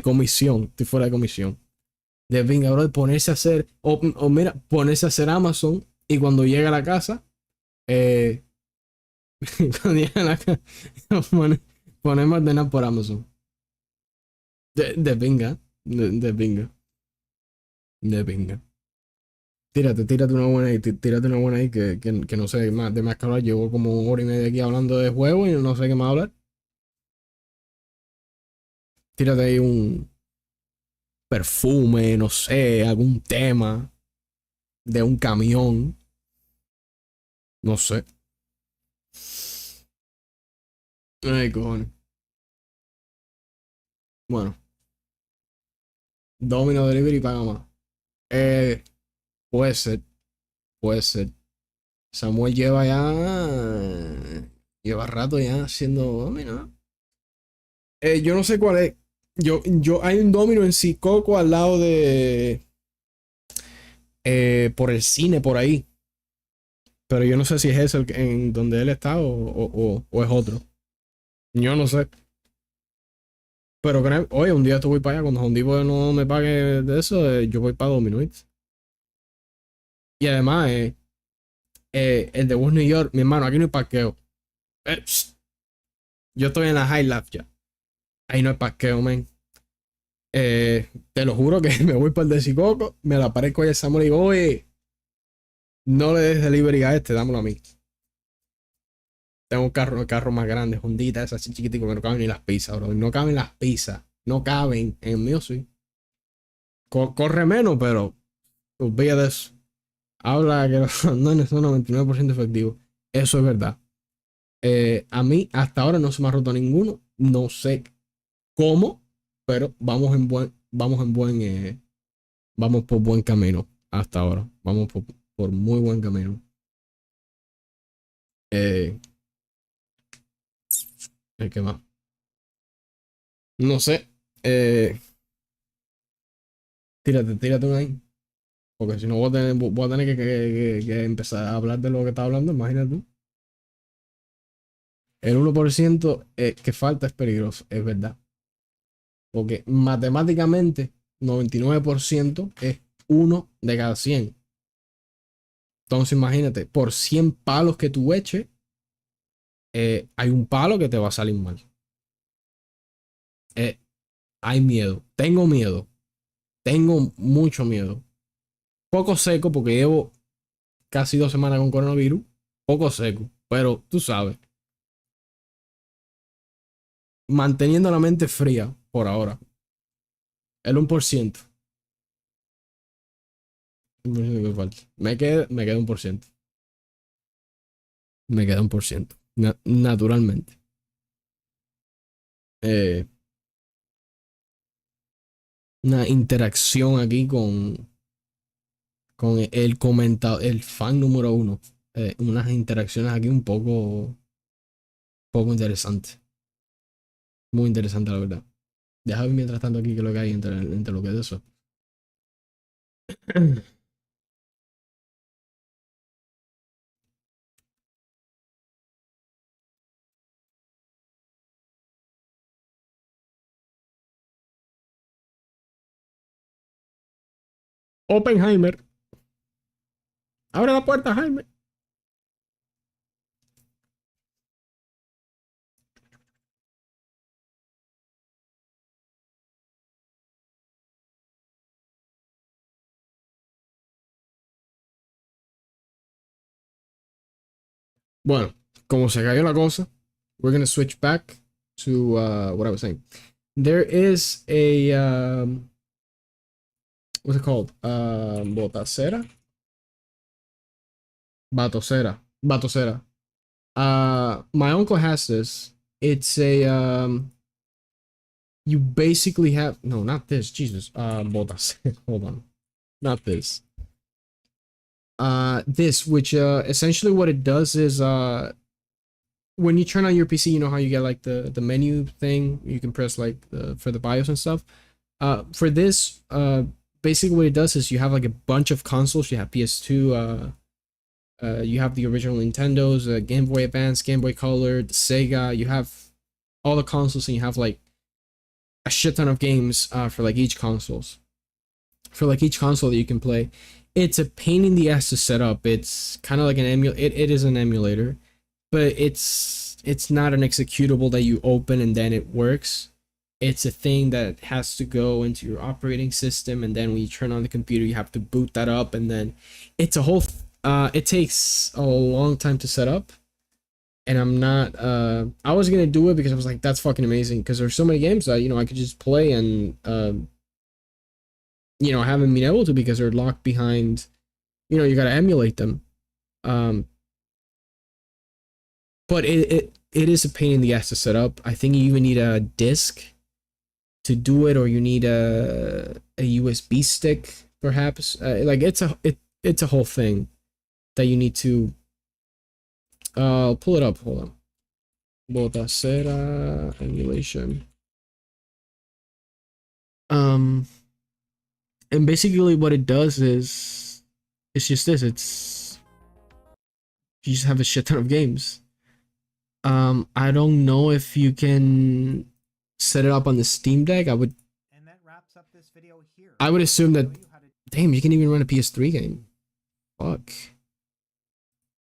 Speaker 1: comisión, estoy fuera de comisión. De venga, bro, ponerse a hacer, o mira, ponerse a hacer Amazon y cuando llega a la casa, cuando llega a la casa, ponemos a ordenar por Amazon. De pinga, de pinga. Tírate una buena ahí, que no sé de más que hablar. Llevo como 1 hora y media aquí hablando de juego y no sé qué más hablar. Tírate ahí un perfume, no sé, algún tema de un camión. No sé. Ay, cojones. Bueno. Domino Delivery paga más. Puede ser. Samuel lleva rato ya haciendo domino. Yo no sé cuál es. Hay un domino en Sicoco al lado de por el cine por ahí. Pero yo no sé si es ese en donde él está o es otro. Yo no sé. Pero oye, un día te voy para allá. Cuando Home Depot no me pague de eso, yo voy para Domino. Y además, el de West New York, mi hermano, aquí no hay parqueo. Yo estoy en la High Life ya. Ahí no hay parqueo, man. Te lo juro que me voy para el de Sicoco, me la aparezco ahí a Samuel y digo, oye, no le des delivery a este, dámelo a mí. Tengo un carro más grande, Hondita, esa así chiquitico, que no caben ni las pizzas, bro. No caben las pizzas. No caben. En el mío sí. Corre menos, pero olvídate de eso. Habla que los andones son 99% efectivos. Eso es verdad. A mí hasta ahora no se me ha roto ninguno. No sé cómo, pero vamos por buen camino hasta ahora. Vamos por muy buen camino. ¿Qué más? No sé. Tírate una ahí. Porque si no voy a tener que empezar a hablar de lo que está hablando. Imagínate tú. El 1% que falta es peligroso, es verdad. Porque matemáticamente 99% es 1 de cada 100. Entonces imagínate, por 100 palos que tú eches, hay un palo que te va a salir mal. Eh, hay miedo, tengo mucho miedo. Poco seco porque llevo casi 2 semanas con coronavirus, poco seco, pero tú sabes, manteniendo la mente fría por ahora, el 1%. Que falta. Me queda 1%. Me queda 1%. Naturalmente. Eh, una interacción aquí con el comentado, el fan número uno. Unas interacciones aquí un poco interesantes. Muy interesante, la verdad. Deja ver mientras tanto aquí que lo que hay entre lo que es eso. Oppenheimer. Abre la puerta, Jaime. Bueno, como se cayó la cosa, we're gonna switch back to what I was saying. There is a what's it called? Botacera, batocera. My uncle has this. It's a you basically have no, not this. Jesus, botacera. Hold on, not this. This, which essentially what it does is when you turn on your PC, you know how you get like the menu thing. You can press like for the BIOS and stuff. For this, basically what it does is you have like a bunch of consoles. You have PS2. You have the original Nintendos, Game Boy Advance, Game Boy Color, the Sega. You have all the consoles, and you have like a shit ton of games for like each consoles. For like each console that you can play. It's a pain in the ass to set up. It's kind of like an it is an emulator, but it's not an executable that you open and then it works. It's a thing that has to go into your operating system, and then when you turn on the computer you have to boot that up, and then it's a whole it takes a long time to set up. And I'm not I was gonna do it because I was like, that's fucking amazing, because there's so many games that, you know, I could just play and you know, I haven't been able to because they're locked behind, you know, you gotta emulate them. But it is a pain in the ass to set up. I think you even need a disc to do it, or you need a USB stick, perhaps. Like it's a whole thing that you need to. I'll pull it up. Hold on. Botacera emulation. And basically what it does is it's just this. It's you just have a shit ton of games. I don't know if you can set it up on the Steam Deck. I would assume that. Damn, you can even run a PS3 game. Fuck.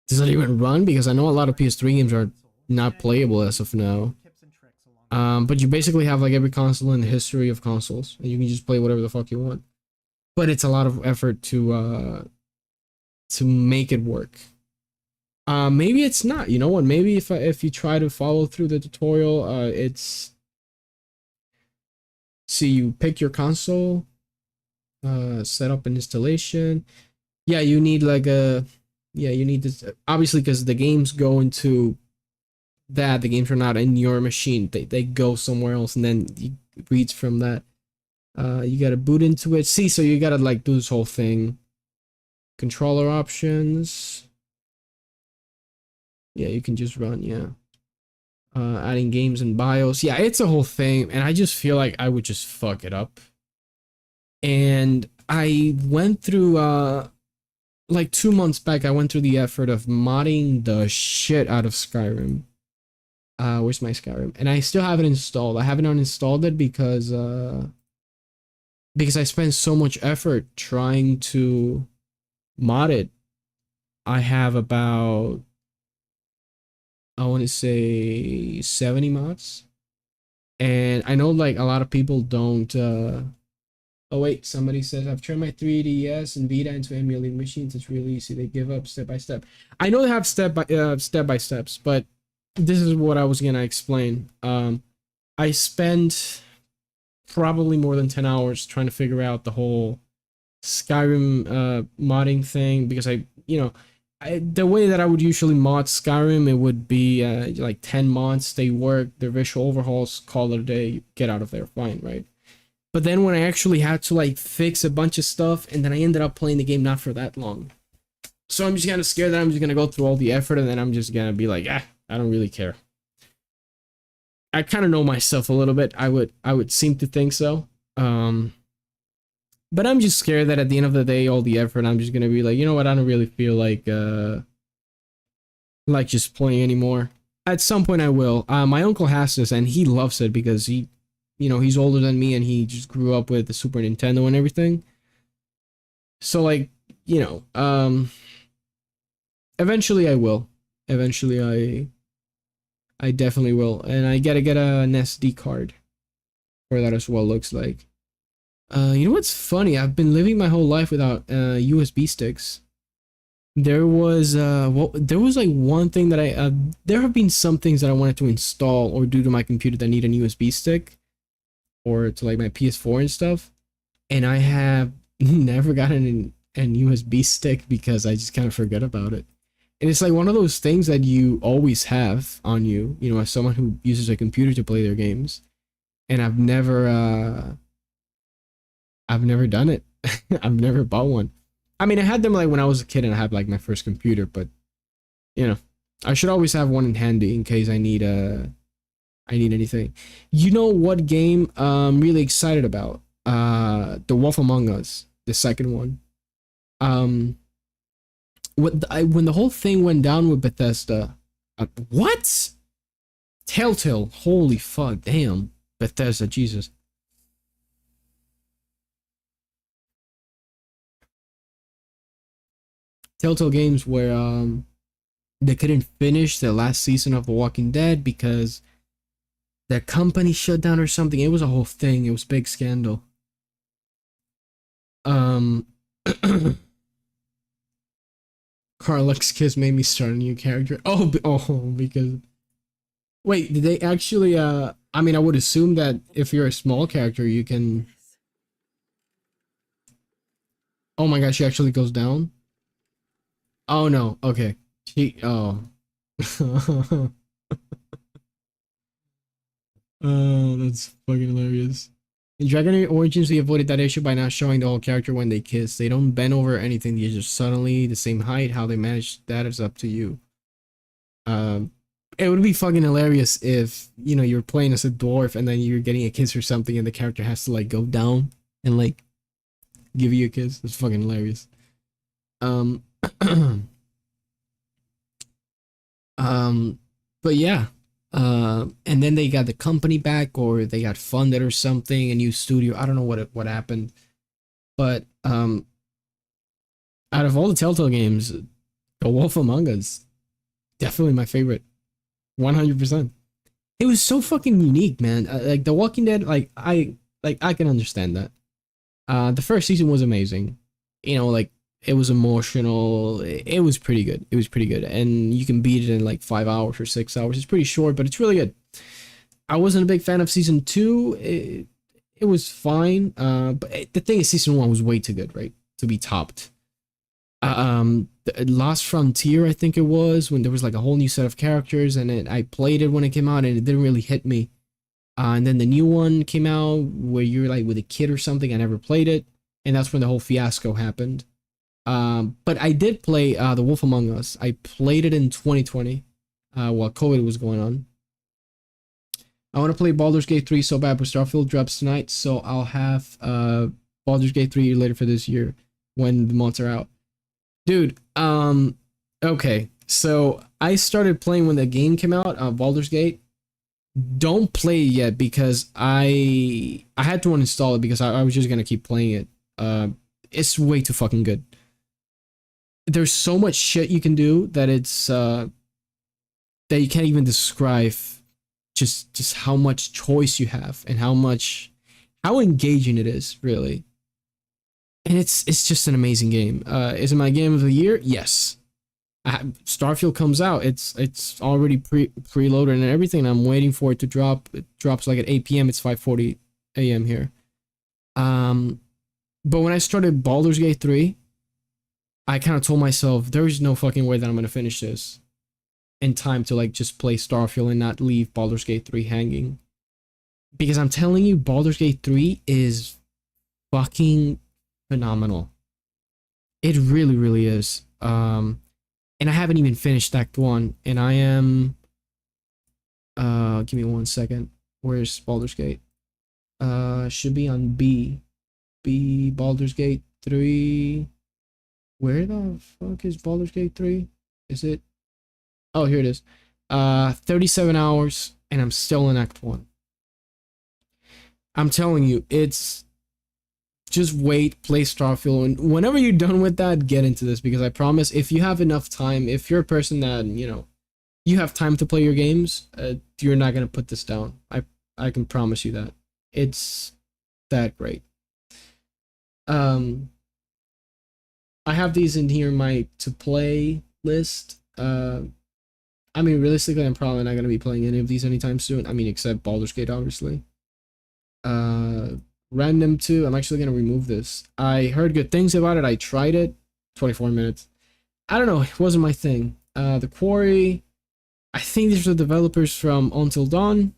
Speaker 1: Does that even run? Because I know a lot of PS3 games are not playable as of now. But you basically have like every console in the history of consoles, and you can just play whatever the fuck you want. But it's a lot of effort to make it work. Maybe it's not. You know what? Maybe if you try to follow through the tutorial, it's. See, you pick your console, set up an installation. Yeah, you need like a. Yeah, you need this obviously because the games go into that. The games are not in your machine. They go somewhere else, and then it reads from that. You gotta boot into it. See, so you gotta like do this whole thing. Controller options. Yeah, you can just run. Yeah. Adding games and BIOS. Yeah, it's a whole thing, and I just feel like I would just fuck it up. And I went through like 2 months back, I went through the effort of modding the shit out of Skyrim. Where's my Skyrim? And I still haven't installed. I haven't uninstalled it because I spent so much effort trying to mod it. I have about, I want to say 70 mods. And I know like a lot of people don't oh wait, somebody says I've turned my 3DS and Vita into emulating machines. It's really easy. They give up step by step. I know they have step by steps, but this is what I was gonna explain. I spent probably more than 10 hours trying to figure out the whole Skyrim modding thing because the way that I would usually mod Skyrim, it would be like 10 mods, they work, their visual overhauls, call it a day, get out of there, fine, right? But then when I actually had to like fix a bunch of stuff, and then I ended up playing the game not for that long. So I'm just kind of scared that I'm just gonna go through all the effort and then I'm just gonna be like, I don't really care. I kind of know myself a little bit. I would seem to think so. But I'm just scared that at the end of the day, all the effort, I'm just gonna be like, you know what? I don't really feel like just playing anymore. At some point, I will. My uncle has this, and he loves it because he's older than me, and he just grew up with the Super Nintendo and everything. So like, eventually I will. Eventually, I definitely will, and I gotta get an SD card for that as well. Looks like. You know what's funny? I've been living my whole life without USB sticks. There was like one thing that there have been some things that I wanted to install or do to my computer that need an USB stick, or to like my PS4 and stuff, and I have never gotten an USB stick because I just kind of forget about it. And it's like one of those things that you always have on you, as someone who uses a computer to play their games, and I've never done it. I've never bought one. I mean, I had them like when I was a kid and I had like my first computer, but I should always have one in handy in case I need anything. You know what game I'm really excited about? The Wolf Among Us, the second one. When the whole thing went down with Bethesda, what? Telltale, holy fuck, damn. Bethesda, Jesus. Telltale Games where they couldn't finish the last season of The Walking Dead because their company shut down or something. It was a whole thing. It was a big scandal. Carlux Kiss made me start a new character. Because wait, did they actually I mean, I would assume that if you're a small character you can. Oh my gosh, she actually goes down. Oh no, okay. Oh. Oh, that's fucking hilarious. In Dragon Age Origins, we avoided that issue by not showing the whole character when they kiss. They don't bend over or anything. They're just suddenly the same height. How they manage that is up to you. It would be fucking hilarious if, you're playing as a dwarf and then you're getting a kiss or something and the character has to, like, go down and, like, give you a kiss. It's fucking hilarious. But yeah. And then they got the company back, or they got funded or something, a new studio. I don't know what happened, but out of all the Telltale games, The Wolf Among Us, definitely my favorite, 100%. It was so fucking unique, man. Like The Walking Dead, I can understand that. The first season was amazing, like. It was emotional. It was pretty good. It was pretty good. And you can beat it in like 5 hours or 6 hours. It's pretty short, but it's really good. I wasn't a big fan of season 2. It was fine. But the thing is, season 1 was way too good, right? To be topped. Lost Frontier, I think it was, when there was like a whole new set of characters, and I played it when it came out and it didn't really hit me. And then the new one came out where you're like with a kid or something. I never played it. And that's when the whole fiasco happened. But I did play The Wolf Among Us. I played it in 2020 while COVID was going on. I want to play Baldur's Gate 3 so bad, but Starfield drops tonight, so I'll have Baldur's Gate 3 later for this year when the mods are out. Dude, okay. So I started playing when the game came out, Baldur's Gate. Don't play it yet because I had to uninstall it because I was just gonna keep playing it. It's way too fucking good. there's so much shit you can do that it's that you can't even describe just how much choice you have and how engaging it is, really. And it's just an amazing game. Is it my game of the year? Yes. Starfield comes out. It's already preloaded and everything. I'm waiting for it to drop. It drops like at 8 p.m. It's 5:40 a.m. here. But when I started Baldur's Gate 3, I kind of told myself there's no fucking way that I'm gonna finish this in time to like just play Starfield and not leave Baldur's Gate 3 hanging. Because I'm telling you, Baldur's Gate 3 is fucking phenomenal. It really, really is. And I haven't even finished Act 1, and I am give me 1 second. Where's Baldur's Gate? Should be on B. Baldur's Gate 3. Where the fuck is Baldur's Gate 3? Is it? Oh, here it is. 37 hours, and I'm still in Act 1. I'm telling you, it's just wait, play Starfield, and whenever you're done with that, get into this, because I promise, if you have enough time, if you're a person that, you know, you have time to play your games, you're not gonna put this down. I can promise you that. It's that great. I have these in here in my to play list. I mean, realistically, I'm probably not gonna be playing any of these anytime soon. I mean, except Baldur's Gate, obviously. Random 2, I'm actually gonna remove this. I heard good things about it. I tried it. 24 minutes. I don't know, it wasn't my thing. The Quarry, I think these are the developers from Until Dawn.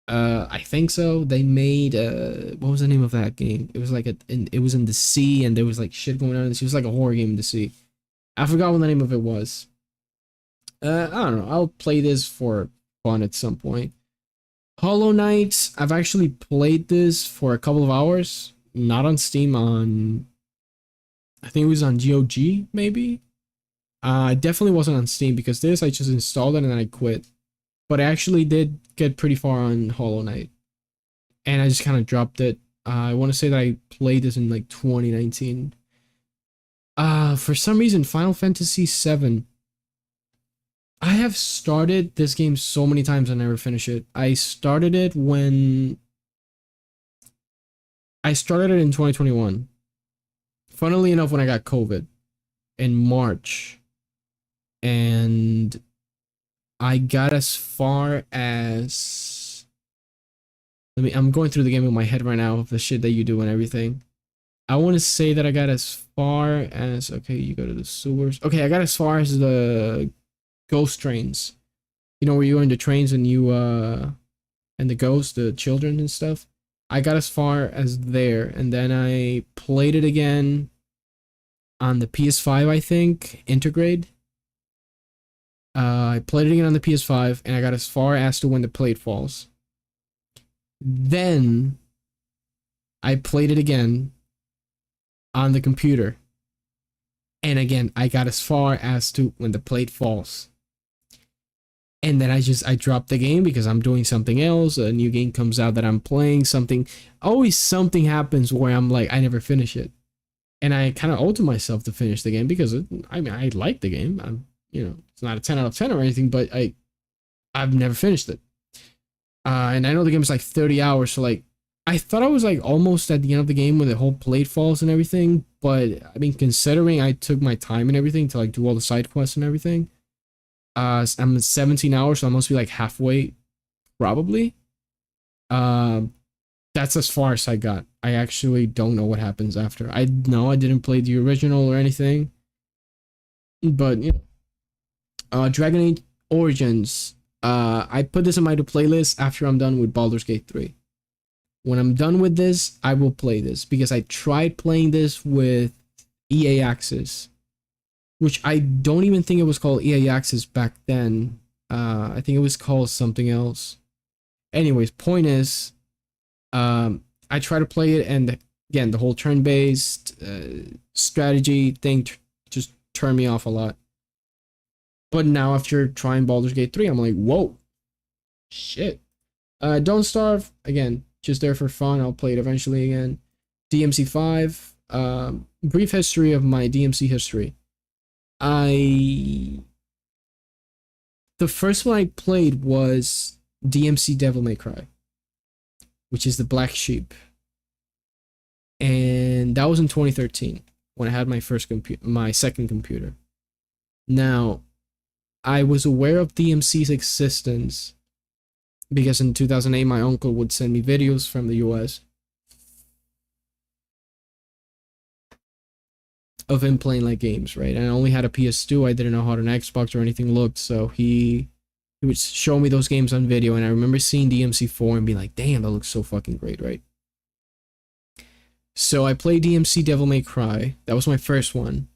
Speaker 1: I think so. They made what was the name of that game? It was like it was in the sea, and there was like shit going on. It was like a horror game in the sea. I forgot what the name of it was. I don't know. I'll play this for fun at some point. Hollow Knight, I've actually played this for a couple of hours. Not on Steam, on... I think it was on GOG, maybe? It definitely wasn't on Steam, because this, I just installed it and then I quit. But I actually did get pretty far on Hollow Knight. And I just kind of dropped it. I want to say that I played this in like 2019. For some reason, Final Fantasy VII. I have started this game so many times and never finish it. I started it in 2021. Funnily enough, when I got COVID in March. And I got as far as... I'm going through the game in my head right now of the shit that you do and everything. I want to say that I got as far as... Okay, you go to the sewers. Okay, I got as far as the... ghost trains, you know, where you're in the trains and you and the ghosts, the children and stuff. I got as far as there, and then I played it again on the PS5, I think, Intergrade. I played it again on the PS5, and I got as far as to when the plate falls. Then I played it again on the computer, and again I got as far as to when the plate falls. And then I dropped the game because I'm doing something else. A new game comes out that I'm playing. Always something happens where I'm like, I never finish it. And I kind of owe to myself to finish the game because I like the game. It's not a 10 out of 10 or anything, but I've never finished it. And I know the game is like 30 hours. So like, I thought I was like almost at the end of the game when the whole plate falls and everything. But I mean, considering I took my time and everything to like do all the side quests and everything. I'm at 17 hours, so I must be like halfway, probably. That's as far as I got. I actually don't know what happens after. I know I didn't play the original or anything, but you know, Dragon Age Origins. I put this in my playlist after I'm done with Baldur's Gate 3. When I'm done with this, I will play this because I tried playing this with EA Access. Which I don't even think it was called EA Access back then. I think it was called something else. Anyways, point is, I try to play it, and again, the whole turn-based strategy thing just turned me off a lot. But now after trying Baldur's Gate 3, I'm like, whoa, shit. Don't Starve, again, just there for fun. I'll play it eventually again. DMC 5, brief history of my DMC history. I the first one I played was DMC Devil May Cry, which is the Black Sheep, and that was in 2013 when I had my second computer. Now, I was aware of DMC's existence because in 2008 my uncle would send me videos from the US of him playing like games, right? And I only had a PS2. I didn't know how an Xbox or anything looked, so he would show me those games on video, and I remember seeing DMC4 and being like, damn, that looks so fucking great, right? So I played DMC Devil May Cry. That was my first one.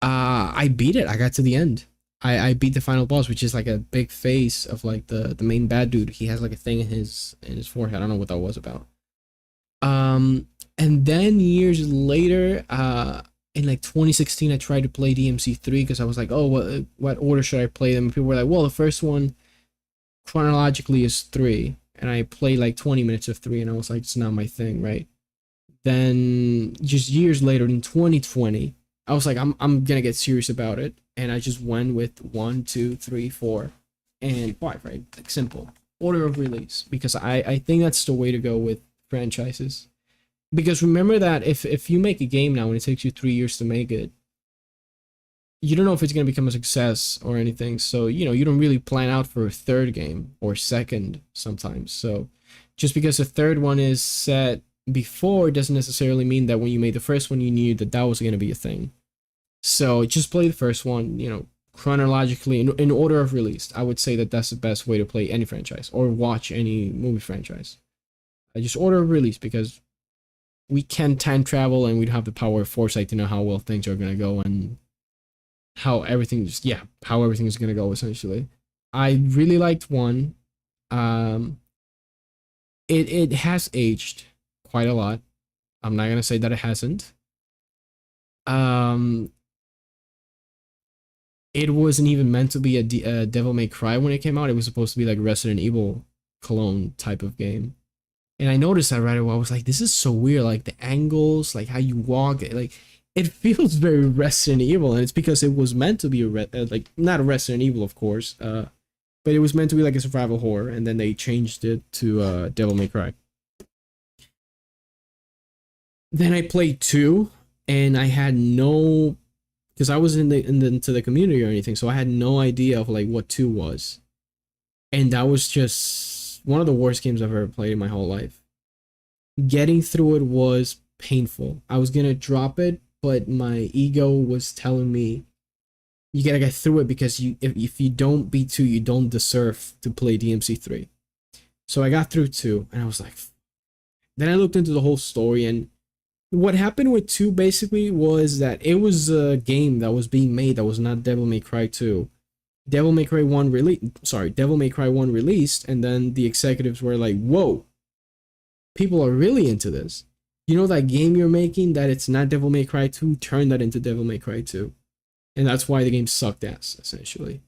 Speaker 1: I beat it. I got to the end. I beat the final boss, which is like a big face of like the main bad dude. He has like a thing in his forehead. I don't know what that was about. And then years later, in like 2016, I tried to play DMC3 because I was like, oh, what order should I play them? And people were like, well, the first one chronologically is 3, and I played like 20 minutes of 3, and I was like, it's not my thing, right? Then just years later in 2020, I was like, I'm gonna get serious about it, and I just went with 1, 2, 3, 4, and 5, right? Like simple order of release, because I think that's the way to go with franchises. Because remember that if you make a game now and it takes you 3 years to make it, you don't know if it's going to become a success or anything. So, you don't really plan out for a third game or second sometimes. So just because a third one is set before doesn't necessarily mean that when you made the first one, you knew that that was going to be a thing. So just play the first one, chronologically in order of release. I would say that that's the best way to play any franchise or watch any movie franchise. I just order of release because we can time travel and we'd have the power of foresight to know how well things are going to go and how everything is going to go, essentially. I really liked 1. It has aged quite a lot. I'm not going to say that it hasn't. It wasn't even meant to be a Devil May Cry when it came out. It was supposed to be like Resident Evil clone type of game. And I noticed that right away. I was like, this is so weird. Like the angles, like how you walk, like it feels very Resident Evil. And it's because it was meant to be like not a Resident Evil, of course, but it was meant to be like a survival horror. And then they changed it to Devil May Cry. Then I played 2, and I had no, because I was into the community or anything, so I had no idea of like what 2 was. And that was just one of the worst games I've ever played in my whole life. Getting through it was painful. I was gonna drop it, but my ego was telling me you gotta get through it because if you don't beat 2, you don't deserve to play DMC3. So I got through 2, and I was like, then I looked into the whole story, and what happened with 2 basically was that it was a game that was being made that was not Devil May Cry 2. Devil May Cry 1 released, and then the executives were like, whoa, people are really into this. You know that game you're making, that it's not Devil May Cry 2, turn that into Devil May Cry 2. And that's why the game sucked ass, essentially.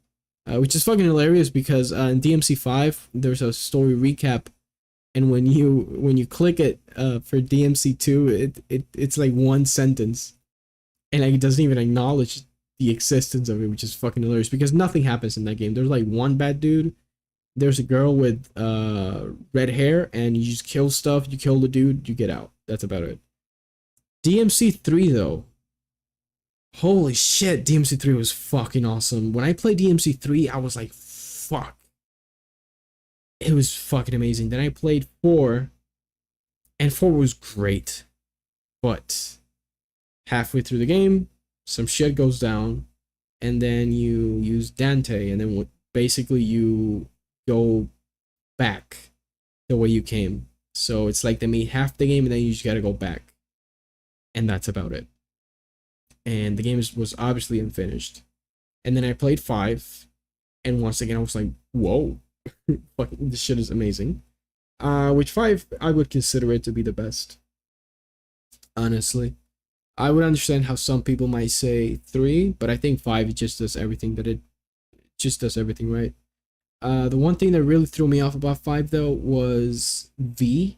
Speaker 1: Which is fucking hilarious because in DMC5, there's a story recap, and when you click it for DMC2, it's like one sentence, and like, it doesn't even acknowledge the existence of it, which is fucking hilarious because nothing happens in that game. There's like one bad dude, there's a girl with red hair, and you just kill stuff, you kill the dude, you get out. That's about it. DMC3 though, holy shit, DMC3 was fucking awesome. When I played DMC3, I was like, fuck, it was fucking amazing. Then I played 4, and 4 was great, but halfway through the game, some shit goes down, and then you use Dante, and then basically you go back the way you came. So it's like they made half the game, and then you just gotta go back, and that's about it. And the game was obviously unfinished. And then I played 5, and once again I was like, whoa, fucking this shit is amazing. Which 5 I would consider it to be the best, honestly. I would understand how some people might say 3, but I think 5 just does everything right. The one thing that really threw me off about 5 though was V,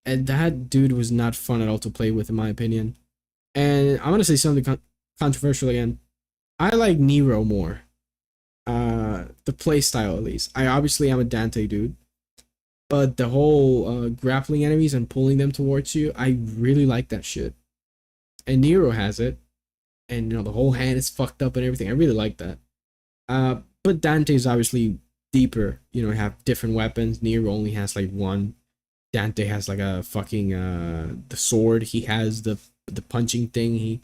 Speaker 1: and that dude was not fun at all to play with, in my opinion. And I'm gonna say something controversial again. I like Nero more. The play style at least. I obviously am a Dante dude, but the whole grappling enemies and pulling them towards you, I really like that shit. And Nero has it, and the whole hand is fucked up and everything. I really like that. But Dante is obviously deeper. Have different weapons. Nero only has like one. Dante has like a fucking the sword. He has the punching thing.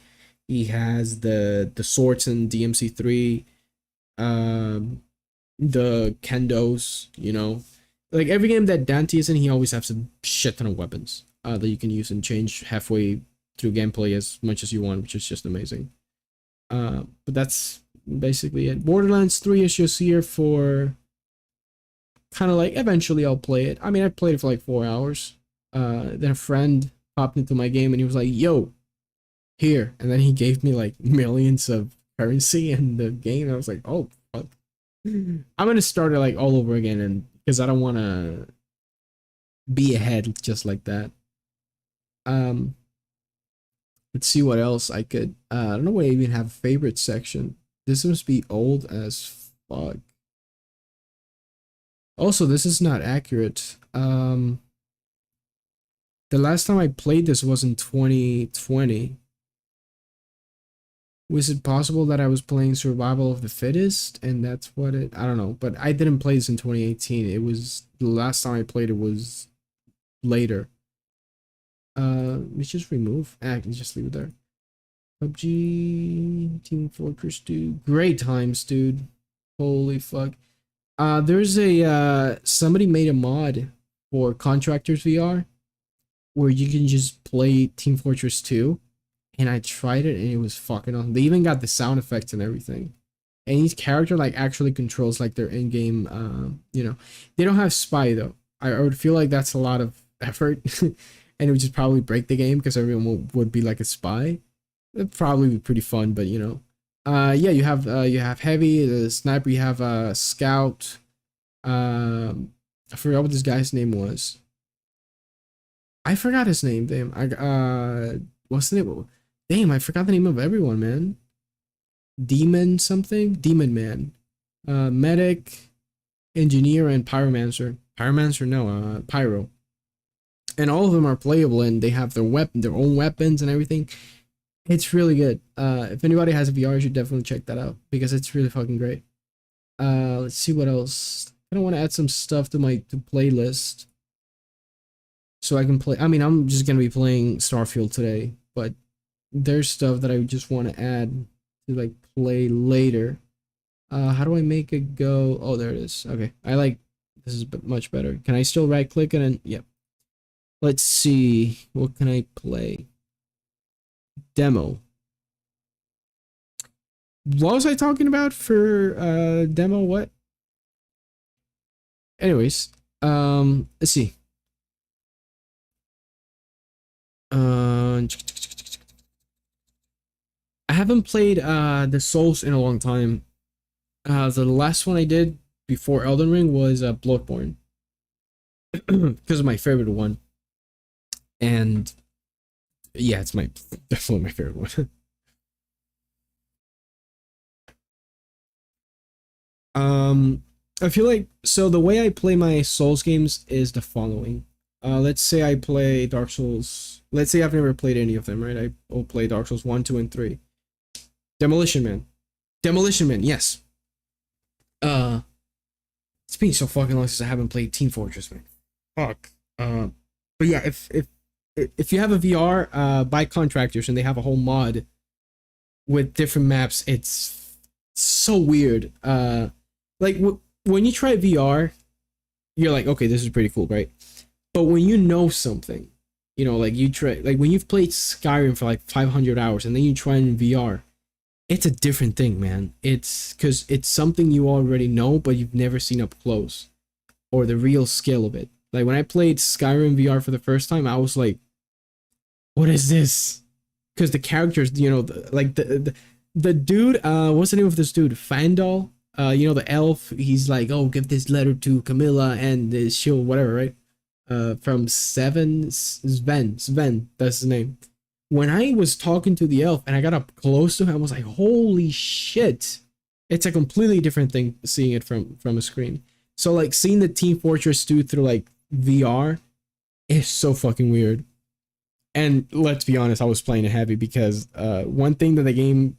Speaker 1: He has the swords in DMC3. The kendos. Like every game that Dante is in, he always has a shit ton of weapons that you can use and change halfway through gameplay as much as you want, which is just amazing. But that's basically it. Borderlands 3 is just here for kind of like eventually I'll play it. I mean, I played it for like 4 hours. Then a friend popped into my game and he was like, "Yo, here," and then he gave me like millions of currency in the game. I was like, "Oh, fuck." I'm gonna start it like all over again, and because I don't want to be ahead just like that. Um, let's see what else I could. I don't know why I even have a favorite section. This must be old as fuck. Also, this is not accurate. The last time I played this was in 2020. Was it possible that I was playing Survival of the Fittest and that's what it... I don't know, but I didn't play this in 2018. It was... The last time I played it was later. Let's just remove... let's just leave it there. PUBG... Team Fortress 2... Great times, dude. Holy fuck. There's a... somebody made a mod for Contractors VR where you can just play Team Fortress 2. And I tried it and it was fucking awesome. They even got the sound effects and everything. And each character like actually controls like their in-game, They don't have spy though. I would feel like that's a lot of effort. And it would just probably break the game because everyone would be like a spy. It'd probably be pretty fun, but yeah, you have heavy, the sniper, you have scout. I forgot what this guy's name was. I forgot his name. Damn. What's the name? Damn, I forgot the name of everyone, man. Demon something? Demon Man. Medic, Engineer, and Pyromancer. Pyromancer? No, Pyro. And all of them are playable and they have their own weapons and everything. It's really good. If anybody has a VR, you should definitely check that out because it's really fucking great. Let's see what else. I want to add some stuff to my playlist so I can play. I mean, I'm just gonna be playing Starfield today, but there's stuff that I just want to add to like play later. How do I make it go? Oh, there it is. Okay, this is much better. Can I still right click it and yep. Let's see, what can I play? Demo. What was I talking about for demo? What? Anyways, let's see. I haven't played the Souls in a long time. The last one I did before Elden Ring was Bloodborne. Because of my favorite one. And yeah, it's definitely my favorite one. I feel like the way I play my Souls games is the following. Let's say I play Dark Souls. Let's say I've never played any of them, right? I will play Dark Souls 1, 2, and 3. Demolition Man. Demolition Man, yes. It's been so fucking long since I haven't played Team Fortress, man. Fuck. But yeah, if you have a VR by Contractors and they have a whole mod with different maps, it's so weird. Like when you try VR, you're like, okay, this is pretty cool, right? But when you know something, like you try, like when you've played Skyrim for like 500 hours and then you try it in VR, it's a different thing, man. It's because it's something you already know, but you've never seen up close or the real scale of it. Like when I played Skyrim VR for the first time, I was like, what is this? Because the characters, the dude, what's the name of this dude? Fandal, the elf. He's like, oh, give this letter to Camilla and she'll whatever, right? From Sven, that's his name. when I was talking to the elf and I got up close to him, I was like, holy shit. It's a completely different thing seeing it from a screen. So like seeing the Team Fortress 2 through like VR is so fucking weird. And let's be honest, I was playing it heavy because one thing that the game,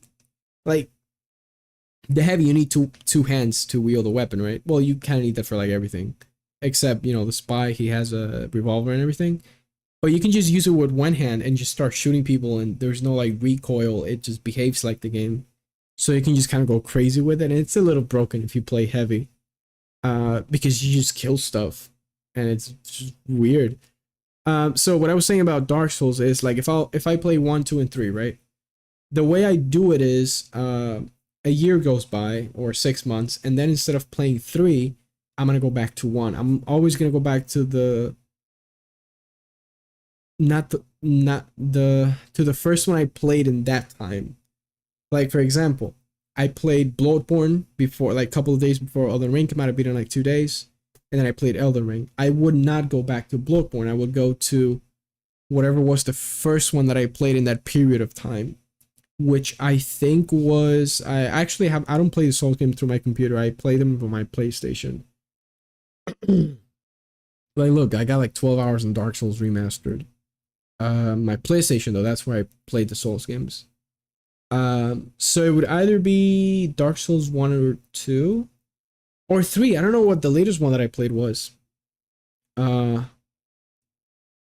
Speaker 1: like the heavy, you need two hands to wield a weapon, right? Well, you kind of need that for like everything, except, you know, the spy, he has a revolver and everything. But you can just use it with one hand and just start shooting people, and there's no like recoil. It just behaves like the game, so you can just kind of go crazy with it. And it's a little broken if you play heavy, because you just kill stuff, and it's just weird. So what I was saying about Dark Souls is like if I play 1, 2, and 3, right? The way I do it is a year goes by or 6 months, and then instead of playing 3, I'm gonna go back to 1. I'm always gonna go back to the not the to the first one I played in that time. Like for example, I played Bloodborne before, like a couple of days before Elden Ring came out. I beat it in like 2 days, and then I played Elden Ring. I would not go back to Bloodborne. I would go to whatever was the first one that I played in that period of time, which I think was, I actually have, I don't play the Souls game through my computer. I play them on my PlayStation. Like look, I got like 12 hours in Dark Souls Remastered. My PlayStation though, that's where I played the Souls games. So it would either be Dark Souls 1 or 2 or 3. I don't know what the latest one that I played was. I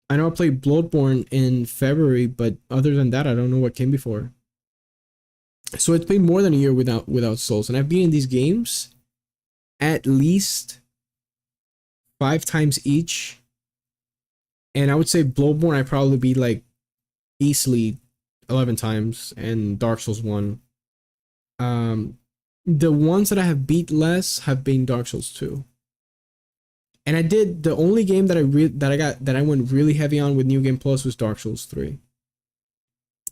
Speaker 1: know I played Bloodborne in February, but other than that, I don't know what came before. So it's been more than a year without Souls, and I've been in these games at least 5 times each. And I would say Bloodborne I probably beat like easily 11 times, and Dark Souls 1. The ones that I have beat less have been Dark Souls 2. And I did, the only game that I went really heavy on with New Game Plus was Dark Souls 3.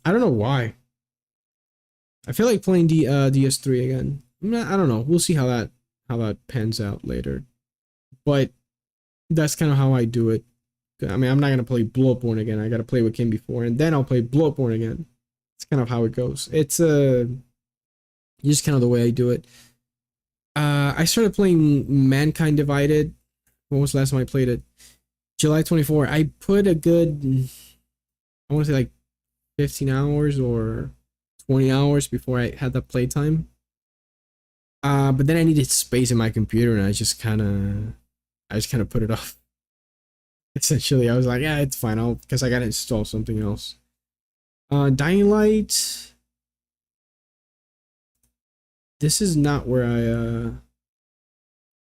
Speaker 1: I don't know why. I feel like playing DS3 again. I don't know. We'll see how that pans out later. But that's kind of how I do it. I mean, I'm not gonna play Bloodborne again. I gotta play what came before, and then I'll play Bloodborne again. It's kind of how it goes. It's just kind of the way I do it. I started playing Mankind Divided. When was the last time I played it? July 24. I put a good, I want to say like 15 hours or 20 hours before I had that playtime. But then I needed space in my computer, and I just kind of put it off. Essentially, I was like, yeah, it's fine. Because I gotta install something else. Dying Light. This is not where I,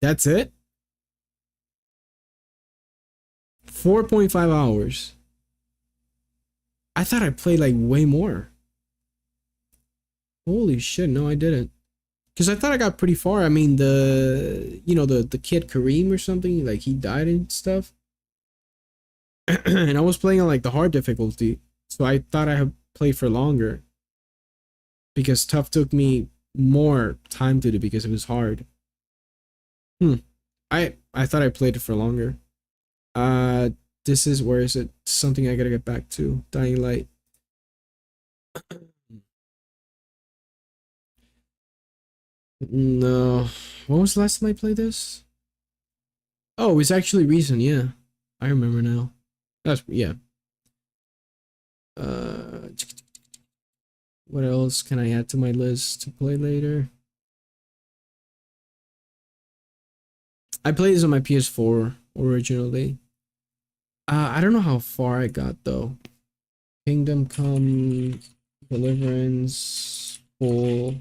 Speaker 1: that's it? 4.5 hours. I thought I played like way more. Holy shit, no I didn't. Because I thought I got pretty far. I mean, the kid Kareem or something, like he died and stuff. And I was playing on like the hard difficulty, so I thought I had played for longer. Because tough took me more time to do because it was hard. I thought I played it for longer. This is, where is it? Something I gotta get back to. Dying Light. No. When was the last time I played this? Oh, it's actually recent, yeah. I remember now. That's, yeah. What else can I add to my list to play later? I played this on my PS4 originally. I don't know how far I got though. Kingdom Come, Deliverance, full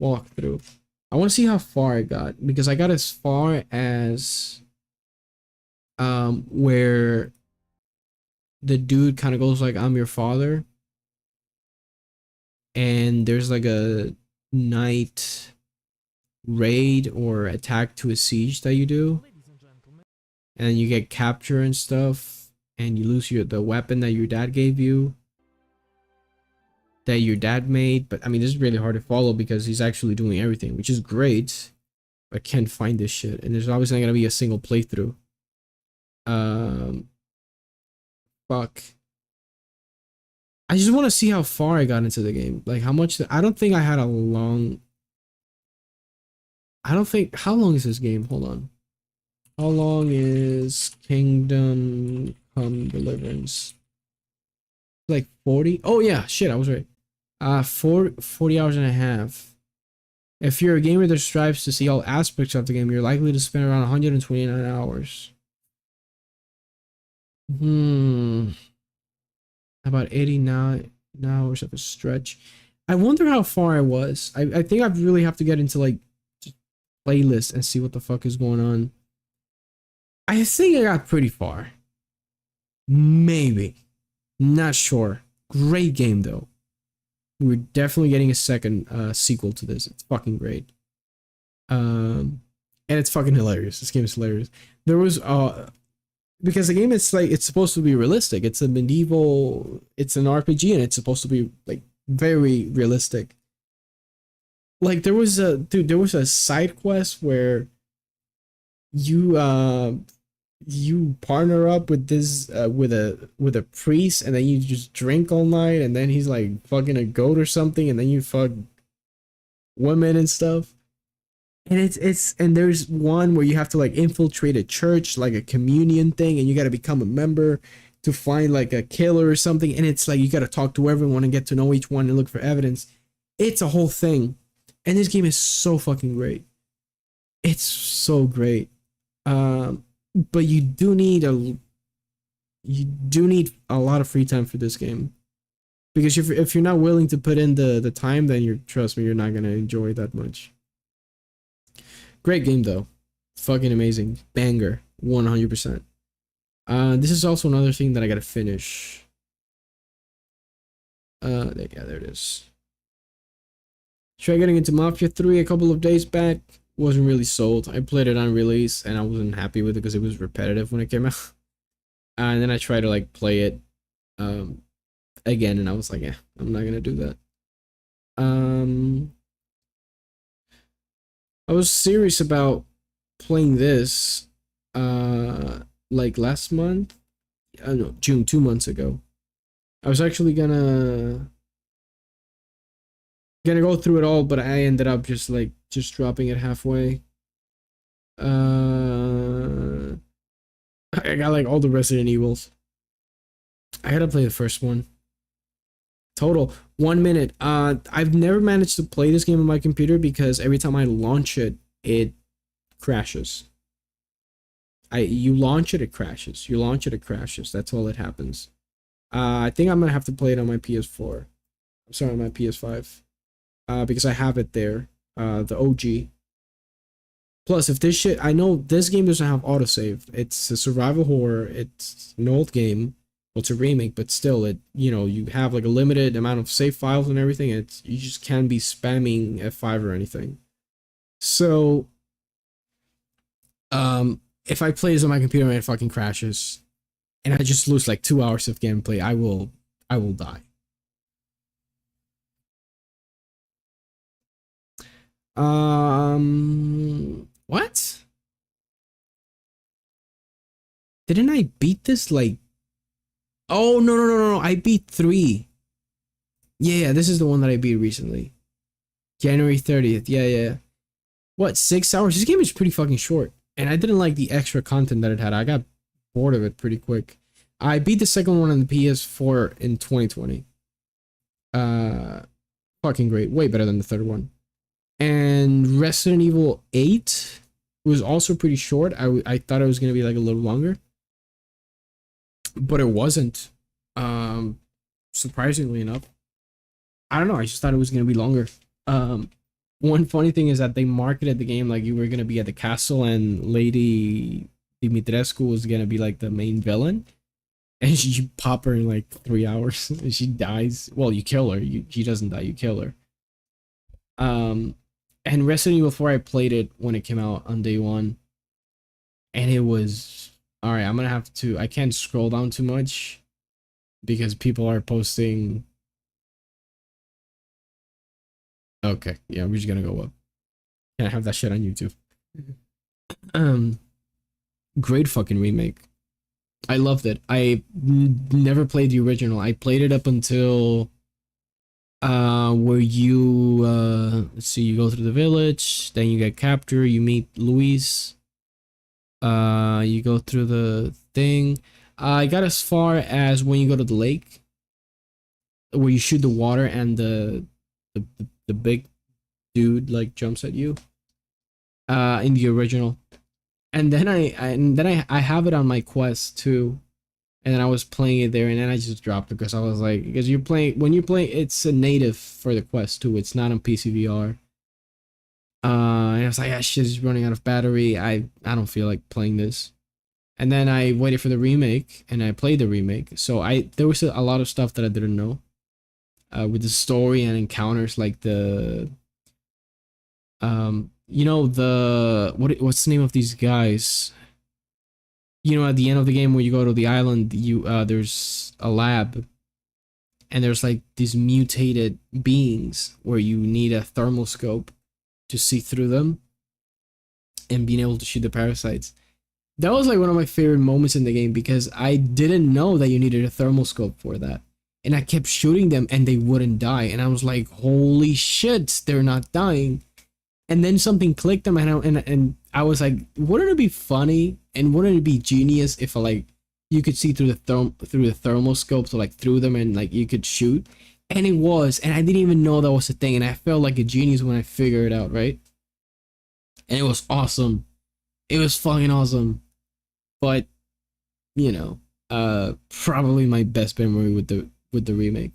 Speaker 1: walkthrough. I want to see how far I got, because I got as far as where the dude kind of goes like, I'm your father, and there's like a night raid or attack to a siege that you do, and you get captured and stuff, and you lose the weapon that your dad gave you, that your dad made. But I mean, this is really hard to follow because he's actually doing everything, which is great. I can't find this shit, and there's obviously not gonna be a single playthrough. Fuck. I just want to see how far I got into the game. Like how much. I don't think I had a long. I don't think. How long is this game? Hold on. How long is Kingdom Come Deliverance? Like 40? Oh yeah, shit, I was right. 40 hours and a half. If you're a gamer that strives to see all aspects of the game, you're likely to spend around 129 hours. About 89 hours of a stretch. I wonder how far I was. I think I really have to get into like playlist and see what the fuck is going on. I think I got pretty far. Maybe. Not sure. Great game though. We're definitely getting a second sequel to this. It's fucking great. And it's fucking hilarious. This game is hilarious. There was because the game is like it's supposed to be realistic. It's a medieval, it's an RPG and it's supposed to be like very realistic. Like there was a side quest where you partner up with this with a priest and then you just drink all night and then he's like fucking a goat or something and then you fuck women and stuff. And it's and there's one where you have to like infiltrate a church, like a communion thing, and you got to become a member to find like a killer or something. And it's like you got to talk to everyone and get to know each one and look for evidence. It's a whole thing, and this game is so fucking great. It's so great. But you do need a lot of free time for this game, because if you're not willing to put in the time, then trust me, you're not gonna enjoy it that much. Great game though, fucking amazing, banger, 100%. This is also another thing that I gotta finish. Yeah, there it is. Tried getting into Mafia 3 a couple of days back. Wasn't really sold. I played it on release and I wasn't happy with it because it was repetitive when it came out. And then I tried to like play it again and I was like, yeah, I'm not gonna do that. I was serious about playing this like last month. No, June, 2 months ago. I was actually gonna go through it all, but I ended up just dropping it halfway. I got like all the Resident Evils. I gotta play the first one. Total 1 minute. I've never managed to play this game on my computer because every time I launch it, it crashes. You launch it, it crashes. You launch it, it crashes. That's all that happens. I think I'm gonna have to play it on my PS4. I'm sorry, on my PS5. Because I have it there. The OG. Plus, if this shit, I know this game doesn't have autosave. It's a survival horror. It's an old game. Well, it's a remake, but still, you have like a limited amount of save files and everything. You just can't be spamming F5 or anything. So, if I play this on my computer and it fucking crashes, and I just lose like 2 hours of gameplay, I will die. What? Didn't I beat this like? Oh no! I beat 3. Yeah, this is the one that I beat recently. January 30th. Yeah. What, 6 hours? This game is pretty fucking short, and I didn't like the extra content that it had. I got bored of it pretty quick. I beat the second one on the PS4 in 2020. Fucking great, way better than the third one. And Resident Evil 8 was also pretty short. I thought it was gonna be like a little longer, but it wasn't. Surprisingly enough, I don't know. I just thought it was gonna be longer. One funny thing is that they marketed the game like you were gonna be at the castle and Lady Dimitrescu was gonna be like the main villain, and you pop her in like 3 hours and she dies. Well, you kill her. She doesn't die. You kill her. And Resident Evil 4, I played it when it came out on day one, and it was all right. I'm gonna have to. I can't scroll down too much because people are posting. Okay, yeah, we're just gonna go up. Can't have that shit on YouTube. Great fucking remake. I loved it. Never played the original. I played it up until where you let's see, you go through the village, then you get captured, you meet Luis, you go through the thing. I got as far as when you go to the lake where you shoot the water and the big dude like jumps at you in the original. And then I have it on my quest too. And then I was playing it there, and then I just dropped it because I was like, because you're playing, when you play, it's a native for the Quest too. It's not on PCVR. And I was like, ah, shit, it's running out of battery. I don't feel like playing this. And then I waited for the remake, and I played the remake. So there was a lot of stuff that I didn't know, with the story and encounters, like you know, what's the name of these guys? You know, at the end of the game when you go to the island, there's a lab, and there's like these mutated beings where you need a thermal scope to see through them and being able to shoot the parasites. That was like one of my favorite moments in the game because I didn't know that you needed a thermal scope for that. And I kept shooting them and they wouldn't die. And I was like, holy shit, they're not dying. And then something clicked them, and I was like, wouldn't it be funny and wouldn't it be genius if like you could see through the thermal scope, so like through them, and like you could shoot? And it was, and I didn't even know that was a thing, and I felt like a genius when I figured it out, right? And it was awesome. It was fucking awesome. But you know, probably my best memory with the remake.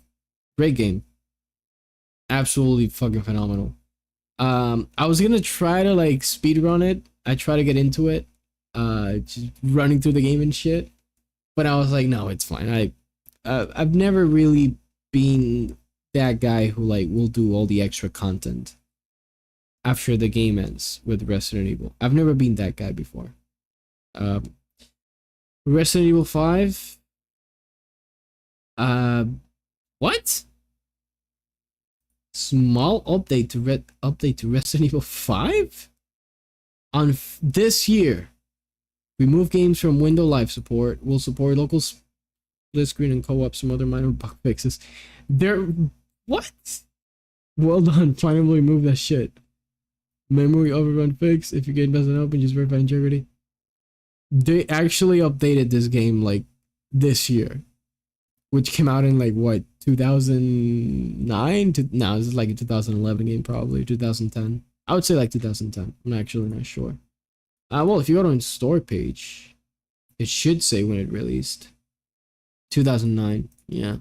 Speaker 1: Great game. Absolutely fucking phenomenal. I was gonna try to like speedrun it. I try to get into it, just running through the game and shit. But I was like, no, it's fine. I've never really been that guy who like will do all the extra content after the game ends with Resident Evil. I've never been that guy before. Resident Evil 5. What? Small update to Resident Evil 5 on this year. Remove games from Windows Live support. Will support local split screen and co-op. Some other minor bug fixes. What? Well done. Finally remove that shit. Memory overrun fix. If your game doesn't open, just verify integrity. They actually updated this game like this year, which came out in like what, 2009? No, this is like a 2011 game, probably 2010. I would say like 2010. I'm actually not sure. Well, if you go to the store page, it should say when it released. 2009. Yeah,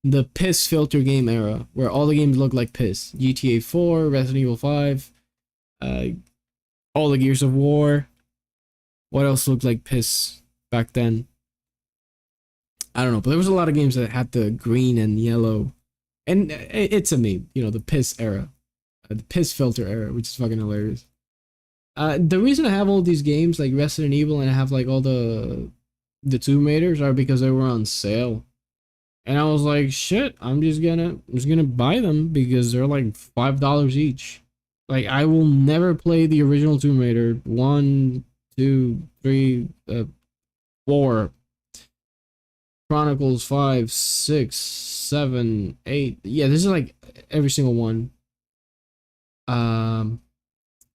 Speaker 1: the piss filter game era, where all the games look like piss. GTA 4, Resident Evil 5, all the Gears of War. What else looked like piss back then? I don't know, but there was a lot of games that had the green and yellow, and it's a meme, you know, the piss era, the piss filter era, which is fucking hilarious. The reason I have all these games like Resident Evil and I have like all the Tomb Raiders are because they were on sale, and I was like, shit, I'm just gonna buy them because they're like $5 each. Like, I will never play the original Tomb Raider 1, 2, 3, 4. Chronicles 5, 6, 7, 8. Yeah, this is like every single one.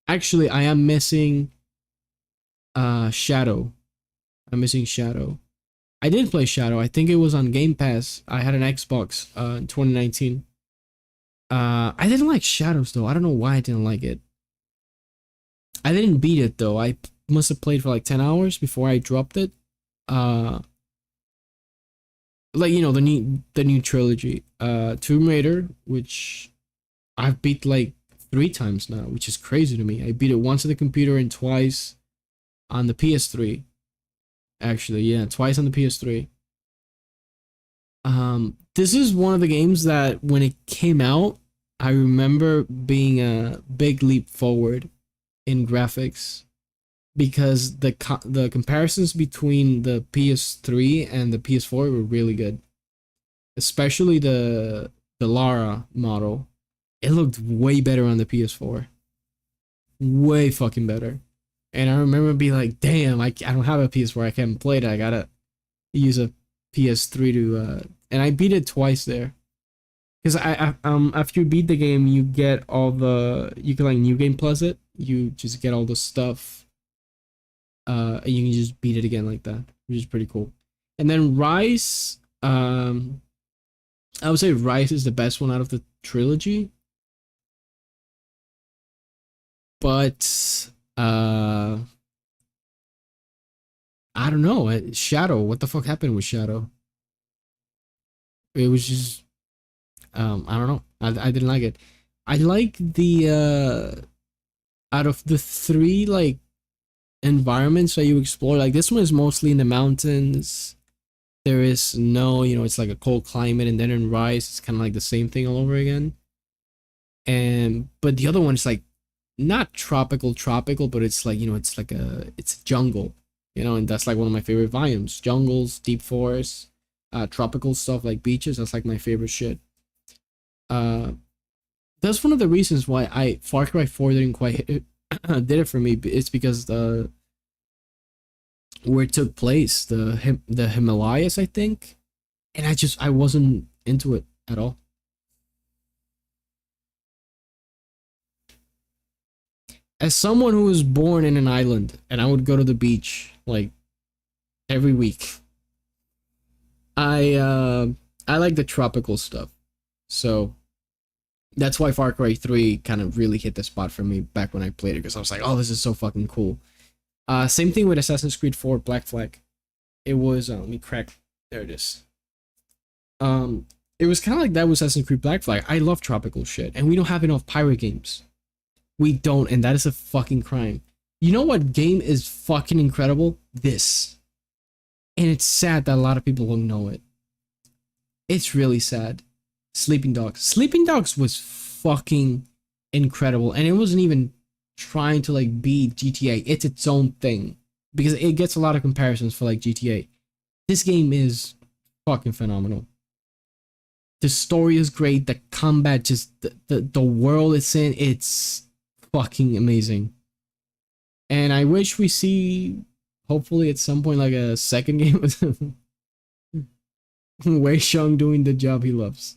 Speaker 1: Actually, I am missing Shadow. I'm missing Shadow. I did play Shadow. I think it was on Game Pass. I had an Xbox in 2019. I didn't like Shadows though. I don't know why I didn't like it. I didn't beat it though. I must have played for like 10 hours before I dropped it. Like, you know, the new trilogy, Tomb Raider, which I've beat like 3 times now, which is crazy to me. I beat it once on the computer and twice on the PS3. Actually, yeah, twice on the PS3. This is one of the games that when it came out, I remember being a big leap forward in graphics, because the comparisons between the PS3 and the PS4 were really good. Especially the Lara model. It looked way better on the PS4. Way fucking better. And I remember being like, damn, I don't have a PS4, I can't play it. I gotta use a PS3 to and I beat it twice there. Because after you beat the game, you get all the, you can like new game plus it. You just get all the stuff, and you can just beat it again like that, which is pretty cool. And then Rise, I would say Rise is the best one out of the trilogy. But I don't know. Shadow, what the fuck happened with Shadow? It was just I don't know. I didn't like it. I like the out of the three like environments that you explore, like this one is mostly in the mountains. There is no, it's like a cold climate, and then in Rise it's kind of like the same thing all over again. And but the other one is like not tropical, but it's like, it's like it's a jungle, and that's like one of my favorite biomes. Jungles, deep forests, tropical stuff like beaches, that's like my favorite shit. Uh that's one of the reasons why Far Cry 4 didn't quite hit it, did it for me. It's because the where it took place, the Himalayas, I think, and I wasn't into it at all. As someone who was born in an island and I would go to the beach like every week, I like the tropical stuff. So that's why Far Cry 3 kind of really hit the spot for me back when I played it, because I was like, oh, this is so fucking cool. Same thing with Assassin's Creed 4 Black Flag. It was let me crack, there it is. It was kind of like that with Assassin's Creed Black Flag. I love tropical shit, and we don't have enough pirate games. We don't, and that is a fucking crime. You know what game is fucking incredible? This. And it's sad that a lot of people don't know it. It's really sad. Sleeping Dogs. Sleeping Dogs was fucking incredible, and it wasn't even trying to like be GTA. It's its own thing, because it gets a lot of comparisons for like GTA. This game is fucking phenomenal. The story is great. The combat, just the world it's in, it's fucking amazing. And I wish we see, hopefully at some point, like a second game with Wei Xiong doing the job he loves.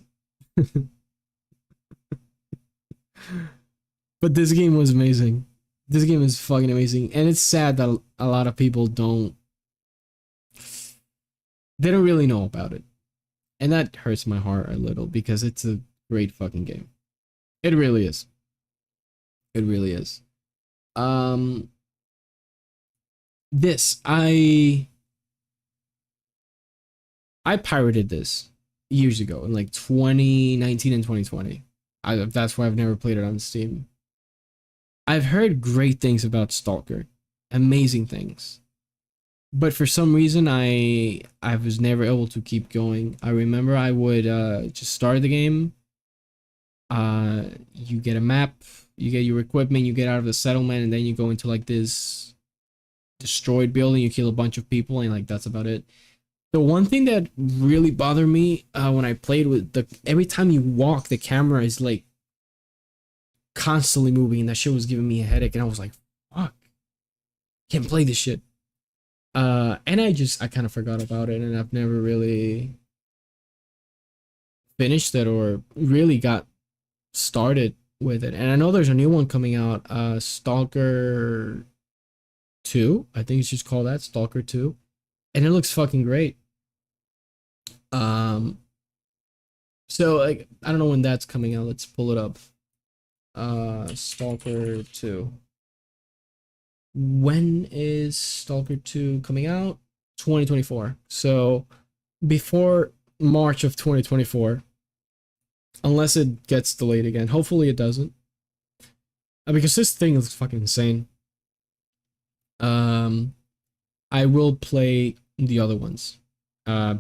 Speaker 1: But this game was amazing. This game is fucking amazing, and it's sad that a lot of people they don't really know about it, and that hurts my heart a little, because it's a great fucking game. It really is. It really is. This I pirated this years ago in like 2019 and 2020. That's why I've never played it on Steam. I've heard great things about Stalker, amazing things, but for some reason I was never able to keep going. I remember I would just start the game. You get a map, you get your equipment, you get out of the settlement, and then you go into like this destroyed building. You kill a bunch of people, and like that's about it. The one thing that really bothered me when I played with every time you walk, the camera is like constantly moving, and that shit was giving me a headache, and I was like, fuck, can't play this shit. And I kind of forgot about it, and I've never really finished it or really got started with it. And I know there's a new one coming out, Stalker 2, I think it's just called that, Stalker 2, and it looks fucking great. So like, I don't know when that's coming out. Let's pull it up. Stalker 2. When is Stalker 2 coming out? 2024. So before March of 2024, unless it gets delayed again. Hopefully it doesn't, because this thing looks fucking insane. I will play the other ones,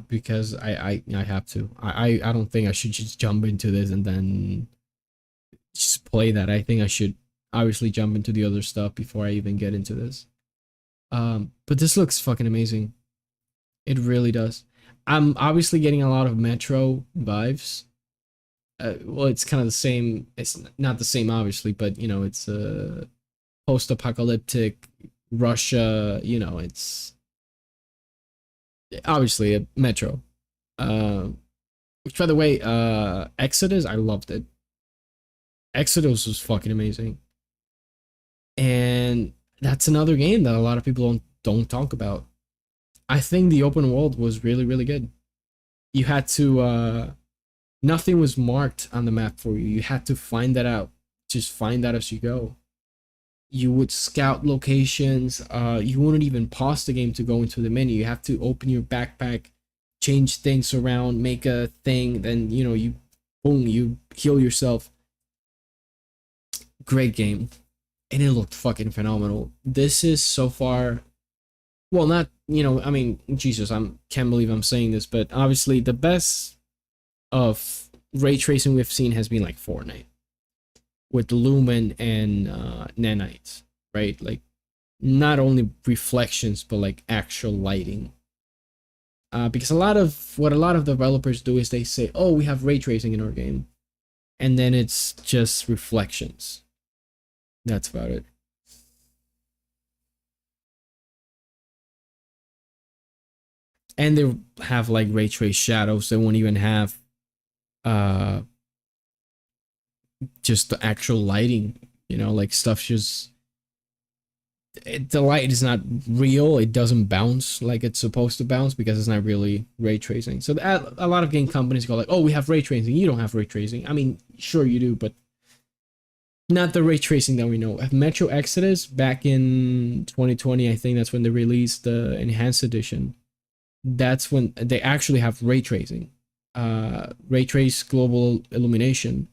Speaker 1: because I have to. I don't think I should just jump into this and then just play that. I think I should obviously jump into the other stuff before I even get into this. But this looks fucking amazing. It really does. I'm obviously getting a lot of Metro vibes. Well, it's kind of the same. It's not the same, obviously, but it's a post-apocalyptic Russia. It's obviously a Metro. Uh, which by the way, Exodus, I loved it. Exodus was fucking amazing. And that's another game that a lot of people don't talk about. I think the open world was really, really good. You had to nothing was marked on the map for you. You had to find that out. Just find that as you go. You would scout locations. You wouldn't even pause the game to go into the menu. You have to open your backpack, change things around, make a thing, then you boom, you heal yourself. Great game. And it looked fucking phenomenal. This is so far, well, not, I mean, Jesus, can't believe I'm saying this, but obviously the best of ray tracing we've seen has been like Fortnite with Lumen and Nanite, right? Like not only reflections but like actual lighting. Because a lot of developers do is they say, "Oh, we have ray tracing in our game," and then it's just reflections. That's about it. And they have like ray trace shadows. They won't even have uh just the actual lighting, like stuff just the light is not real. It doesn't bounce like it's supposed to bounce because it's not really ray tracing. So a lot of game companies go like, "Oh, we have ray tracing." You don't have ray tracing. I mean, sure you do, but not the ray tracing that we know. Metro Exodus back in 2020, I think that's when they released the enhanced edition. That's when they actually have ray tracing, ray trace global illumination,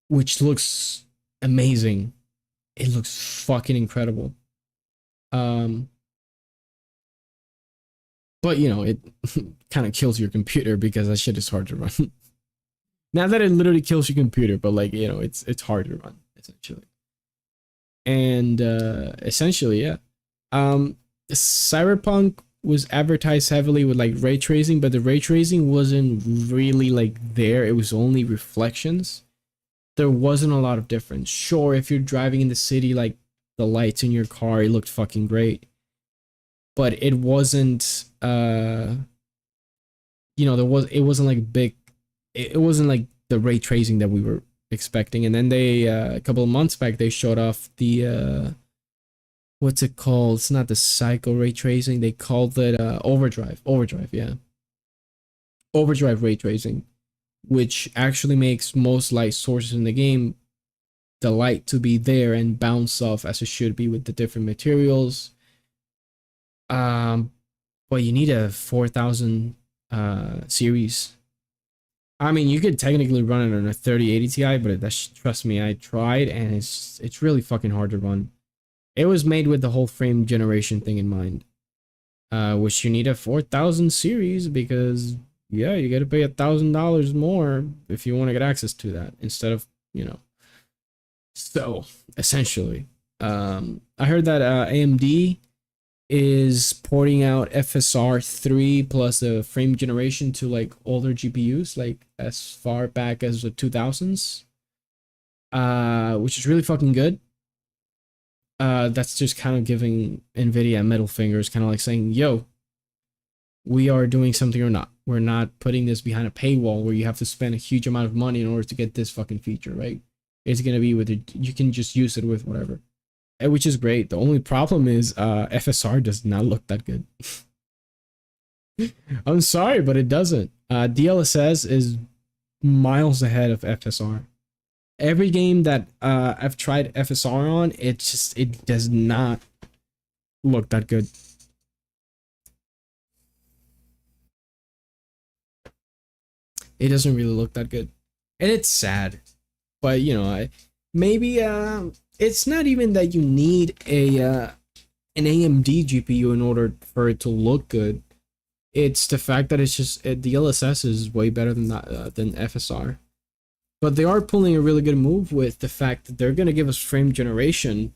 Speaker 1: which looks amazing. It looks fucking incredible. But it kind of kills your computer because that shit is hard to run. Not that it literally kills your computer, but like, it's hard to run essentially. And essentially, yeah. Cyberpunk was advertised heavily with like ray tracing, but the ray tracing wasn't really like there. It was only reflections. There wasn't a lot of difference. Sure, if you're driving in the city, like the lights in your car, it looked fucking great. But it wasn't it wasn't like big, it wasn't like the ray tracing that we were expecting. And then they a couple of months back they showed off the what's it called? It's not the cycle ray tracing, they called it overdrive, yeah. Overdrive ray tracing, which actually makes most light sources in the game the light to be there and bounce off as it should be with the different materials. But you need a 4000 series. I mean, you could technically run it on a 3080 Ti, but that's, trust me, I tried and it's really fucking hard to run. It was made with the whole frame generation thing in mind, which you need a 4000 series because yeah, you got to pay $1,000 more if you want to get access to that instead of, So essentially, I heard that AMD is porting out FSR 3 plus a frame generation to like older GPUs, like as far back as the 2000s, which is really fucking good. That's just kind of giving Nvidia middle fingers, kind of like saying, "Yo, we are doing something or not. We're not putting this behind a paywall where you have to spend a huge amount of money in order to get this fucking feature, right? It's gonna be with it. You can just use it with whatever." Which is great. The only problem is FSR does not look that good. I'm sorry, but it doesn't. DLSS is miles ahead of FSR. Every game that I've tried FSR on, it does not look that good. It doesn't really look that good, and it's sad. But maybe it's not even that you need an AMD GPU in order for it to look good. It's the fact that it's just the DLSS is way better than that than FSR. But they are pulling a really good move with the fact that they're gonna give us frame generation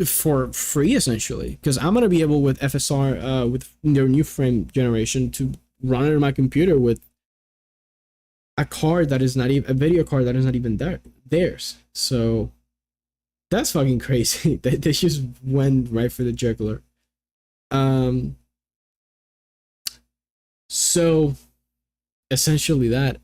Speaker 1: for free essentially. Because I'm gonna be able with FSR with their new frame generation to run it on my computer with a card that is not even a video card that is not even theirs. So that's fucking crazy. They just went right for the jugular. So essentially that.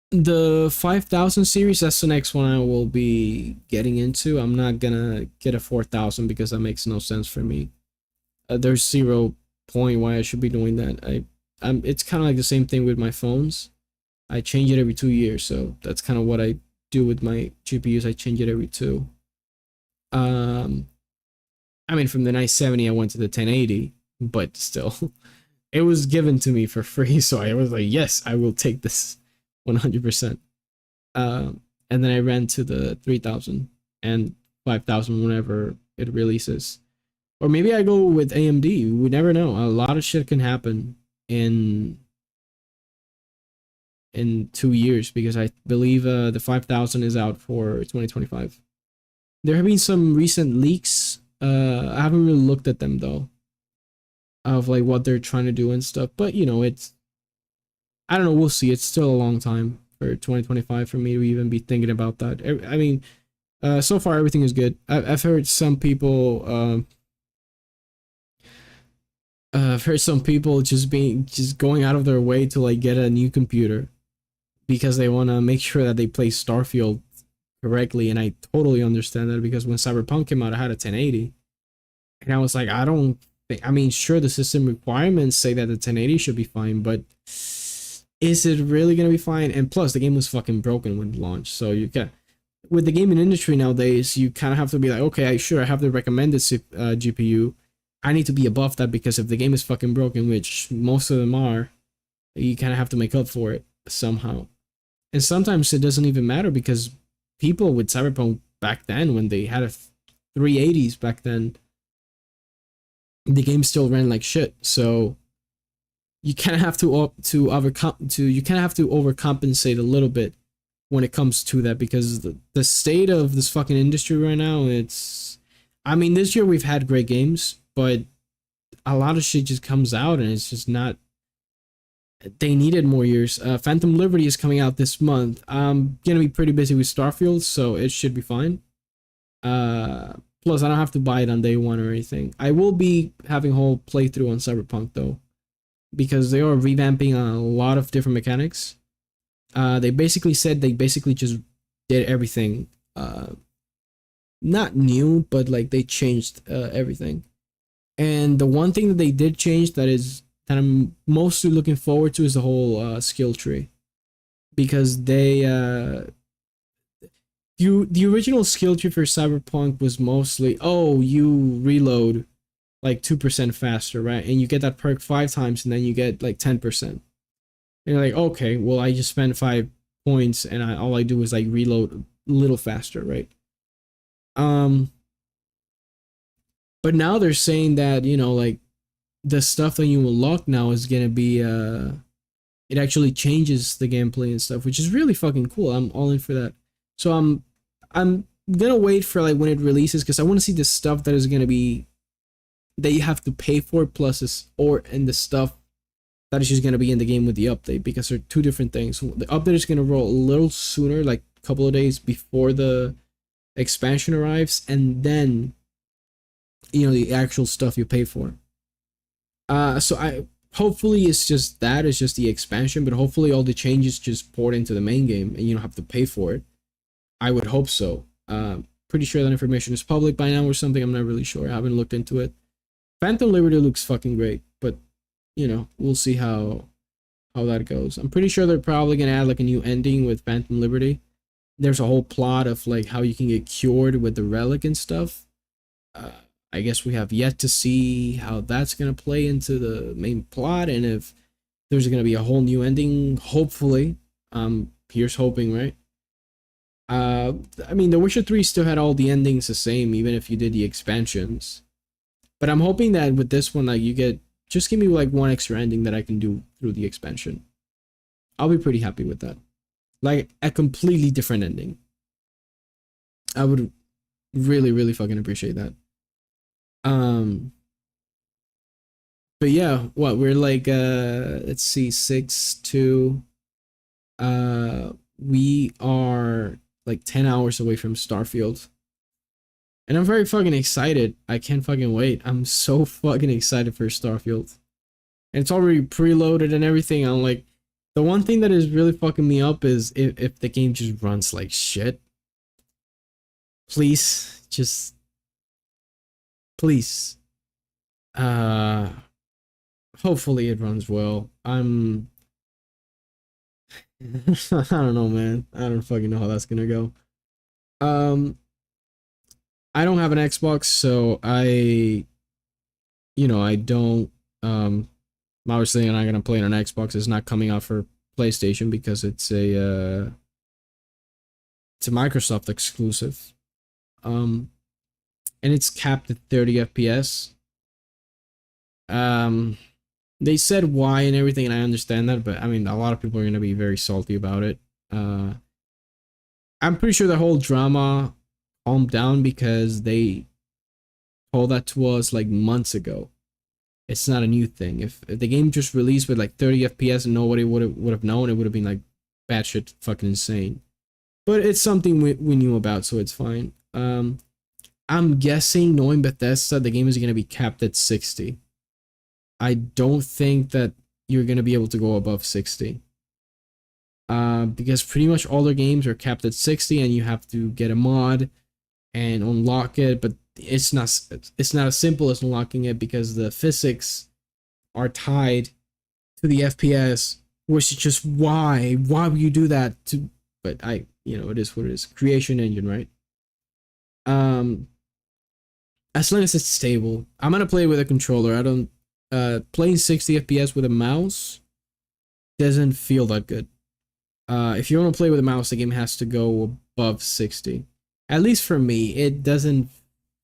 Speaker 1: The 5000 series, that's the next one I will be getting into. I'm not gonna get a 4000 because that makes no sense for me. There's 0 point why I should be doing that. It's kind of like the same thing with my phones. I change it every 2 years, so that's kind of what I do with my GPUs. I change it every two. Um, I mean, from the 970, I went to the 1080, but still, it was given to me for free, so I was like, yes, I will take this 100%. And then I ran to the 3000 and 5000 whenever it releases. Or maybe I go with AMD. We never know. A lot of shit can happen in 2 years because I believe the 5000 is out for 2025. There have been some recent leaks. I haven't really looked at them though, of like what they're trying to do and stuff. But you know, it's, I don't know. We'll see. It's still a long time for 2025 for me to even be thinking about that. I mean, so far everything is good. I've heard some people. I've heard some people just going out of their way to like get a new computer because they want to make sure that they play Starfield correctly, and I totally understand that because when Cyberpunk came out, I had a 1080, and I was like, I don't think. I mean, sure, the system requirements say that the 1080 should be fine, but is it really gonna be fine? And plus, the game was fucking broken when it launched, so you can. With the gaming industry nowadays, you kind of have to be like, okay, I have the recommended GPU. I need to be above that because if the game is fucking broken, which most of them are, you kind of have to make up for it somehow. And sometimes it doesn't even matter because people with Cyberpunk back then, when they had a 380s back then, the game still ran like shit. So you kind of have to overcompensate a little bit when it comes to that because the state of this fucking industry right now, it's, I mean, this year we've had great games, but a lot of shit just comes out and it's just not. They needed more years. Phantom Liberty is coming out this month. I'm gonna be pretty busy with Starfield, so it should be fine. Plus, I don't have to buy it on day one or anything. I will be having a whole playthrough on Cyberpunk though, because they are revamping a lot of different mechanics. They basically said they basically just did everything. Not new, but like they changed everything. And the one thing that they did change that I'm mostly looking forward to is the whole skill tree, because the original skill tree for Cyberpunk was mostly, oh, you reload like 2% faster, right? And you get that perk 5 times and then you get like 10%. And you're like, okay, well, I just spent 5 points and all I do is like reload a little faster, right? But now they're saying that, you know, like the stuff that you unlock now is gonna be it actually changes the gameplay and stuff, which is really fucking cool. I'm all in for that. So I'm gonna wait for like when it releases because I want to see the stuff that is gonna be that you have to pay for and the stuff that is just gonna be in the game with the update, because they're two different things. The update is gonna roll a little sooner, like a couple of days before the expansion arrives, and then you know the actual stuff you pay for. So I hopefully it's just the expansion, but hopefully all the changes just poured into the main game and you don't have to pay for it. I would hope so. Pretty sure that information is public by now or something. I'm not really sure. I haven't looked into it. Phantom Liberty looks fucking great, but you know, we'll see how that goes. I'm pretty sure they're probably gonna add like a new ending with Phantom Liberty. There's a whole plot of like how you can get cured with the relic and stuff. I guess we have yet to see how that's gonna play into the main plot, and if there's gonna be a whole new ending. Hopefully, here's hoping, right? I mean, The Witcher 3 still had all the endings the same, even if you did the expansions. But I'm hoping that with this one, like just give me like one extra ending that I can do through the expansion. I'll be pretty happy with that. Like a completely different ending. I would really, really fucking appreciate that. But yeah, what we're like, let's see, 6-2. We are like 10 hours away from Starfield. And I'm very fucking excited. I can't fucking wait. I'm so fucking excited for Starfield. And it's already preloaded and everything. I'm like, the one thing that is really fucking me up is if the game just runs like shit. Please, just please. Hopefully it runs well. I'm I don't know, man. I don't fucking know how that's gonna go. Um, I don't have an Xbox, so I don't. Obviously, I'm not gonna play it on Xbox. It's not coming out for PlayStation because it's a Microsoft exclusive. And it's capped at 30 FPS. They said why and everything, and I understand that, but I mean, a lot of people are gonna be very salty about it. I'm pretty sure the whole drama calmed down because they told that to us like months ago. It's not a new thing. If the game just released with like 30 FPS and nobody would have known, it would have been like batshit fucking insane. But it's something we knew about, so it's fine. I'm guessing, knowing Bethesda, the game is gonna be capped at 60. I don't think that you're gonna be able to go above 60. Because pretty much all their games are capped at 60, and you have to get a mod and unlock it. But it's not as simple as unlocking it because the physics are tied to the FPS, which is just why would you do that to? But it is what it is. Creation engine, right? As long as it's stable, I'm gonna play with a controller. I don't playing 60 FPS with a mouse doesn't feel that good. If you want to play with a mouse, the game has to go above 60. At least for me, it doesn't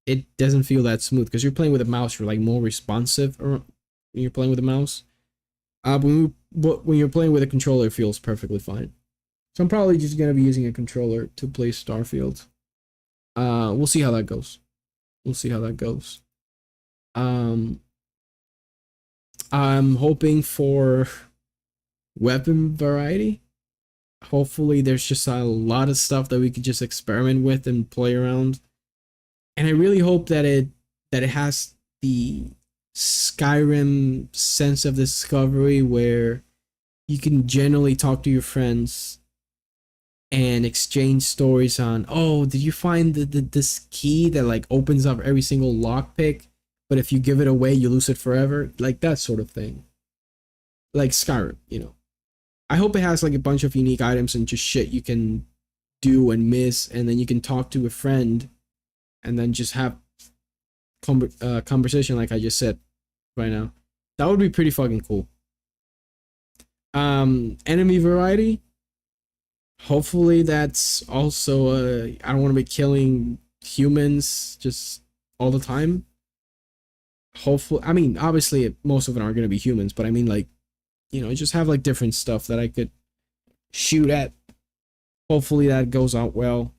Speaker 1: feel that smooth because you're playing with a mouse. You're like more responsive, or when you're playing with a mouse. But when you're playing with a controller, it feels perfectly fine. So I'm probably just gonna be using a controller to play Starfield. We'll see how that goes. We'll see how that goes. I'm hoping for weapon variety. Hopefully there's just a lot of stuff that we could just experiment with and play around. And I really hope that it has the Skyrim sense of discovery where you can generally talk to your friends and exchange stories on, oh, did you find this key that like opens up every single lockpick, but if you give it away you lose it forever, like that sort of thing, like Skyrim. I hope it has like a bunch of unique items and just shit you can do and miss, and then you can talk to a friend and then just have conversation like I just said right now. That would be pretty fucking cool. Enemy variety. Hopefully that's also I don't want to be killing humans just all the time. Hopefully, I mean, obviously most of them are going to be humans, but I mean, like, just have like different stuff that I could shoot at. Hopefully that goes out well.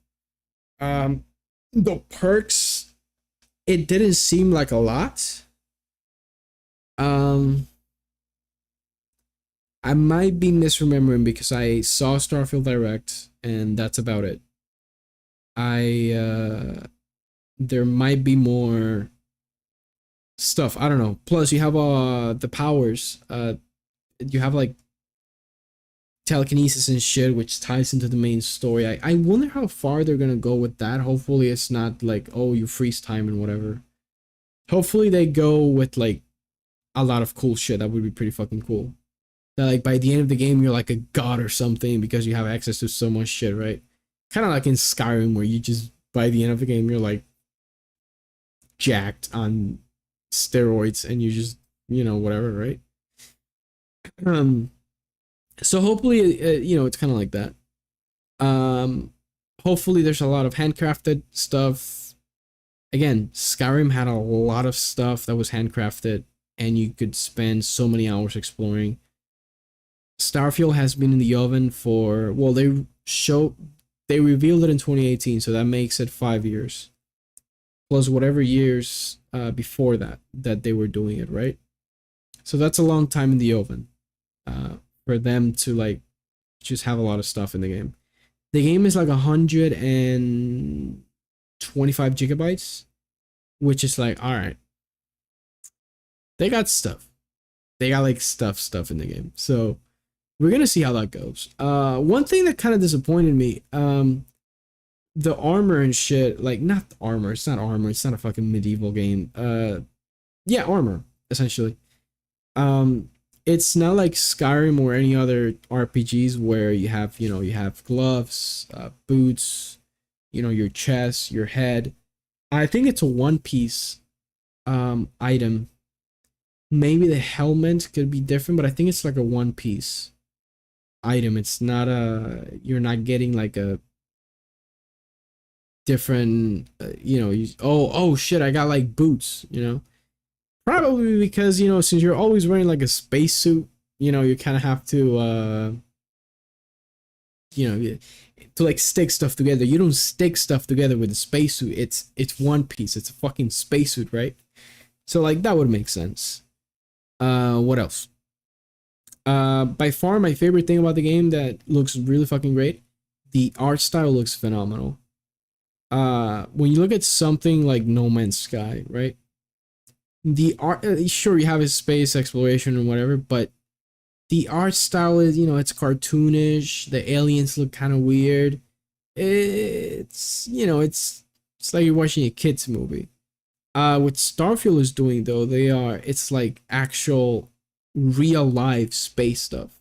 Speaker 1: The perks, it didn't seem like a lot. I might be misremembering because I saw Starfield Direct and that's about it. There might be more stuff. I don't know. Plus you have the powers. You have like telekinesis and shit, which ties into the main story. I wonder how far they're gonna go with that. Hopefully it's not like, oh, you freeze time and whatever. Hopefully they go with like a lot of cool shit. That would be pretty fucking cool. That like by the end of the game you're like a god or something because you have access to so much shit, right? Kind of like in Skyrim where you just by the end of the game you're like jacked on steroids and you just whatever, right? So hopefully it's kind of like that. Hopefully there's a lot of handcrafted stuff. Again, Skyrim had a lot of stuff that was handcrafted and you could spend so many hours exploring. Starfield has been in the oven for, well, they revealed it in 2018, so that makes it 5 years. Plus whatever years before that they were doing it, right? So that's a long time in the oven for them to like just have a lot of stuff in the game. The game is like 120 25 gigabytes, which is like, all right, they got stuff. They got like stuff in the game. So we're gonna see how that goes. One thing that kind of disappointed me, the armor and shit, like not armor, it's not armor, it's not a fucking medieval game. Yeah, armor, essentially. It's not like Skyrim or any other RPGs where you have, you have gloves, boots, your chest, your head. I think it's a one piece item. Maybe the helmet could be different, but I think it's like a one piece item. It's not you're not getting like a different, oh shit, I got like boots, Probably because, since you're always wearing like a spacesuit, you kind of have to, to like stick stuff together. You don't stick stuff together with a spacesuit. It's one piece. It's a fucking spacesuit, right? So like that would make sense. What else? By far my favorite thing about the game that looks really fucking great, the art style looks phenomenal. When you look at something like No Man's Sky, right? The art, sure, you have a space exploration and whatever, but the art style is, it's cartoonish. The aliens look kind of weird. It's like you're watching a kids movie. What Starfield is doing though, it's like actual real life space stuff.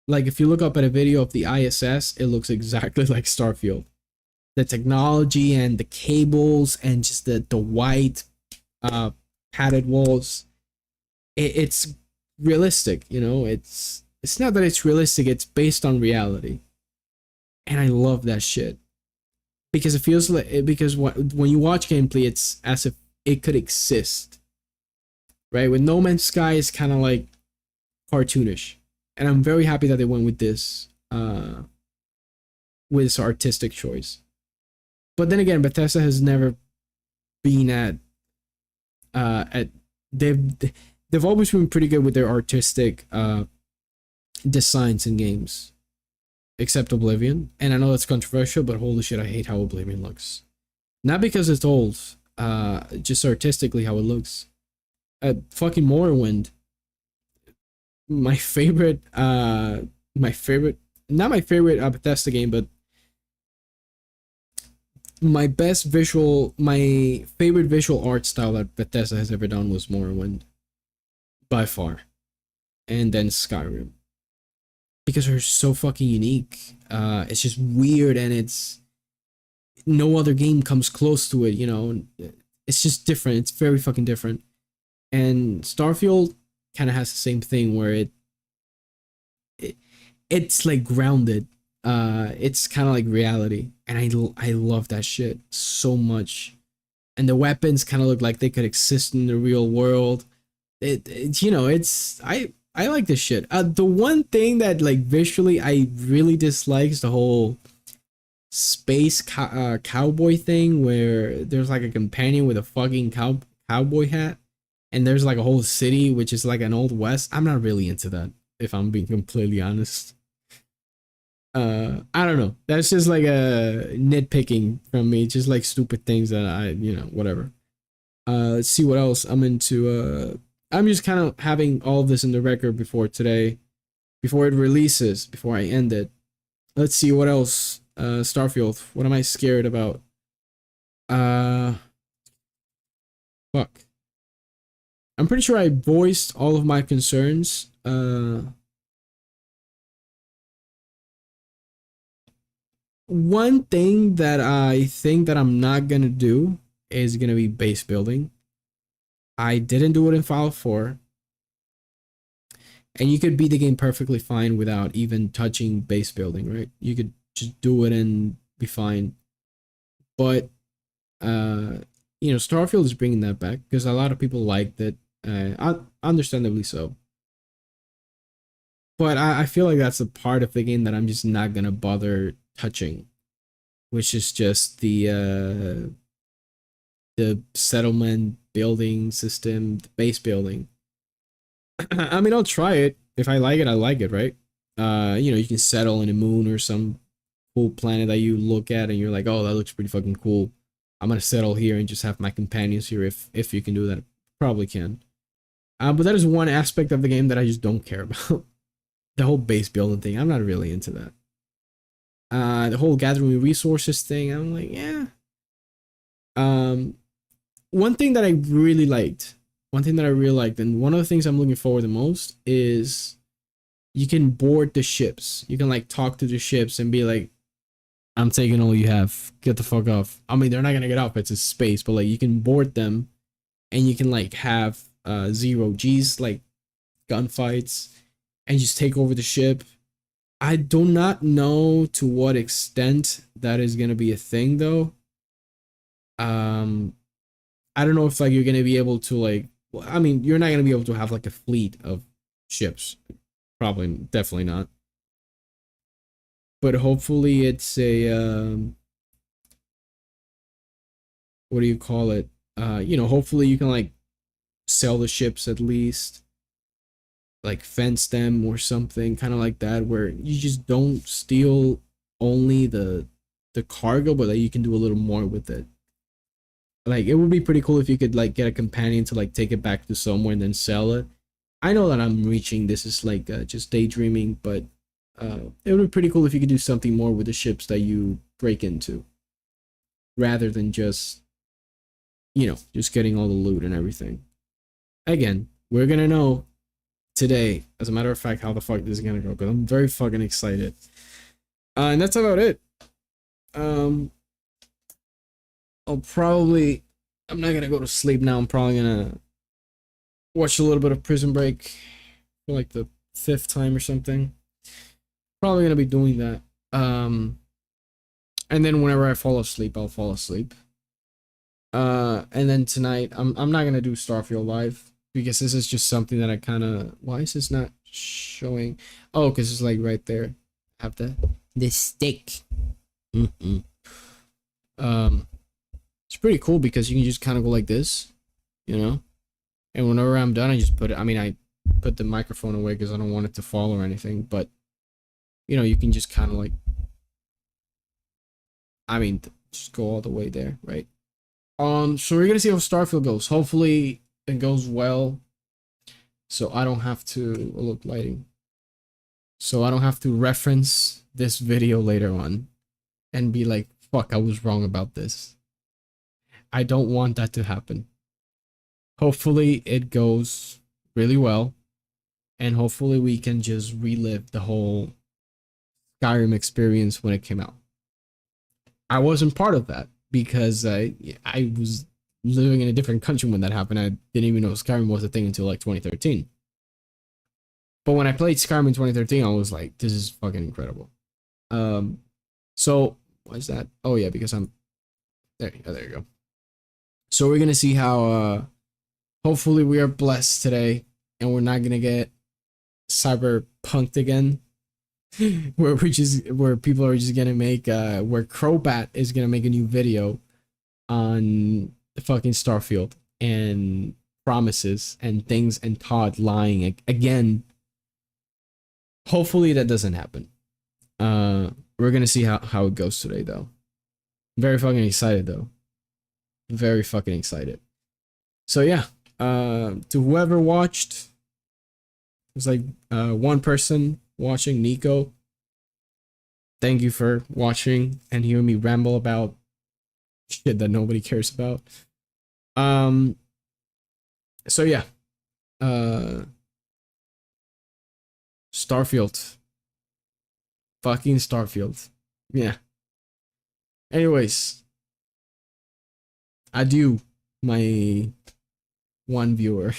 Speaker 1: Like if you look up at a video of the ISS, it looks exactly like Starfield. The technology and the cables and just the white padded walls, it's realistic. It's not that it's realistic, it's based on reality, and I love that shit because it feels like, because when you watch gameplay, it's as if it could exist, right? With No Man's Sky is kind of like cartoonish, and I'm very happy that they went with this artistic choice. But then again, Bethesda has never been at they've always been pretty good with their artistic designs in games, except Oblivion. And I know that's controversial, but holy shit, I hate how Oblivion looks. Not because it's old, just artistically how it looks. Fucking Morrowind, my favorite, not my favorite Bethesda game, but my favorite visual art style that Bethesda has ever done was Morrowind, by far, and then Skyrim, because they're so fucking unique. It's just weird, and it's no other game comes close to it. It's just different. It's very fucking different. And Starfield kind of has the same thing where it's like grounded. It's kind of like reality, and I love that shit so much. And the weapons kind of look like they could exist in the real world. I like this shit. The one thing that like visually I really dislike is the whole space cowboy thing, where there's like a companion with a fucking cowboy hat, and there's like a whole city which is like an old west. I'm not really into that, if I'm being completely honest. I don't know. That's just like a nitpicking from me, just like stupid things that whatever. Let's see what else I'm into. I'm just kind of having all of this in the record before today, before it releases, before I end it. Let's see what else. Starfield. What am I scared about? Fuck. I'm pretty sure I voiced all of my concerns. One thing that I think that I'm not gonna do is gonna be base building. I didn't do it in Fallout 4. And you could beat the game perfectly fine without even touching base building, right? You could just do it and be fine. But, Starfield is bringing that back because a lot of people liked it. Understandably so. But I feel like that's a part of the game that I'm just not gonna bother touching, which is just the settlement building system, the base building. I mean, I'll try it. If I like it, I like it, right? You can settle in a moon or some cool planet that you look at and you're like, oh, that looks pretty fucking cool. I'm gonna settle here and just have my companions here if you can do that. Probably can. But that is one aspect of the game that I just don't care about. The whole base building thing, I'm not really into that. The whole gathering resources thing, I'm like, yeah. One thing that I really liked, and one of the things I'm looking forward the most is you can board the ships. You can like talk to the ships and be like, I'm taking all you have. Get the fuck off. I mean, they're not gonna get off. It's a space, but like you can board them, and you can like have zero G's like gunfights, and just take over the ship. I do not know to what extent that is gonna be a thing though. I don't know if like you're gonna be able to like. Well, I mean, you're not gonna be able to have like a fleet of ships. Probably, definitely not. But hopefully, it's a what do you call it? Hopefully you can like sell the ships at least, like fence them or something, kind of like that, where you just don't steal only the cargo, but like you can do a little more with it. Like it would be pretty cool if you could like get a companion to like take it back to somewhere and then sell it. I know that I'm reaching. This is like just daydreaming, but it would be pretty cool if you could do something more with the ships that you break into, rather than just just getting all the loot and everything. Again, we're gonna know today, as a matter of fact, how the fuck this is gonna go, because I'm very fucking excited. And that's about it. I'm not gonna go to sleep now. I'm probably gonna watch a little bit of Prison Break for like the 5th time or something. Probably gonna be doing that. And then whenever I fall asleep, I'll fall asleep. And then tonight, I'm not gonna do Starfield live because this is just something that I kind of. Why is this not showing? Oh, because it's like right there. I have the stick. It's pretty cool because you can just kind of go like this, and whenever I'm done, I just put it. I mean, I put the microphone away because I don't want it to fall or anything. But you can just kind of like. I mean, just go all the way there, right? So we're gonna see how Starfield goes. Hopefully it goes well. So I don't have to look lighting. So I don't have to reference this video later on and be like, fuck, I was wrong about this. I don't want that to happen. Hopefully it goes really well. And hopefully we can just relive the whole Skyrim experience when it came out. I wasn't part of that because I was living in a different country when that happened. I didn't even know Skyrim was a thing until like 2013. But when I played Skyrim in 2013, I was like, this is fucking incredible. So why is that? Oh yeah, because I'm there. Oh, there you go. So we're gonna see how hopefully we are blessed today and we're not gonna get cyberpunked again. where people are just gonna make where Crobat is gonna make a new video on the fucking Starfield and promises and things and Todd lying again. Hopefully that doesn't happen. We're gonna see how it goes today though. Very fucking excited though. Very fucking excited. So yeah, to whoever watched, it was like one person watching, Nico. Thank you for watching and hearing me ramble about shit that nobody cares about. So yeah. Starfield. Fucking Starfield. Yeah. Anyways. Adieu, my one viewer.